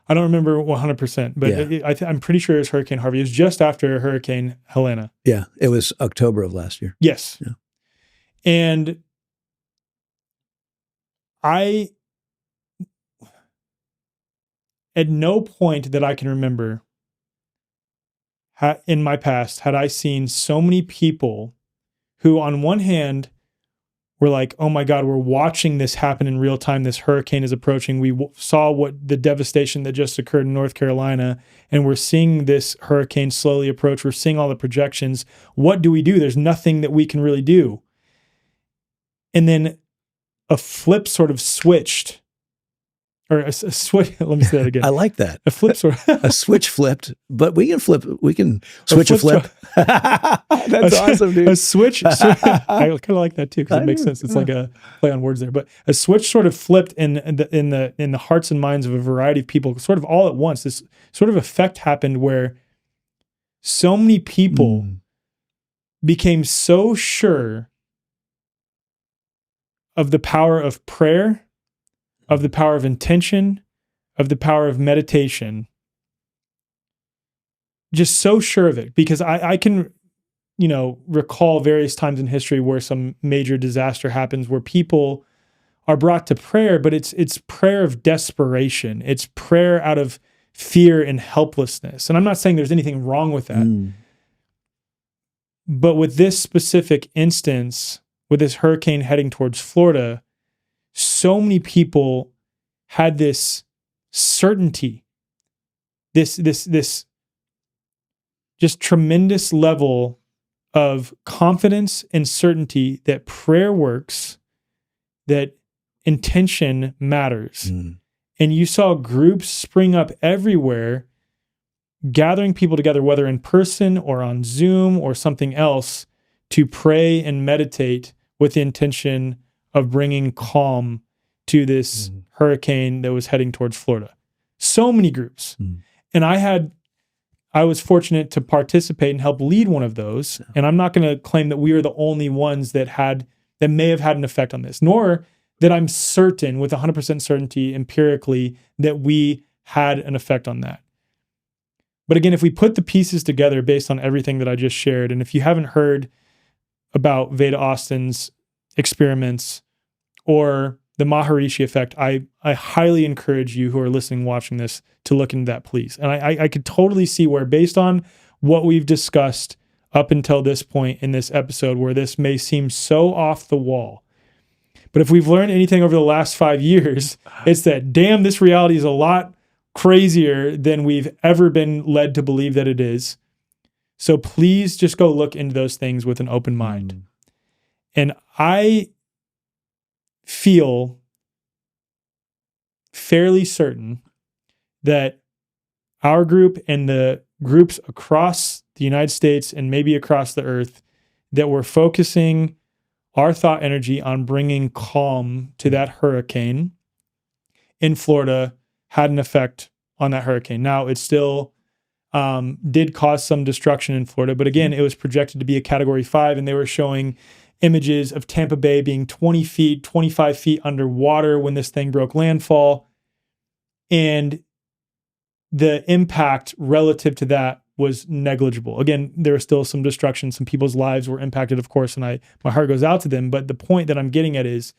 I don't remember 100%, but I'm pretty sure it's Hurricane Harvey. It was just after Hurricane Helena. Yeah, it was October of last year. Yes. Yeah. And at no point that I can remember in my past had I seen so many people who, on one hand, were like, oh my God, we're watching this happen in real time. This hurricane is approaching. We saw what the devastation that just occurred in North Carolina, and we're seeing this hurricane slowly approach. We're seeing all the projections. What do we do? There's nothing that we can really do. And then a flip sort of switched. Or a switch. Let me say that again. I like that. A flip sort of. A switch flipped, but we can switch a flip. That's awesome, dude. A switch. I kind of like that too, because it makes sense. It's like a play on words there. But a switch sort of flipped in the hearts and minds of a variety of people, sort of all at once. This sort of effect happened where so many people became so sure of the power of prayer, of the power of intention, of the power of meditation. Just so sure of it, because I can, recall various times in history where some major disaster happens where people are brought to prayer, but it's prayer of desperation. It's prayer out of fear and helplessness. And I'm not saying there's anything wrong with that. But with this specific instance, with this hurricane heading towards Florida, so many people had this certainty, this just tremendous level of confidence and certainty that prayer works, that intention matters. And you saw groups spring up everywhere, gathering people together, whether in person or on Zoom or something else, to pray and meditate with the intention of bringing calm to this hurricane that was heading towards Florida. So many groups. And I was fortunate to participate and help lead one of those. And I'm not going to claim that we are the only ones that may have had an effect on this, nor that I'm certain with 100% certainty empirically that we had an effect on that. But again, if we put the pieces together based on everything that I just shared, and if you haven't heard about Veda Austin's experiments or the Maharishi effect, I highly encourage you who are listening, watching this, to look into that, please. And I could totally see where, based on what we've discussed up until this point in this episode, where this may seem so off the wall, but if we've learned anything over the last 5 years, it's that, damn, this reality is a lot crazier than we've ever been led to believe that it is. So please just go look into those things with an open mind. And I feel fairly certain that our group and the groups across the United States and maybe across the earth that were focusing our thought energy on bringing calm to that hurricane in Florida had an effect on that hurricane. Now, it still did cause some destruction in Florida, but again, it was projected to be a Category 5, and they were showing images of Tampa Bay being 20 feet, 25 feet underwater when this thing broke landfall. And the impact relative to that was negligible. Again, there was still some destruction. Some people's lives were impacted, of course, and my heart goes out to them. But the point that I'm getting at is,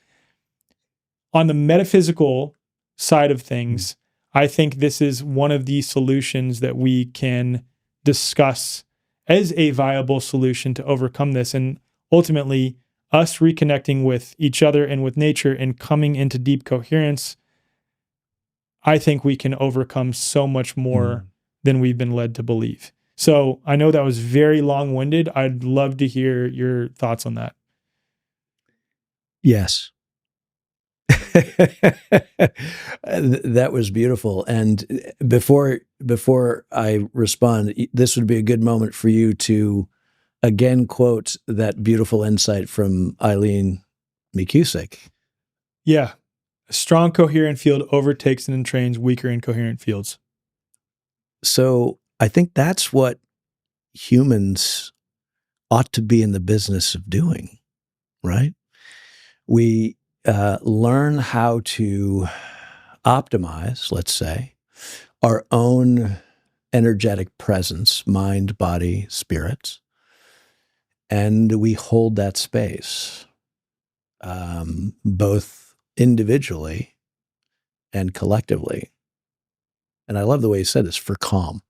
on the metaphysical side of things, I think this is one of the solutions that we can discuss as a viable solution to overcome this. And ultimately, us reconnecting with each other and with nature and coming into deep coherence, I think we can overcome so much more than we've been led to believe. So I know that was very long-winded. I'd love to hear your thoughts on that. Yes. That was beautiful. And before I respond, this would be a good moment for you to again quote that beautiful insight from Eileen McCusick. Yeah. A strong coherent field overtakes and entrains weaker incoherent fields. So I think that's what humans ought to be in the business of doing, right? We learn how to optimize, let's say, our own energetic presence, mind, body, spirit, and we hold that space, both individually and collectively. And I love the way you said this, for calm,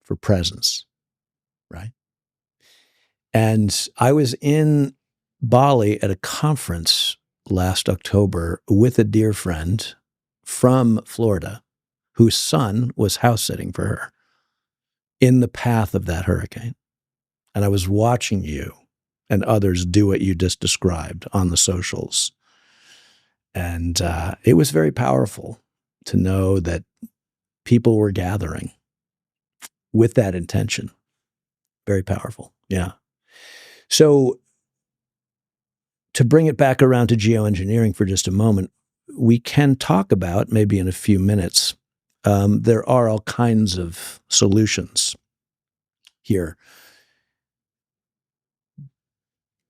for presence, right? And I was in Bali at a conference last October with a dear friend from Florida whose son was house sitting for her in the path of that hurricane. And I was watching you and others do what you just described on the socials. And it was very powerful to know that people were gathering with that intention. Very powerful. Yeah. So to bring it back around to geoengineering for just a moment, we can talk about, maybe in a few minutes, there are all kinds of solutions here.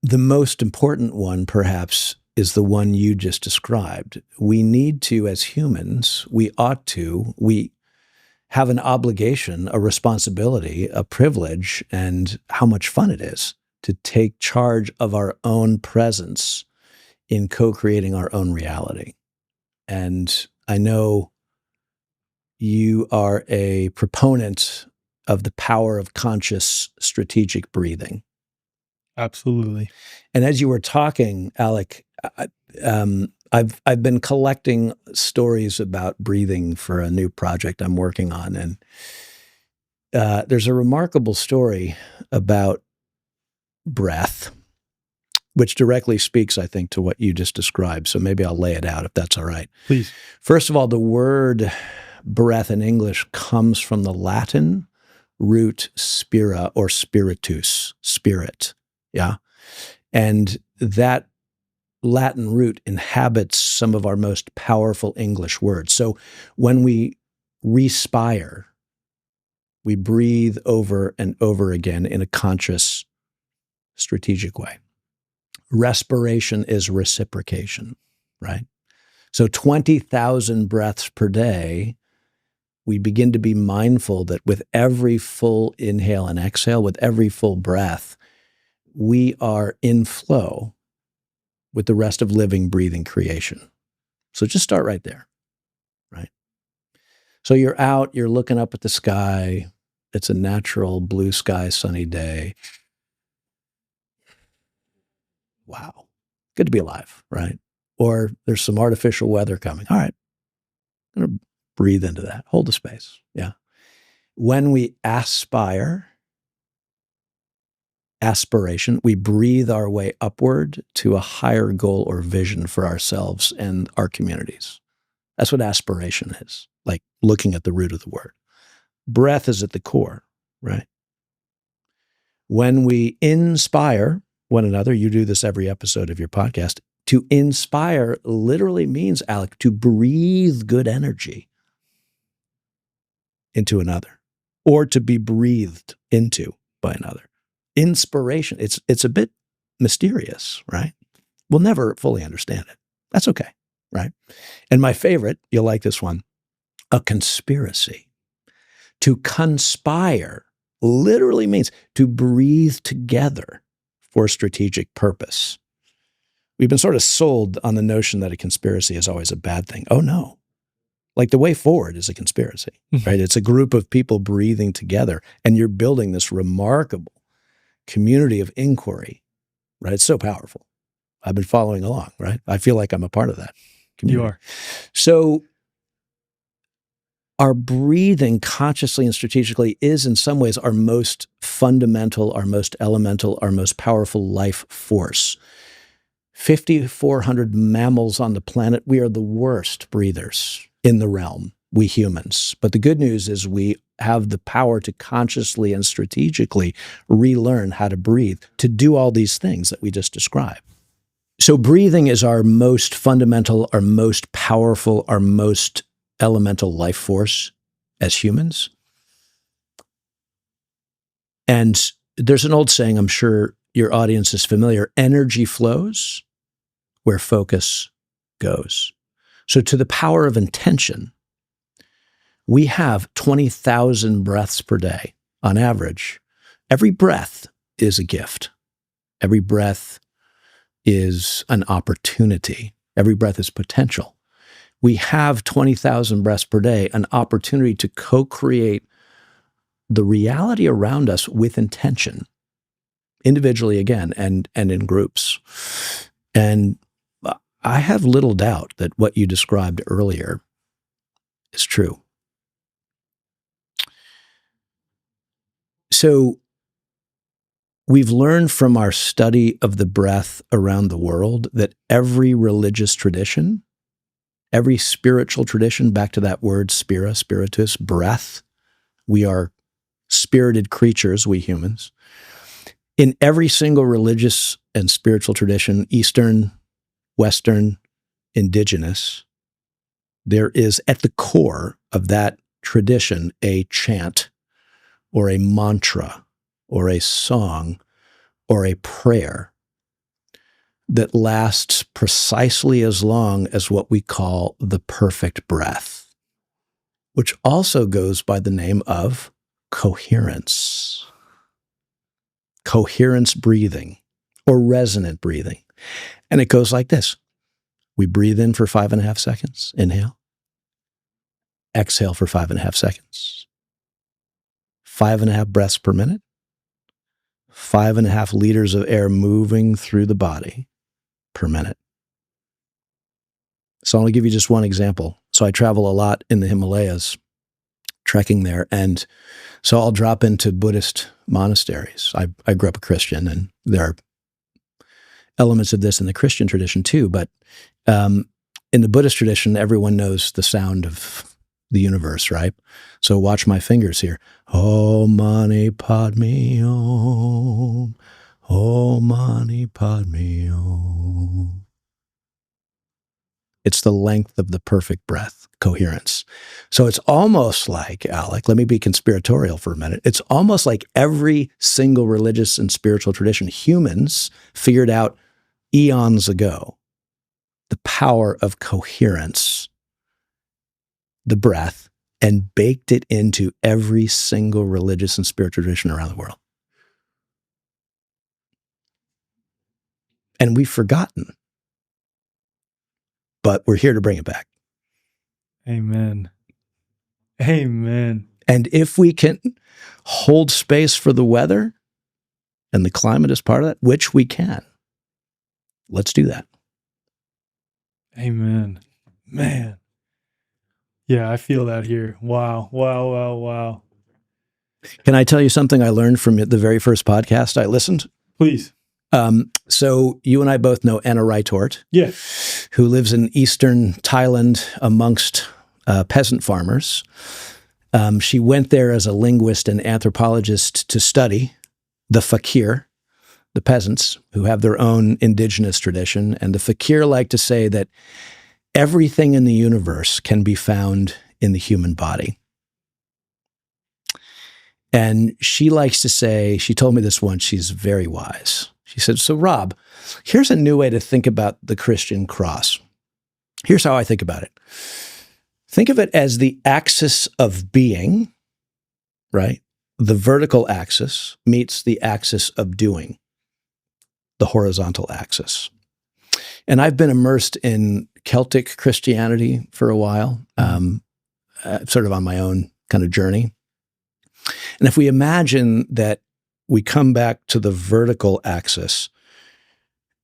The most important one, perhaps, is the one you just described. We need to, as humans, we have an obligation, a responsibility, a privilege, and how much fun it is to take charge of our own presence in co-creating our own reality. And I know you are a proponent of the power of conscious strategic breathing. Absolutely. And as you were talking, Alec, I've been collecting stories about breathing for a new project I'm working on. And there's a remarkable story about breath, which directly speaks, I think, to what you just described. So maybe I'll lay it out if that's all right. Please. First of all, the word breath in English comes from the Latin root spira or spiritus, spirit. Yeah. And that Latin root inhabits some of our most powerful English words. So when we respire, we breathe over and over again in a conscious, strategic way. Respiration is reciprocation, right? So 20,000 breaths per day, we begin to be mindful that with every full inhale and exhale, with every full breath, we are in flow with the rest of living, breathing creation. So just start right there, right? So you're out, you're looking up at the sky. It's a natural blue sky, sunny day. Wow, good to be alive, right? Or there's some artificial weather coming. All right, I'm going to breathe into that. Hold the space, yeah. When we aspiration, we breathe our way upward to a higher goal or vision for ourselves and our communities. That's what aspiration is, like looking at the root of the word. Breath is at the core, right? When we inspire, one another. You do this every episode of your podcast. To inspire literally means, Alec, to breathe good energy into another, or to be breathed into by another. Inspiration, it's a bit mysterious, right? We'll never fully understand it. That's okay, right? And my favorite, you'll like this one, a conspiracy. To conspire literally means to breathe together for strategic purpose. We've been sort of sold on the notion that a conspiracy is always a bad thing. Oh no. Like the way forward is a conspiracy, right? It's a group of people breathing together, and you're building this remarkable community of inquiry, right? It's so powerful. I've been following along, right? I feel like I'm a part of that community. You are. So our breathing consciously and strategically is in some ways our most fundamental, our most elemental, our most powerful life force. 5,400 mammals on the planet, we are the worst breathers in the realm, we humans. But the good news is we have the power to consciously and strategically relearn how to breathe, to do all these things that we just described. So breathing is our most fundamental, our most powerful, our most elemental life force as humans. And there's an old saying, I'm sure your audience is familiar, energy flows where focus goes. So to the power of intention, we have 20,000 breaths per day on average. Every breath is a gift. Every breath is an opportunity. Every breath is potential. We have 20,000 breaths per day, an opportunity to co-create the reality around us with intention, individually again, and in groups. And I have little doubt that what you described earlier is true. So we've learned from our study of the breath around the world that every religious tradition, every spiritual tradition, back to that word spira, spiritus, breath, we are spirited creatures, we humans. In every single religious and spiritual tradition, Eastern, Western, indigenous, there is at the core of that tradition a chant or a mantra or a song or a prayer that lasts precisely as long as what we call the perfect breath, which also goes by the name of coherence. Coherence breathing or resonant breathing. And it goes like this. We breathe in for 5.5 seconds, inhale. Exhale for 5.5 seconds. 5.5 breaths per minute. 5.5 liters of air moving through the body per minute. So I'll give you just one example. So I travel a lot in the Himalayas, trekking there. And so I'll drop into Buddhist monasteries. I grew up a Christian, and there are elements of this in the Christian tradition too. But in the Buddhist tradition, everyone knows the sound of the universe, right? So watch my fingers here. Om Mani Padme Om. Om Mani Padme Om. It's the length of the perfect breath, coherence. So it's almost like, Alec, let me be conspiratorial for a minute. It's almost like every single religious and spiritual tradition, humans figured out eons ago the power of coherence, the breath, and baked it into every single religious and spiritual tradition around the world. And we've forgotten. But we're here to bring it back. Amen. Amen. And if we can hold space for the weather, and the climate is part of that, which we can, let's do that. Amen. Man. Yeah, I feel that here. Wow. Wow, wow, wow. Can I tell you something I learned from the very first podcast I listened? Please. So you and I both know Anna Rytort, Yeah. who lives in eastern Thailand amongst peasant farmers. She went there as a linguist and anthropologist to study the fakir, the peasants, who have their own indigenous tradition. And the fakir like to say that everything in the universe can be found in the human body. And she likes to say, she told me this once, she's very wise. She said, so Rob, here's a new way to think about the Christian cross. Here's how I think about it. Think of it as the axis of being, right? The vertical axis meets the axis of doing, the horizontal axis. And I've been immersed in Celtic Christianity for a while, sort of on my own kind of journey. And if we imagine that we come back to the vertical axis,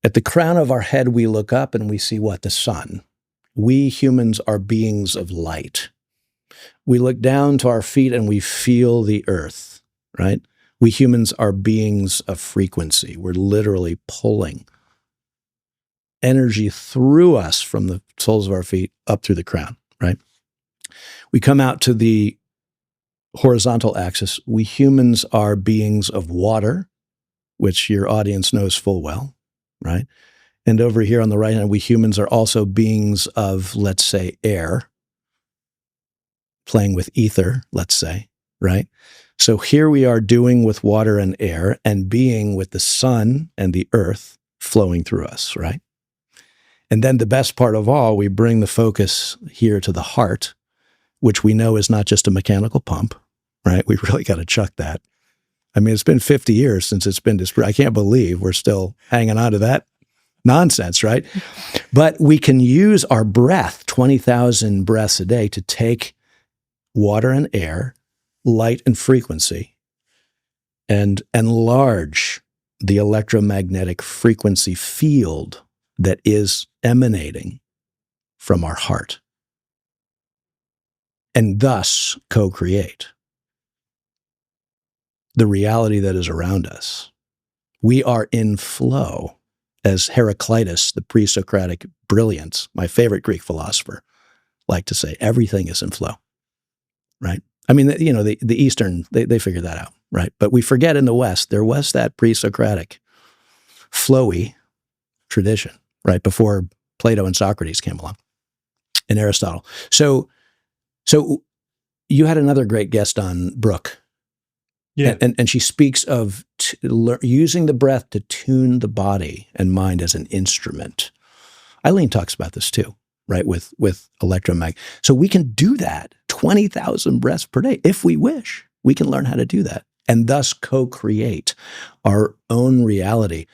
at the crown of our head, we look up and we see what? The sun. We humans are beings of light. We look down to our feet and we feel the earth, right? We humans are beings of frequency. We're literally pulling energy through us from the soles of our feet up through the crown, right? We come out to the horizontal axis. We humans are beings of water, which your audience knows full well, right? And over here on the right hand, we humans are also beings of, let's say, air, playing with ether, let's say, right? So here we are doing with water and air and being with the sun and the earth flowing through us, right? And then the best part of all, we bring the focus here to the heart, which we know is not just a mechanical pump, right? We really got to chuck that. I mean, it's been 50 years since it's been disproved. I can't believe we're still hanging on to that nonsense, right? But we can use our breath, 20,000 breaths a day, to take water and air, light and frequency, and enlarge the electromagnetic frequency field that is emanating from our heart, and thus co-create the reality that is around us. We are in flow, as Heraclitus, the pre-Socratic brilliance, my favorite Greek philosopher, liked to say, everything is in flow, right? I mean, you know, the Eastern, they figured that out, right? But we forget in the West, there was that pre-Socratic flowy tradition, right? Before Plato and Socrates came along, and Aristotle. So you had another great guest on, Brooke. Yeah. And she speaks of using the breath to tune the body and mind as an instrument. Eileen talks about this too, right? With electromagnetic. So we can do that, 20,000 breaths per day. If we wish, we can learn how to do that and thus co-create our own reality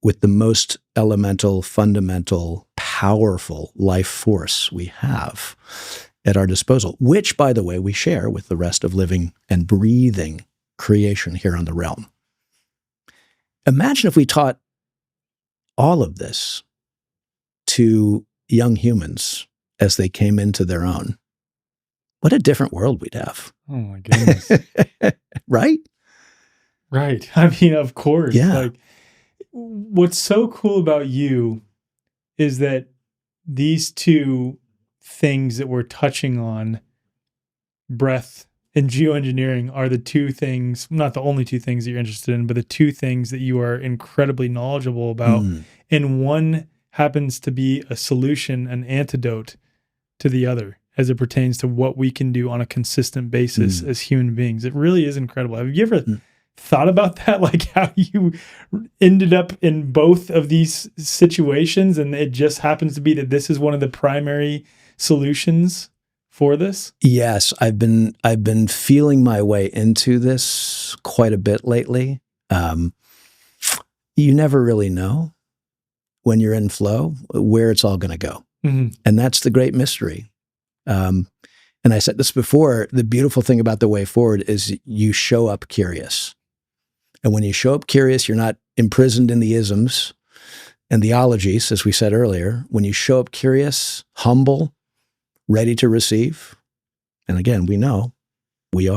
with the most elemental, fundamental, powerful life force we have at our disposal, which, by the way, we share with the rest of living and breathing creation here on the realm. Imagine if we taught all of this to young humans as they came into their own. What a different world we'd have. Oh my goodness. Right? Right. I mean, of course. Yeah. Like, what's so cool about you is that these two things that we're touching on, breath and geoengineering, are the two things, not the only two things that you're interested in, but the two things that you are incredibly knowledgeable about. And one happens to be a solution, an antidote to the other as it pertains to what we can do on a consistent basis as human beings. It really is incredible. Have you ever thought about that? Like how you ended up in both of these situations, and it just happens to be that this is one of the primary solutions for this? Yes, I've been feeling my way into this quite a bit lately. You never really know when you're in flow where it's all going to go. And that's the great mystery. And I said this before, the beautiful thing about the way forward is you show up curious. And when you show up curious, you're not imprisoned in the isms and the ologies, as we said earlier. When you show up curious, humble, ready to receive, and again, we know we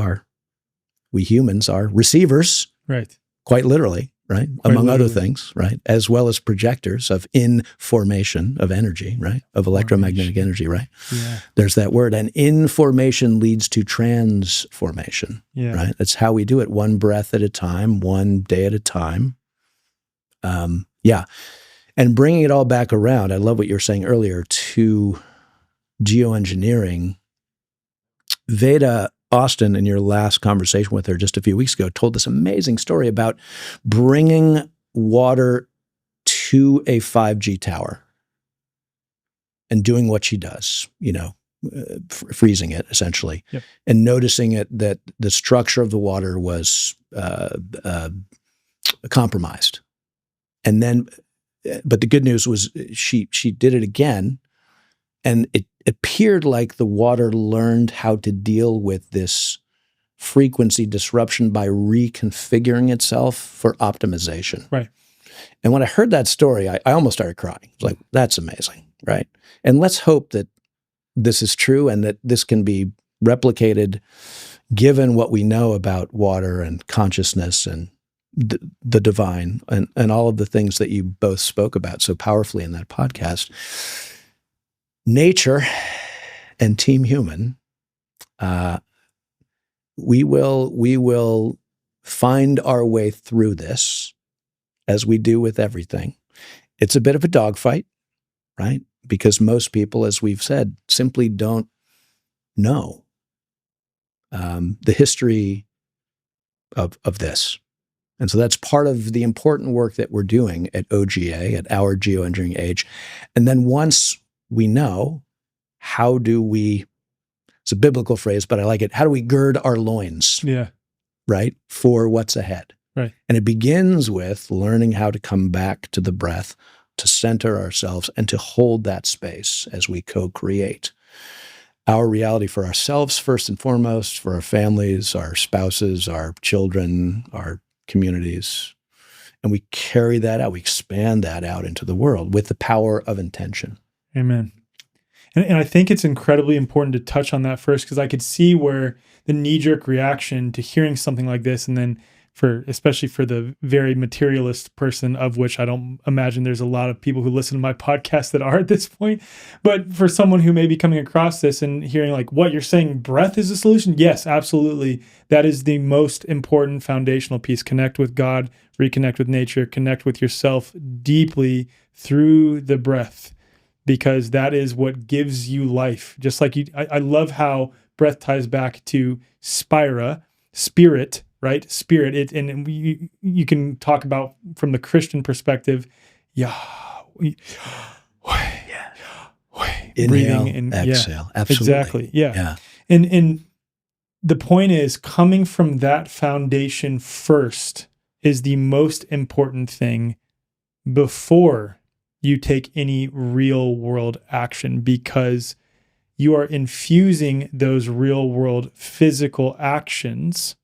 humans are receivers, right? Quite literally, right? Among other things, right? As well as projectors of information, of energy, right? Of electromagnetic energy, right? Yeah. There's that word. And information leads to transformation, right? That's how we do it, one breath at a time, one day at a time, Yeah. And bringing it all back around, I love what you were saying earlier, to geoengineering. Veda Austin, in your last conversation with her just a few weeks ago, told this amazing story about bringing water to a 5G tower and doing what she does, freezing it essentially, yep. and noticing that the structure of the water was compromised. And then, but the good news was she did it again, and it appeared like the water learned how to deal with this frequency disruption by reconfiguring itself for optimization. Right. And when I heard that story, I almost started crying. I was like, that's amazing, right? And let's hope that this is true and that this can be replicated given what we know about water and consciousness and the divine and all of the things that you both spoke about so powerfully in that podcast. Nature and Team Human, we will find our way through this as we do with everything. It's a bit of a dogfight, right? Because most people, as we've said, simply don't know the history of this. And so that's part of the important work that we're doing at OGA, at our Geoengineering Age. And then once we know, how do we, it's a biblical phrase, but I like it, how do we gird our loins, right, for what's ahead? Right. And it begins with learning how to come back to the breath, to center ourselves, and to hold that space as we co-create our reality for ourselves, first and foremost, for our families, our spouses, our children, our communities. And we carry that out, we expand that out into the world with the power of intention. Amen. And I think it's incredibly important to touch on that first, because I could see where the knee-jerk reaction to hearing something like this, and then especially for the very materialist person, of which I don't imagine there's a lot of people who listen to my podcast that are at this point, but for someone who may be coming across this and hearing like, what you're saying, breath is a solution? Yes, absolutely. That is the most important foundational piece. Connect with God, reconnect with nature, connect with yourself deeply through the breath, because that is what gives you life. Just like I love how breath ties back to spira, spirit, right? Spirit. And you can talk about from the Christian perspective, Inhale, breathing and exhale. Absolutely. Exactly. Yeah. And the point is, coming from that foundation first is the most important thing before you take any real world action, because you are infusing those real world physical actions,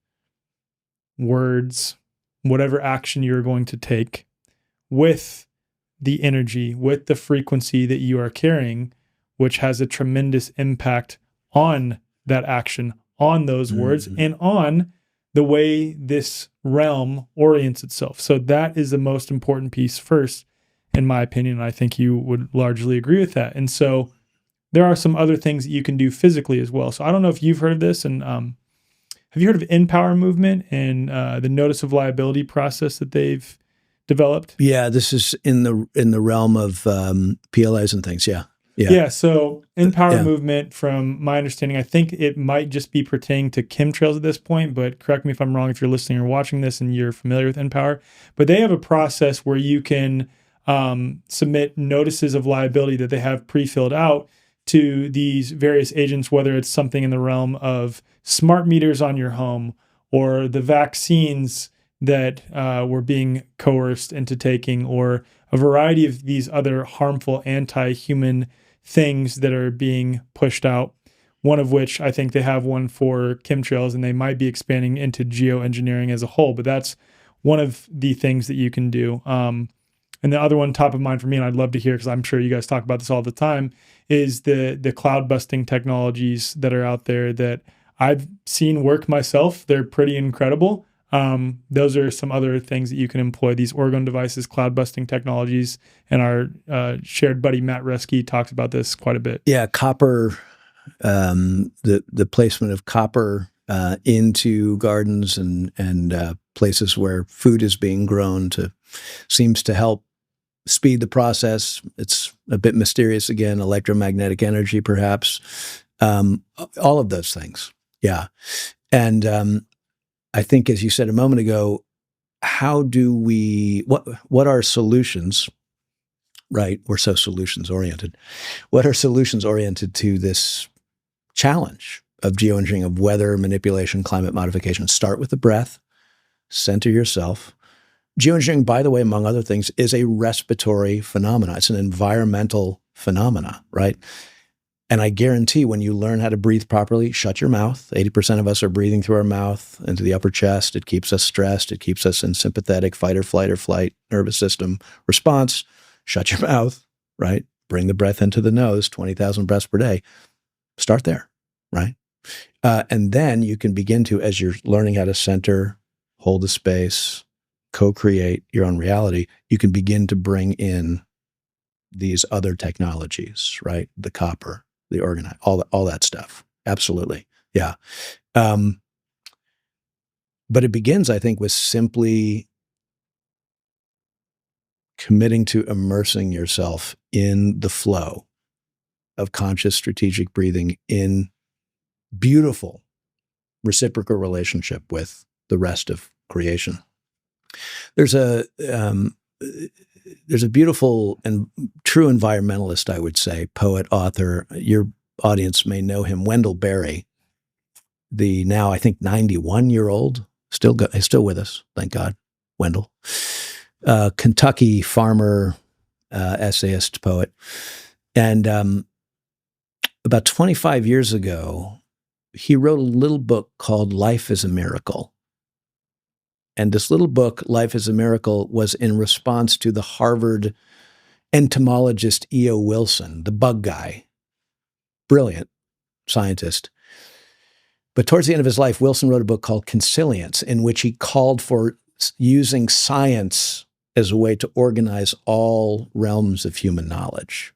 words, whatever action you're going to take, with the energy, with the frequency that you are carrying, which has a tremendous impact on that action, on those words, and on the way this realm orients itself. So that is the most important piece first, in my opinion. I think you would largely agree with that. And so there are some other things that you can do physically as well. So I don't know if you've heard of this, and have you heard of Empower Movement and the notice of liability process that they've developed? Yeah, this is in the realm of PLAs and things. Yeah. So Empower Movement, from my understanding, I think it might just be pertaining to chemtrails at this point, but correct me if I'm wrong if you're listening or watching this and you're familiar with Empower. But they have a process where you can submit notices of liability that they have pre-filled out to these various agents, whether it's something in the realm of smart meters on your home, or the vaccines that were being coerced into taking, or a variety of these other harmful anti-human things that are being pushed out. One of which, I think they have one for chemtrails, and they might be expanding into geoengineering as a whole, but that's one of the things that you can do. And the other one top of mind for me, and I'd love to hear, because I'm sure you guys talk about this all the time, is the cloud busting technologies that are out there that I've seen work myself. They're pretty incredible. Those are some other things that you can employ, these orgone devices, cloud busting technologies. And our shared buddy, Matt Reski, talks about this quite a bit. Yeah, copper, the placement of copper into gardens and places where food is being grown seems to help speed the process. It's a bit mysterious again, electromagnetic energy, perhaps. All of those things. Yeah. And I think, as you said a moment ago, what are solutions, right? We're so solutions oriented. What are solutions oriented to this challenge of geoengineering, of weather manipulation, climate modification? Start with the breath, center yourself. Geoengineering, by the way, among other things, is a respiratory phenomenon. It's an environmental phenomena, right? And I guarantee when you learn how to breathe properly, shut your mouth. 80% of us are breathing through our mouth into the upper chest. It keeps us stressed. It keeps us in sympathetic fight or flight nervous system response. Shut your mouth, right? Bring the breath into the nose, 20,000 breaths per day. Start there, right? And then you can begin to, as you're learning how to center, hold the space, co-create your own reality, you can begin to bring in these other technologies, right? The copper, the organite, all that stuff. Absolutely. Yeah. But it begins, I think, with simply committing to immersing yourself in the flow of conscious strategic breathing in beautiful reciprocal relationship with the rest of creation. There's a beautiful and true environmentalist, I would say, poet, author. Your audience may know him, Wendell Berry, the now, I think, 91-year-old, still with us, thank God, Wendell. Kentucky farmer, essayist, poet. And about 25 years ago, he wrote a little book called Life is a Miracle. And this little book, Life is a Miracle, was in response to the Harvard entomologist E.O. Wilson, the bug guy, brilliant scientist. But towards the end of his life, Wilson wrote a book called Consilience, in which he called for using science as a way to organize all realms of human knowledge.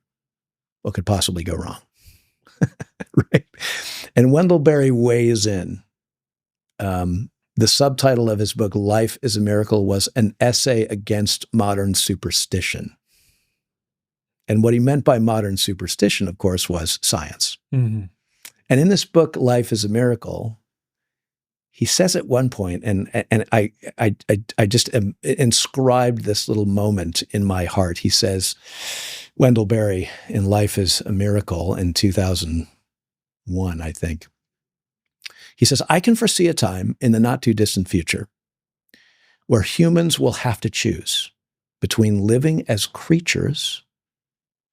What could possibly go wrong? Right? And Wendell Berry weighs in. The subtitle of his book, Life is a Miracle, was an essay against modern superstition. And what he meant by modern superstition, of course, was science. Mm-hmm. And in this book, Life is a Miracle, he says at one point, and I just inscribed this little moment in my heart. He says, Wendell Berry in Life is a Miracle in 2001, I think. He says, I can foresee a time in the not too distant future where humans will have to choose between living as creatures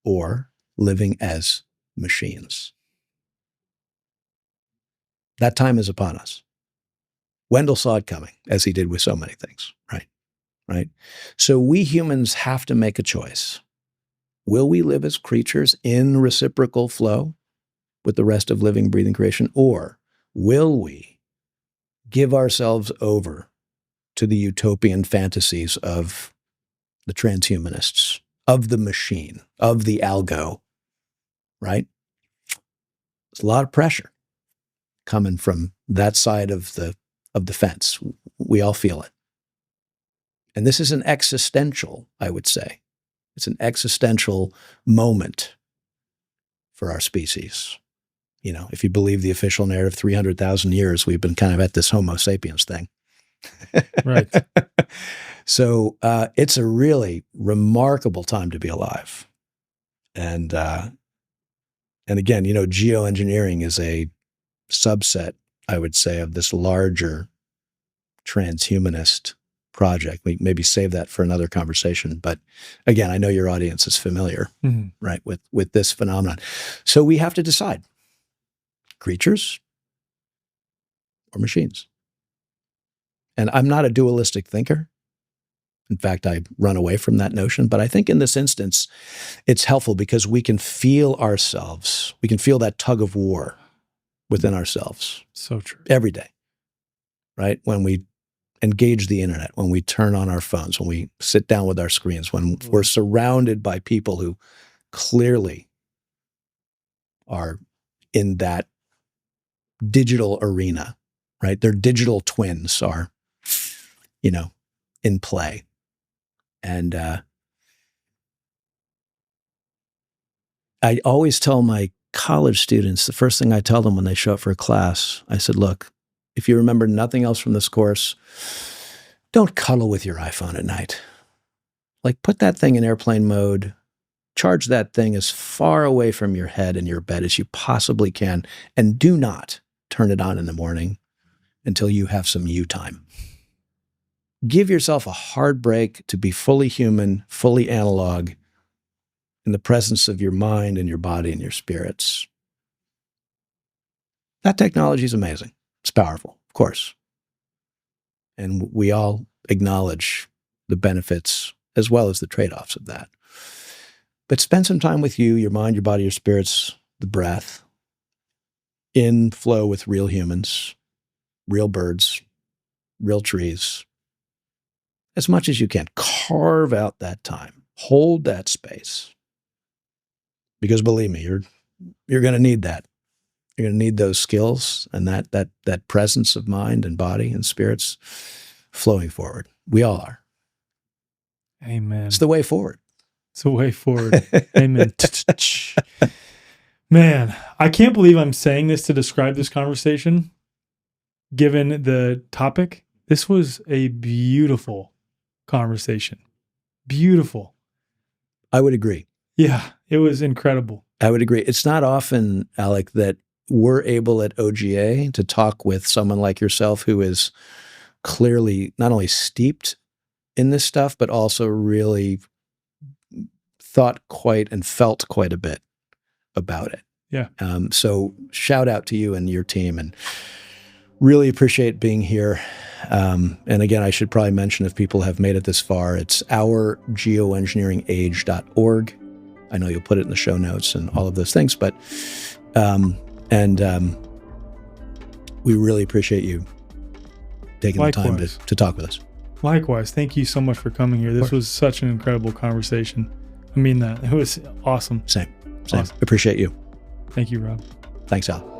or living as machines. That time is upon us. Wendell saw it coming, as he did with so many things, right? So we humans have to make a choice. Will we live as creatures in reciprocal flow with the rest of living, breathing creation, or will we give ourselves over to the utopian fantasies of the transhumanists, of the machine, of the algo, right? There's a lot of pressure coming from that side of the fence. We all feel it. And this is an existential, I would say. It's an existential moment for our species. You know, if you believe the official narrative, 300,000 years, we've been kind of at this Homo sapiens thing. Right. So it's a really remarkable time to be alive. And again, you know, geoengineering is a subset, I would say, of this larger transhumanist project. We maybe save that for another conversation. But again, I know your audience is familiar, right, with this phenomenon. So we have to decide, creatures or machines. And I'm not a dualistic thinker. In fact, I run away from that notion. But I think in this instance, it's helpful because we can feel ourselves. We can feel that tug of war within ourselves. So true. Every day, right? When we engage the internet, when we turn on our phones, when we sit down with our screens, when we're surrounded by people who clearly are in that digital arena, right? Their digital twins are in play. And I always tell my college students, the first thing I tell them when they show up for a class, I said, look, if you remember nothing else from this course, don't cuddle with your iPhone at night. Like, put that thing in airplane mode, charge that thing as far away from your head and your bed as you possibly can, and do not turn it on in the morning until you have some you time. Give yourself a hard break to be fully human, fully analog, in the presence of your mind and your body and your spirits. That technology is amazing. It's powerful, of course. And we all acknowledge the benefits as well as the trade-offs of that. But spend some time with you, your mind, your body, your spirits, the breath, in flow with real humans, real birds, real trees. As much as you can, carve out that time. Hold that space. Because believe me, you're going to need that. You're going to need those skills and that presence of mind and body and spirits flowing forward. We all are. Amen. It's the way forward. It's the way forward. Amen. Man, I can't believe I'm saying this to describe this conversation, given the topic. This was a beautiful conversation. Beautiful. I would agree. Yeah, it was incredible. I would agree. It's not often, Alec, that we're able at OGA to talk with someone like yourself who is clearly not only steeped in this stuff, but also really thought quite and felt quite a bit about it. Yeah. So shout out to you and your team, and really appreciate being here. And again, I should probably mention, if people have made it this far, it's ourgeoengineeringage.org. I know you'll put it in the show notes and all of those things, but we really appreciate you taking the time to talk with us. Likewise. Thank you so much for coming here. This was such an incredible conversation. I mean that. It was awesome. Same. Awesome. Appreciate you. Thank you, Rob. Thanks, Al.